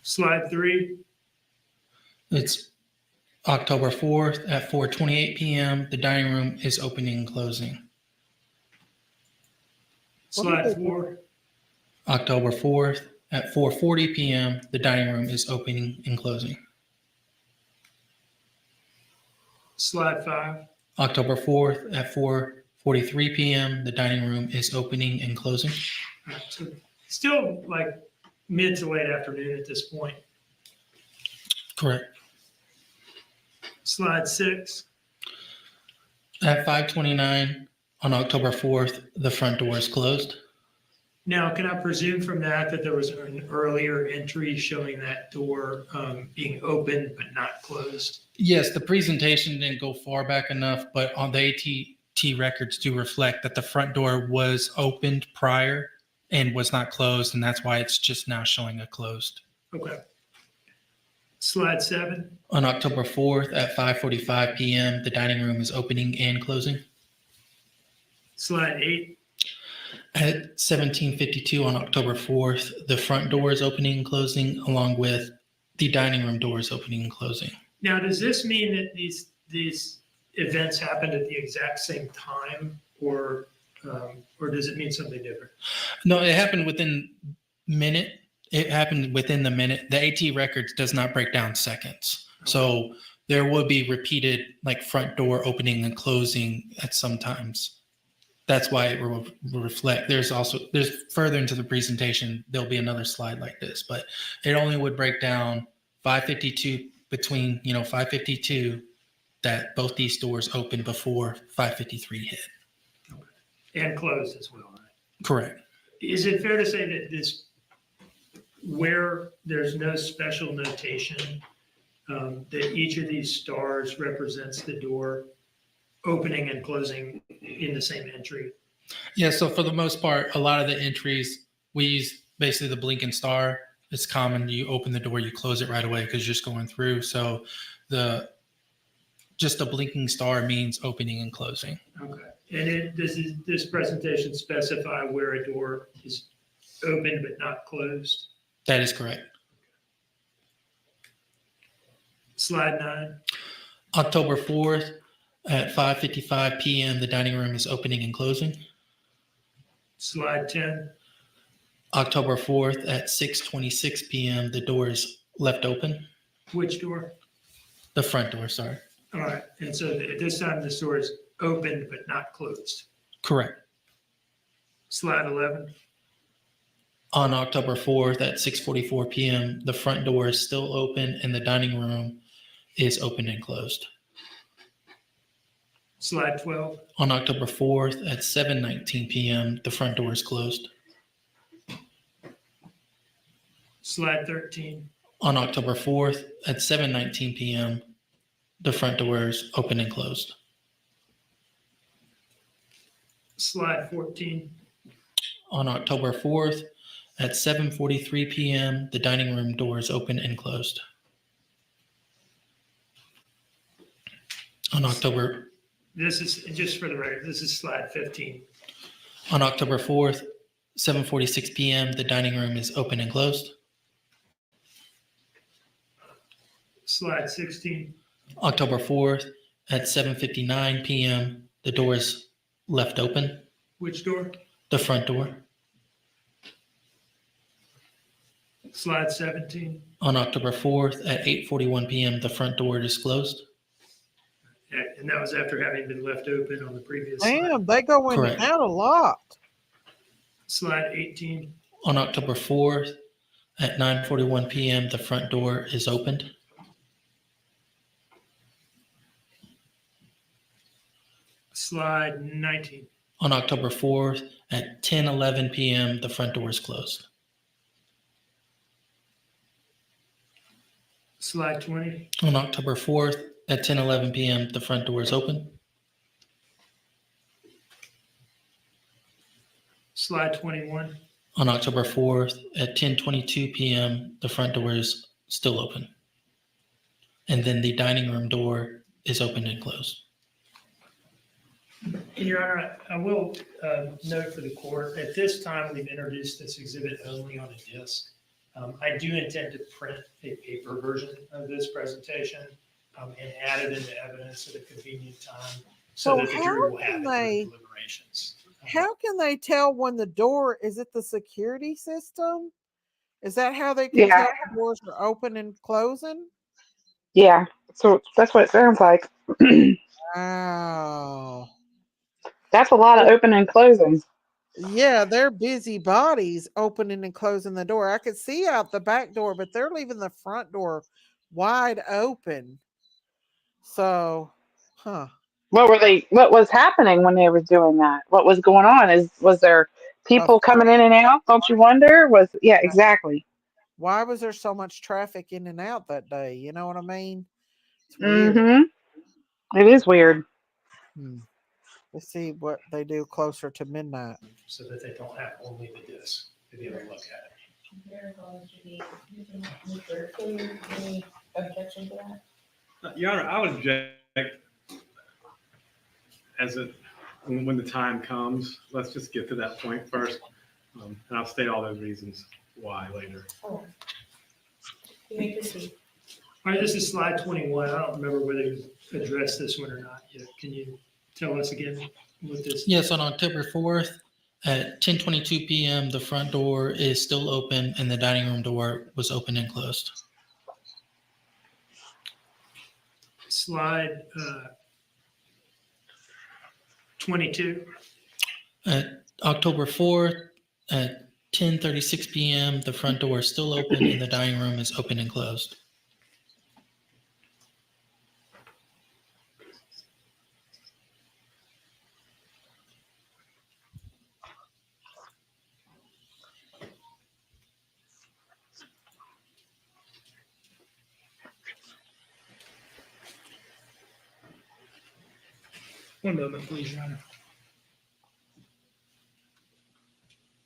Slide 3. It's October 4th at 4:28 p.m. The dining room is opening and closing. Slide 4. October 4th at 4:40 p.m. The dining room is opening and closing. Slide 5. October 4th at 4:43 p.m. The dining room is opening and closing. So still like mid to late afternoon at this point. Correct. Slide 6. At 5:29 on October 4th, the front door is closed. Now, can I presume from that there was an earlier entry showing that door being open but not closed? Yes, the presentation didn't go far back enough, but on the ATT records do reflect that the front door was opened prior and was not closed, and that's why it's just now showing a closed. Okay. Slide 7. On October 4th at 5:45 p.m., the dining room is opening and closing. Slide 8. At 17:52 on October 4th, the front door is opening and closing, along with the dining room doors opening and closing. Now, does this mean that these events happened at the exact same time, or does it mean something different? No, it happened within minute. It happened within the minute. The AT records does not break down seconds. Okay. So there will be repeated like front door opening and closing at some times. That's why it will reflect. There's further into the presentation, there'll be another slide like this, but it only would break down 5:52 between, 5:52 that both these doors open before 5:53 hit. And closed as well, right? Correct. Is it fair to say that where there's no special notation, that each of these stars represents the door opening and closing in the same entry? Yeah, so for the most part, a lot of the entries, we use basically the blinking star. It's common. You open the door, you close it right away because you're just going through. So just a blinking star means opening and closing. Okay. And does this presentation specify where a door is open but not closed? That is correct. Slide 9. October 4th at 5:55 p.m., the dining room is opening and closing. Slide 10. October 4th at 6:26 p.m., the door is left open. Which door? The front door, sorry. All right. And so at this time, the door is opened but not closed. Correct. Slide 11. On October 4th at 6:44 p.m., the front door is still open and the dining room is open and closed. Slide 12. On October 4th at 7:19 p.m., the front door is closed. Slide 13. On October 4th at 7:19 p.m., the front door is open and closed. Slide 14. On October 4th at 7:43 p.m., the dining room door is open and closed. On October This is, just for the record, this is slide 15. On October 4th, 7:46 p.m., the dining room is open and closed. Slide 16. October 4th at 7:59 p.m., the door is left open. Which door? The front door. Slide 17. On October 4th at 8:41 p.m., the front door is closed. Yeah, and that was after having been left open on the previous Damn, slide. they go in Correct. and out a lot. Slide 18. On October 4th at 9:41 p.m., the front door is opened. Slide 19. On October 4th at 10:11 p.m., the front door is closed. Slide 20. On October 4th at 10:11 p.m., the front door is open. Slide 21. On October 4th at 10:22 p.m., the front door is still open. And then the dining room door is open and closed. Your Honor, I will note for the court, at this time, we've introduced this exhibit only on a disc. I do intend to print a paper version of this presentation and add it into evidence at a convenient time so that the jury will have it during deliberations. How can they tell when the door, is it the security system? Is that how they can Yeah. tell the doors are open and closing? Yeah. So that's what it sounds like. Wow. That's a lot of open and closing. Yeah, they're busy bodies opening and closing the door. I could see out the back door, but they're leaving the front door wide open. So, huh. What was happening when they were doing that? What was going on? Was there people coming in and out? Don't you wonder? Yeah, exactly. Why was there so much traffic in and out that day? You know what I mean? It's weird. Mm-hmm. It is weird. Let's see what they do closer to midnight. So that they don't have only the disc to be able to look at Any objection to that? Your Honor, I would object when the time comes. Let's just get to that point first. And I'll state all those reasons why later. Oh. You may proceed. All right, this is slide 21. I don't remember whether you addressed this one or not yet. Can you tell us again what this? Yes, on October 4th at 10:22 p.m., the front door is still open and the dining room door was open and closed. Slide 22. At October 4th at 10:36 p.m., the front door is still open and the dining room is open and closed. One moment, please, Your Honor.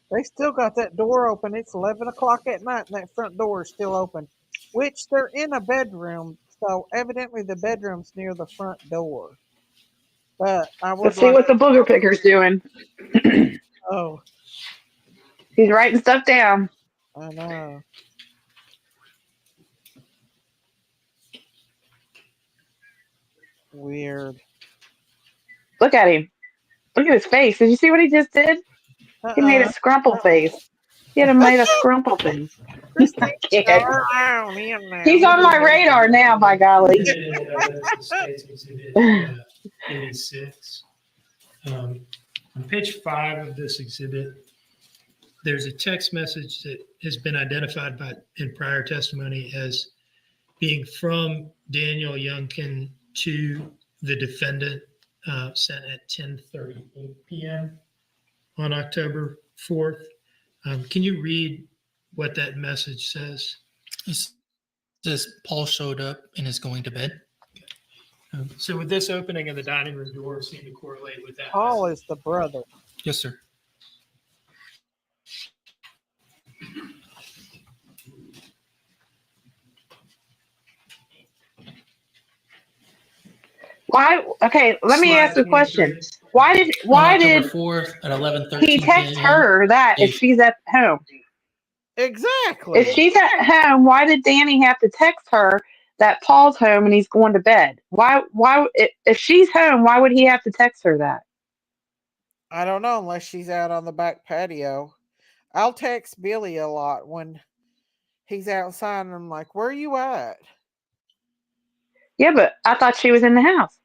They still got that door open. It's 11 o'clock at night and that front door is still open, which they're in a bedroom. So evidently the bedroom's near the front door. But I would Let's see what the booger picker's doing. Oh. He's writing stuff down. I know. Weird. Look at him. Look at his face. Did you see what he just did? He made a scrumple face. He had made a scrumple face. He's on my radar now, by golly. 86. On page 5 of this exhibit, there's a text message that has been identified in prior testimony as being from Daniel Youngkin to the defendant, sent at 10:38 p.m. on October 4th. Can you read what that message says? It says Paul showed up and is going to bed. So would this opening of the dining room door seem to correlate with that? Paul is the brother. Yes, sir. Why? Okay, let me ask a question. Why did October 4th at 11:13 he text p.m. her that if she's at home? Exactly. If she's at home, why did Danny have to text her that Paul's home and he's going to bed? Why if she's home, why would he have to text her that? I don't know, unless she's out on the back patio. I'll text Billy a lot when he's outside and I'm like, where are you at? Yeah, but I thought she was in the house.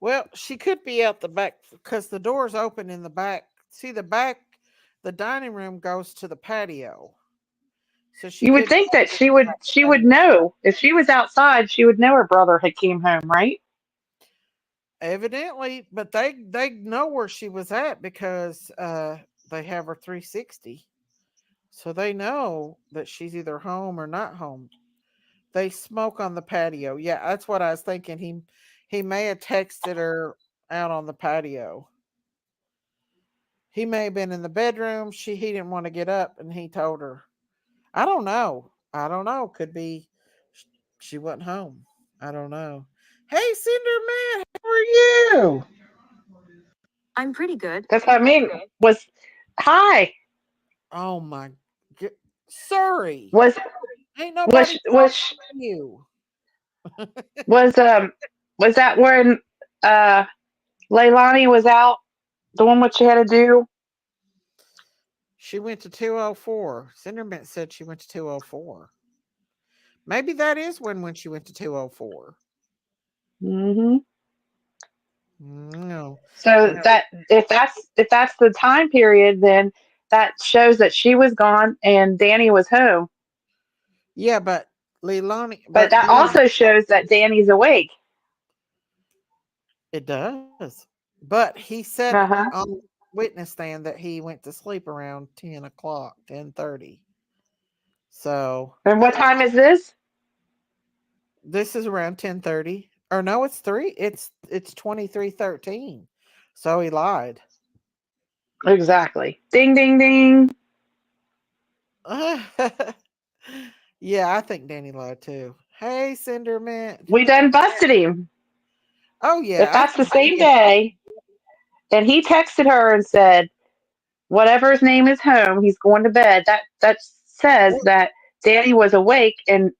Well, she could be out the back because the door's open in the back. See, the dining room goes to the patio. So You would think that she would know. If she was outside, she would know her brother had came home, right? Evidently, but they know where she was at because they have her 360. So they know that she's either home or not home. They smoke on the patio. Yeah, that's what I was thinking. He may have texted her out on the patio. He may have been in the bedroom. He didn't want to get up, and he told her. I don't know. I don't know. Could be she wasn't home. I don't know. Hey, Cinder Man, how are you? I'm pretty good. That's what I mean. Was hi. Oh my god, sorry. Was Ain't was nobody talking was to you. was was that when Leilani was out doing what she had to do? She went to 204. Cindermint said she went to 204. Maybe that is when she went to 204. Mm-hmm. No. So Now, that if that's the time period, then that shows that she was gone and Danny was home. yeah, but Leilani, But but that Danny, also shows that Danny's awake. it does. But he said Uh-huh. on the witness stand that he went to sleep around 10 o'clock, 10:30. So And what time is this? this is around 10:30. Or no, it's 3. It's 23:13. So he lied. Exactly. Ding ding ding. Yeah, I think Danny lied too. Hey, Cindermint. We done busted him. Oh If yeah, I that's the think same Danny. day, and he texted her and said, whatever his name is home, he's going to bed. That says that Danny was awake and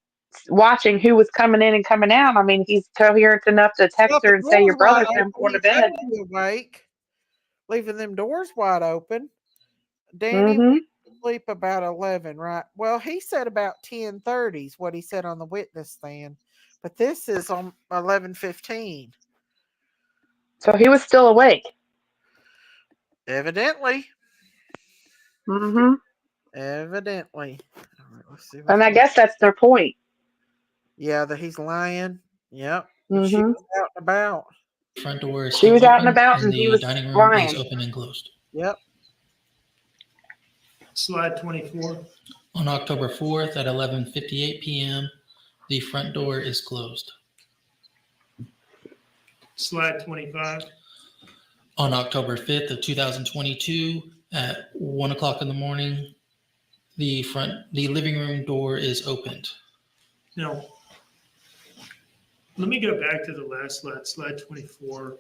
watching who was coming in and coming out. I mean, he's coherent enough to text Well, if her the and say, door's your wide brother's home open, going to he better bed. be awake. Leaving them doors wide open. Danny went Mm-hmm. to sleep about 11, right? Well, he said about 10:30 is what he said on the witness stand. But this is on 11:15. So he was still awake. Evidently. Mm-hmm. Evidently. All right, let's see what's And I going on. guess that's their point. Yeah, that he's lying. Yep. But she Mm-hmm. was out and about. Front door is She still was out and open, about and and he the was dining room is lying. open and closed. Yep. Slide 24. On October 4th at 11:58 p.m., the front door is closed. Slide 25. On October 5th of 2022 at 1 o'clock in the morning, the living room door is opened. Now, let me go back to the last slide, slide 24.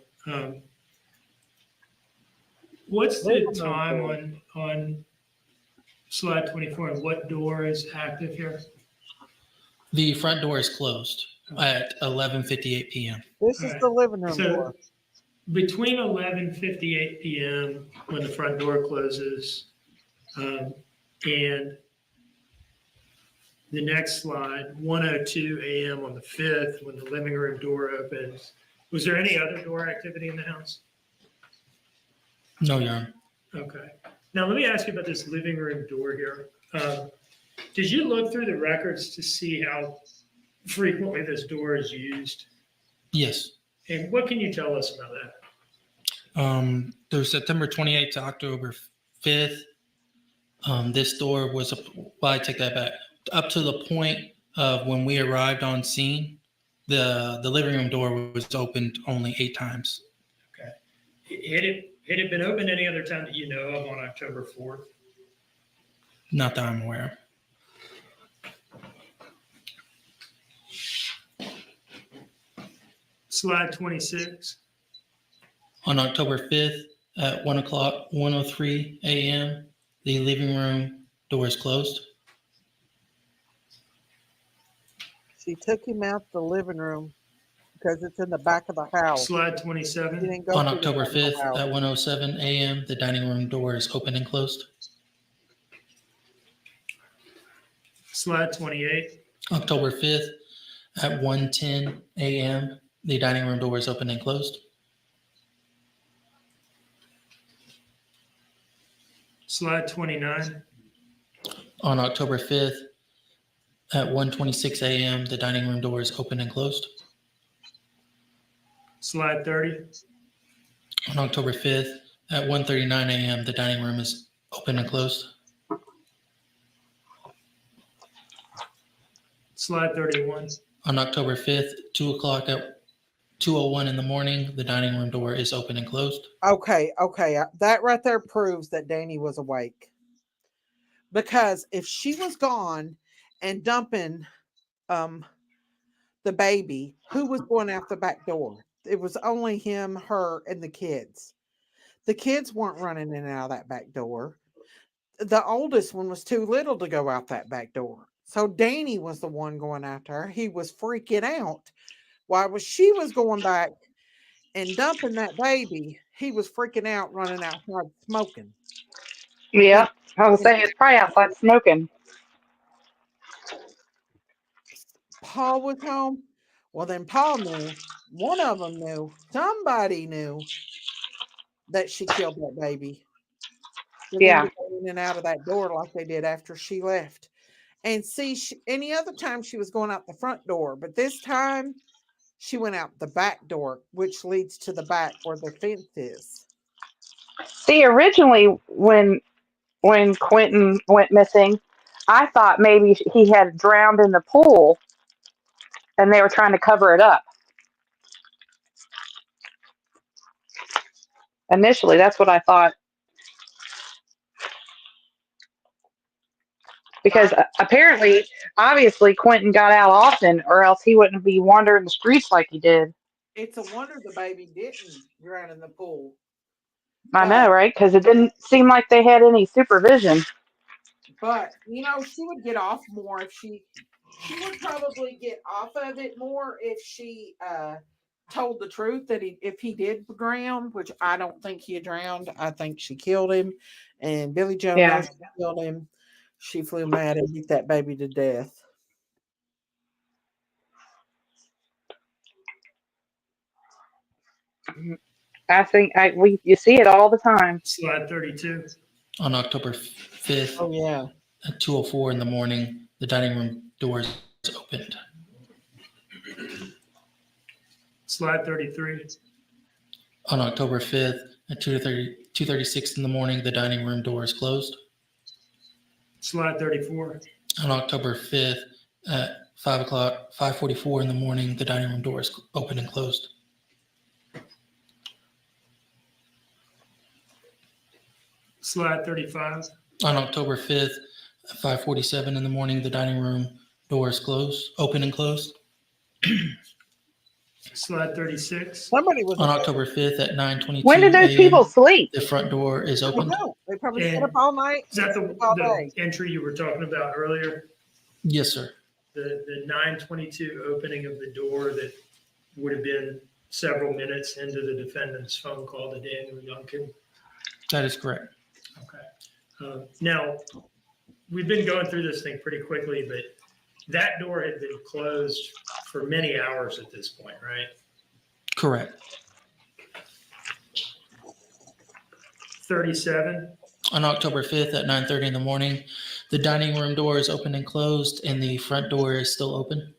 What's the time on slide 24 and what door is active here? The front door is closed at 11:58 p.m. This is the living room door. Between 11:58 p.m. when the front door closes and the next slide, 1:02 a.m. on the 5th when the living room door opens, was there any other door activity in the house? No, Your Honor. Okay. Now, let me ask you about this living room door here. Did you look through the records to see how frequently this door is used? Yes. And what can you tell us about that? There's September 28th to October 5th. This door was, well, I take that back. Up to the point of when we arrived on scene, the living room door was opened only 8 times. Okay. Had it been open any other time that you know of on October 4th? Not that I'm aware of. Slide 26. On October 5th at 1:03 a.m., the living room door is closed. She took him out the living room because it's in the back of the house. Slide 27. He didn't go On through the October front of the 5th house. at 1:07 a.m., the dining room door is open and closed. Slide 28. October 5th at 1:10 a.m., the dining room door is open and closed. Slide 29. On October 5th at 1:26 a.m., the dining room door is open and closed. Slide 30. On October 5th at 1:39 a.m., the dining room is open and closed. Slide 31. On October 5th, 2 2:01 in the morning, the dining room door is open and closed. Okay, that right there proves that Danny was awake. Because if she was gone and dumping the baby, who was going out the back door? It was only him, her, and the kids. The kids weren't running in and out of that back door. The oldest one was too little to go out that back door. So Danny was the one going after her. He was freaking out. While she was going back and dumping that baby, he was freaking out, running outside smoking. Yeah, I was saying it's probably outside smoking. Paul was home. Well, then Paul knew. One of them knew. Somebody knew that she killed that baby. For them Yeah. to go in and out of that door like they did after she left. And see, any other time she was going out the front door, but this time she went out the back door, which leads to the back where the fence is. See, originally when Quentin went missing, I thought maybe he had drowned in the pool and they were trying to cover it up. Initially, that's what I thought. Because apparently, obviously, Quentin got out often, or else he wouldn't be wandering the streets like he did. It's a wonder the baby didn't drown in the pool. I know, right? Because it didn't seem like they had any supervision. But she would get off more if she would probably get off of it more if she told the truth that if he did drown, which I don't think he drowned. I think she killed him, and Billy Joe knows she killed him. She flew mad and beat that baby to death. I think you see it all the time. Slide 32. On October 5th, Oh yeah, at 2:04 in the morning, the dining room doors opened. Slide 33. On October 5th, at 2:36 in the morning, the dining room door is closed. Slide 34. On October 5th, at 5:44 in the morning, the dining room door is open and closed. Slide 35. On October 5th, at 5:47 in the morning, the dining room door is open and closed. Slide 36. Somebody was on October 5th at 9:22 When did those a.m., people sleep? The front door is I open. know. They probably And sit up all night. Is that sleep all day. the entry you were talking about earlier? Yes, sir. The 9:22 opening of the door that would have been several minutes into the defendant's phone call to Daniel Youngkin? That is correct. Okay. Now, we've been going through this thing pretty quickly, but that door had been closed for many hours at this point, right? Correct. 37. On October 5th at 9:30 in the morning, the dining room door is open and closed, and the front door is still open.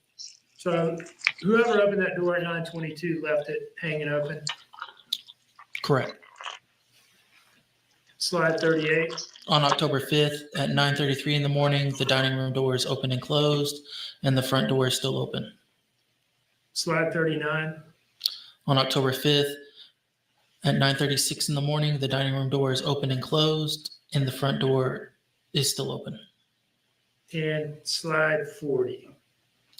So whoever opened that door at 9:22 left it hanging open. Correct. Slide 38. On October 5th at 9:33 in the morning, the dining room door is open and closed, and the front door is still open. Slide 39. On October 5th at 9:36 in the morning, the dining room door is open and closed, and the front door is still open. And slide 40.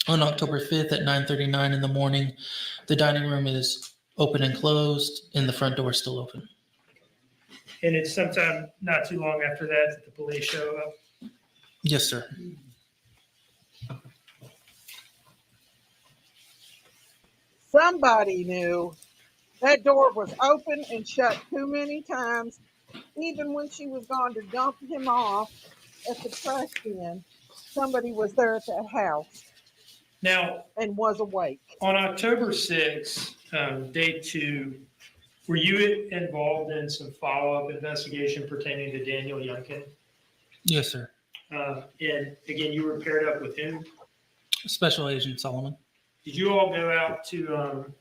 On October 5th at 9:39 in the morning, the dining room is open and closed, and the front door is still open. And it's sometime not too long after that that the police show up. Yes, sir. Somebody knew that door was open and shut too many times. Even when she was gone to dump him off at the trash bin, somebody was there at that house Now, and was awake. on October 6th, day 2, were you involved in some follow-up investigation pertaining to Daniel Youngkin? Yes, sir. And again, you were paired up with whom? Special Agent Solomon. Did you all go out to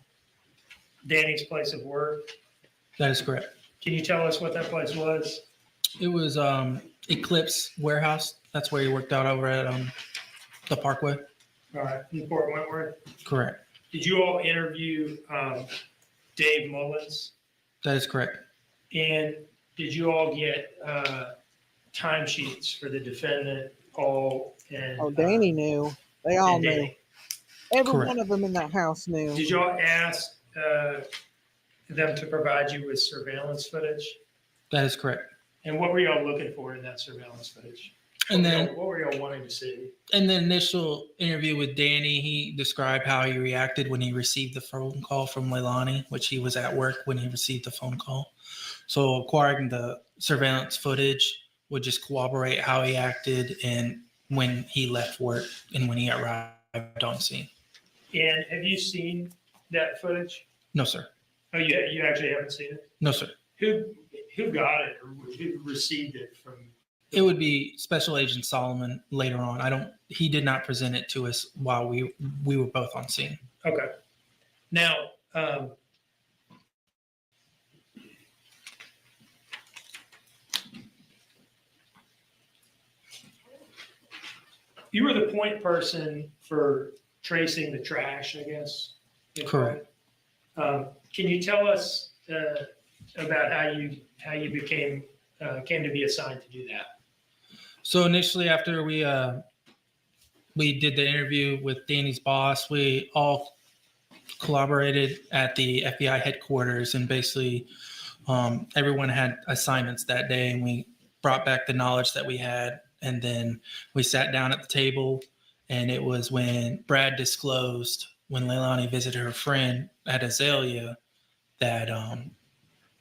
Danny's place of work? That is correct. Can you tell us what that place was? It was Eclipse Warehouse. That's where he worked out over at the Parkway. All right, Newport Wentworth. Correct. Did you all interview Dave Mullins? That is correct. And did you all get timesheets for the defendant, Paul, and Oh, Danny knew. They all and knew. Danny? Every Correct. one of them in that house knew. Did y'all ask them to provide you with surveillance footage? That is correct. And what were y'all looking for in that surveillance footage? And then What were y'all wanting to see? in the initial interview with Danny, he described how he reacted when he received the phone call from Leilani, which he was at work when he received the phone call. So acquiring the surveillance footage would just corroborate how he acted and when he left work and when he arrived on scene. And have you seen that footage? No, sir. Oh, you actually haven't seen it? No, sir. Who got it or who received it from? It would be Special Agent Solomon later on. He did not present it to us while we were both on scene. Okay. Now, you were the point person for tracing the trash, I guess. Correct. Can you tell us about how you came to be assigned to do that? So initially, after we did the interview with Danny's boss, we all collaborated at the FBI headquarters, and basically everyone had assignments that day, and we brought back the knowledge that we had, and then we sat down at the table, and it was when Brad disclosed when Leilani visited her friend at Azalea that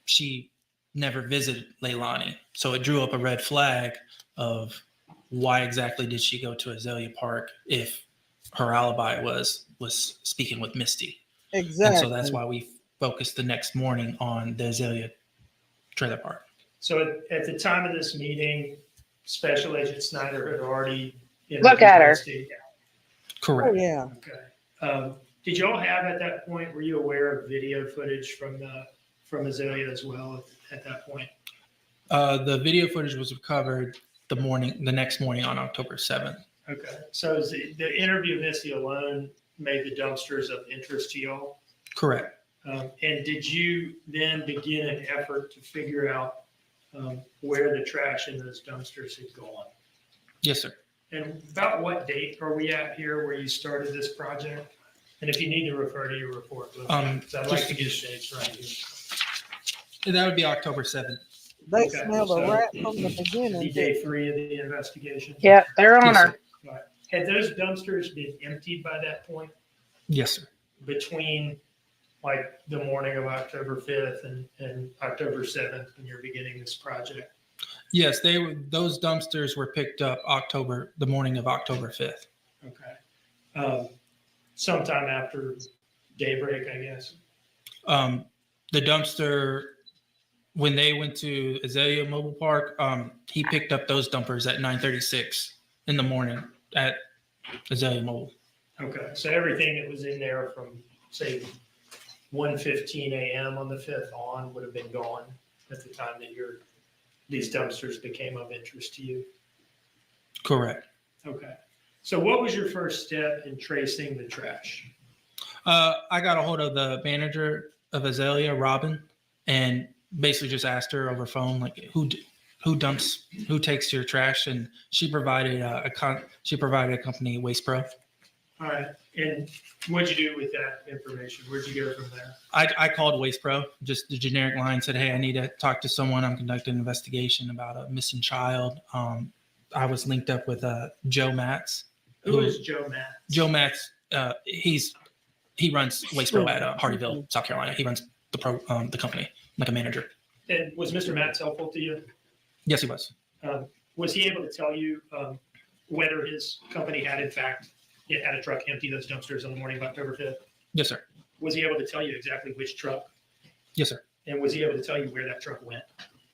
she never visited Leilani. So it drew up a red flag of why exactly did she go to Azalea Park if her alibi was speaking with Misty. Exactly. And so that's why we focused the next morning on the Azalea trailer park. So at the time of this meeting, Special Agent Snyder had already Look at her. Misty. Correct. Oh, yeah. Okay. Did y'all have at that point, were you aware of video footage from Azalea as well at that point? The video footage was recovered the next morning on October 7th. Okay. So is the interview of Misty alone made the dumpsters of interest to y'all? Correct. And did you then begin an effort to figure out where the trash in those dumpsters had gone? Yes, sir. And about what date are we at here where you started this project? And if you need to refer to your report, I'd like to get dates right here. That would be October 7th. They Okay, smell the so rat from the beginning. The day 3 of the investigation. Yeah, they're on Yes, her. sir. Right. Had those dumpsters been emptied by that point Yes, sir. between like the morning of October 5th and October 7th when you're beginning this project? Yes, those dumpsters were picked up the morning of October 5th. Okay. Sometime after daybreak, I guess. The dumpster, when they went to Azalea Mobile Park, he picked up those dumpers at 9:36 in the morning at Azalea Mobile. Okay. So everything that was in there from, say, 1:15 a.m. on the 5th on would have been gone at the time that these dumpsters became of interest to you? Correct. Okay. So what was your first step in tracing the trash? I got a hold of the manager of Azalea, Robin, and basically just asked her over phone, like, who takes your trash, and she provided a company, Waste Pro. All right. And what'd you do with that information? Where'd you go from there? I called Waste Pro, just the generic line, said, hey, I need to talk to someone. I'm conducting an investigation about a missing child. I was linked up with Joe Matz. Who is Joe Matz? Joe Matz, he runs Waste Pro at Hardyville, South Carolina. He runs the company, like a manager. And was Mr. Matz helpful to you? Yes, he was. Was he able to tell you whether his company had, in fact, it had a truck empty those dumpsters on the morning of October 5th? Yes, sir. Was he able to tell you exactly which truck? Yes, sir. And was he able to tell you where that truck went?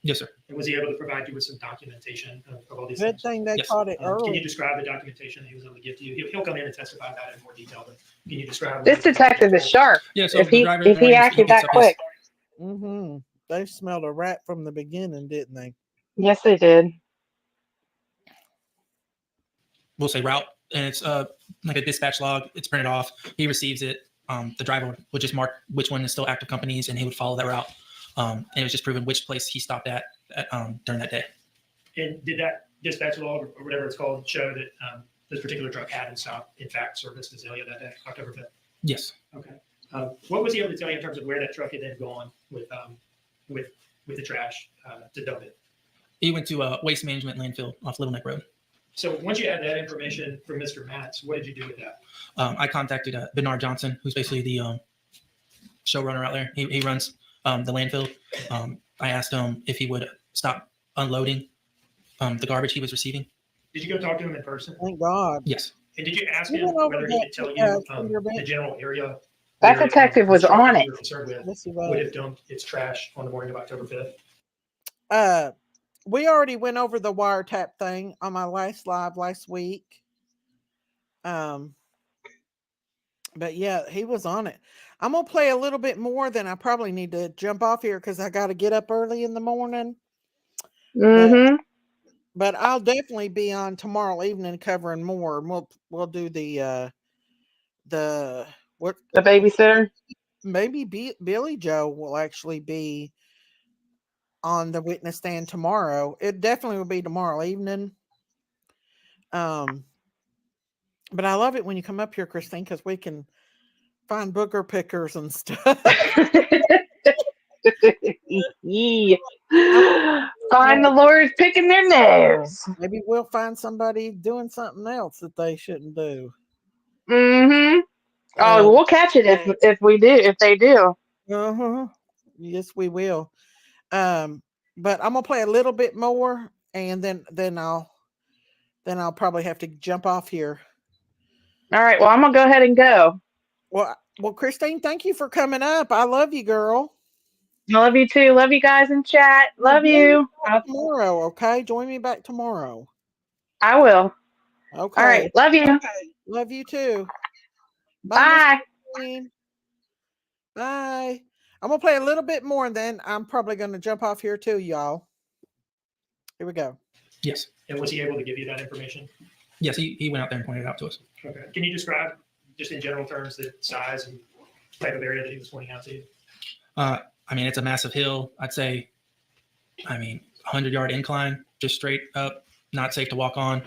Yes, sir. And was he able to provide you with some documentation of all these Good things? thing they Yes. caught it Can early. you describe the documentation that he was able to give to you? He'll come in and testify about it in more detail, but can you describe? This detective is sharp. Yeah, so If the he driver if he arranged- acted gets that up his- quick. Mm-hmm. They smelled a rat from the beginning, didn't they? Yes, they did. we'll say route, and it's like a dispatch log. It's printed off. He receives it. the driver would just mark which one is still active companies, and he would follow that route. And it was just proven which place he stopped at during that day. And did that dispatch log or whatever it's called show that this particular truck had in fact serviced Azalea that day, October 5th? Yes. Okay. What was he able to tell you in terms of where that truck had then gone with the trash to dump it? He went to Waste Management Landfill off Little Neck Road. So once you had that information from Mr. Matz, what did you do with that? I contacted Bernard Johnson, who's basically the showrunner out there. He runs the landfill. I asked him if he would stop unloading the garbage he was receiving. Did you go talk to him in person? Thank God. Yes. And did you ask You him went over whether he that, could tell you Finger the general area? That where, detective was the truck on that it. you were concerned with Yes, he was. would have dumped its trash on the morning of October 5th? We already went over the wiretap thing on my last live last week. But yeah, he was on it. I'm gonna play a little bit more, then I probably need to jump off here because I got to get up early in the morning. Mm-hmm. But I'll definitely be on tomorrow evening covering more. And we'll do the what The babysitter. maybe Billy Joe will actually be on the witness stand tomorrow. It definitely will be tomorrow evening. But I love it when you come up here, Christine, because we can find booger pickers and stuff. Find the lawyers picking their nose. Maybe we'll find somebody doing something else that they shouldn't do. Mm-hmm. Oh, we'll catch it if they do. Uh-huh. Yes, we will. But I'm gonna play a little bit more, and then I'll probably have to jump off here. All right. Well, I'm gonna go ahead and go. Well, Christine, thank you for coming up. I love you, girl. I love you too. Love you guys in chat. Love you. Tomorrow, okay? Join me back tomorrow. I will. Okay. All right. Love you. Okay. Love you too. Bye. Bye. I'm gonna play a little bit more, and then I'm probably gonna jump off here too, y'all. Here we go. Yes. And was he able to give you that information? Yes, he went out there and pointed it out to us. Okay. Can you describe, just in general terms, the size and type of area that he was pointing out to you? I mean, it's a massive hill. I'd say, 100-yard incline, just straight up, not safe to walk on.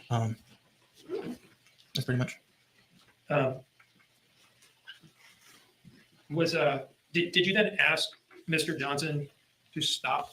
That's pretty much. Did you then ask Mr. Johnson to stop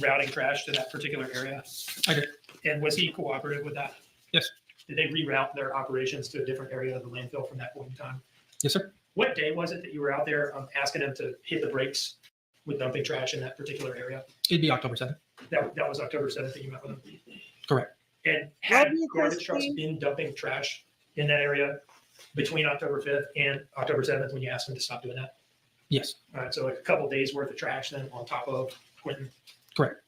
routing trash to that particular area? I did. And was he cooperative with that? Yes. Did they reroute their operations to a different area of the landfill from that point in time? Yes, sir. What day was it that you were out there asking them to hit the brakes with dumping trash in that particular area? It'd be October 7th. That was October 7th that you met with them? Correct. And had garbage trucks been dumping trash in that area between October 5th and October 7th when you asked them to stop doing that? Yes. All right, so like a couple of days worth of trash then on top of Quinton. Correct.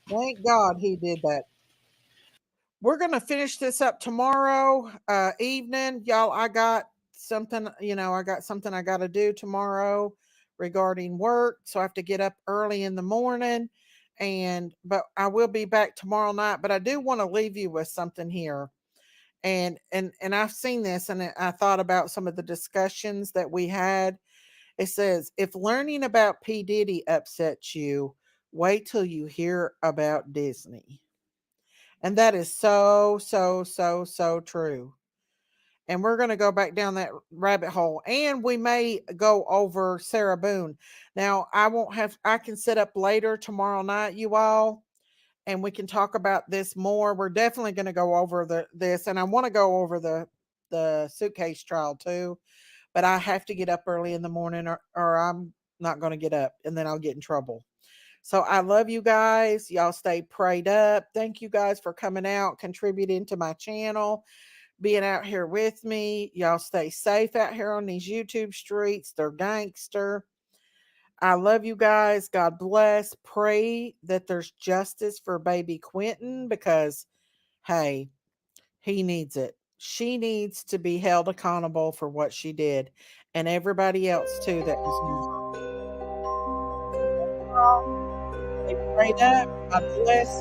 Thank God he did that. We're going to finish this up tomorrow evening. Y'all, I got something I got to do tomorrow regarding work. So I have to get up early in the morning, but I will be back tomorrow night. But I do want to leave you with something here. And I've seen this, and I thought about some of the discussions that we had. It says, if learning about P. Diddy upsets you, wait till you hear about Disney. And that is so, so, so, so true. And we're going to go back down that rabbit hole. And we may go over Sarah Boone. Now, I can sit up later tomorrow night, you all, and we can talk about this more. We're definitely going to go over this. And I want to go over the suitcase trial too. But I have to get up early in the morning or I'm not going to get up, and then I'll get in trouble. So I love you guys. Y'all stay prayed up. Thank you guys for coming out, contributing to my channel, being out here with me. Y'all stay safe out here on these YouTube streets. They're gangster. I love you guys. God bless. Pray that there's justice for baby Quinton because, hey, he needs it. She needs to be held accountable for what she did, and everybody else too that was involved. Stay prayed up. God bless.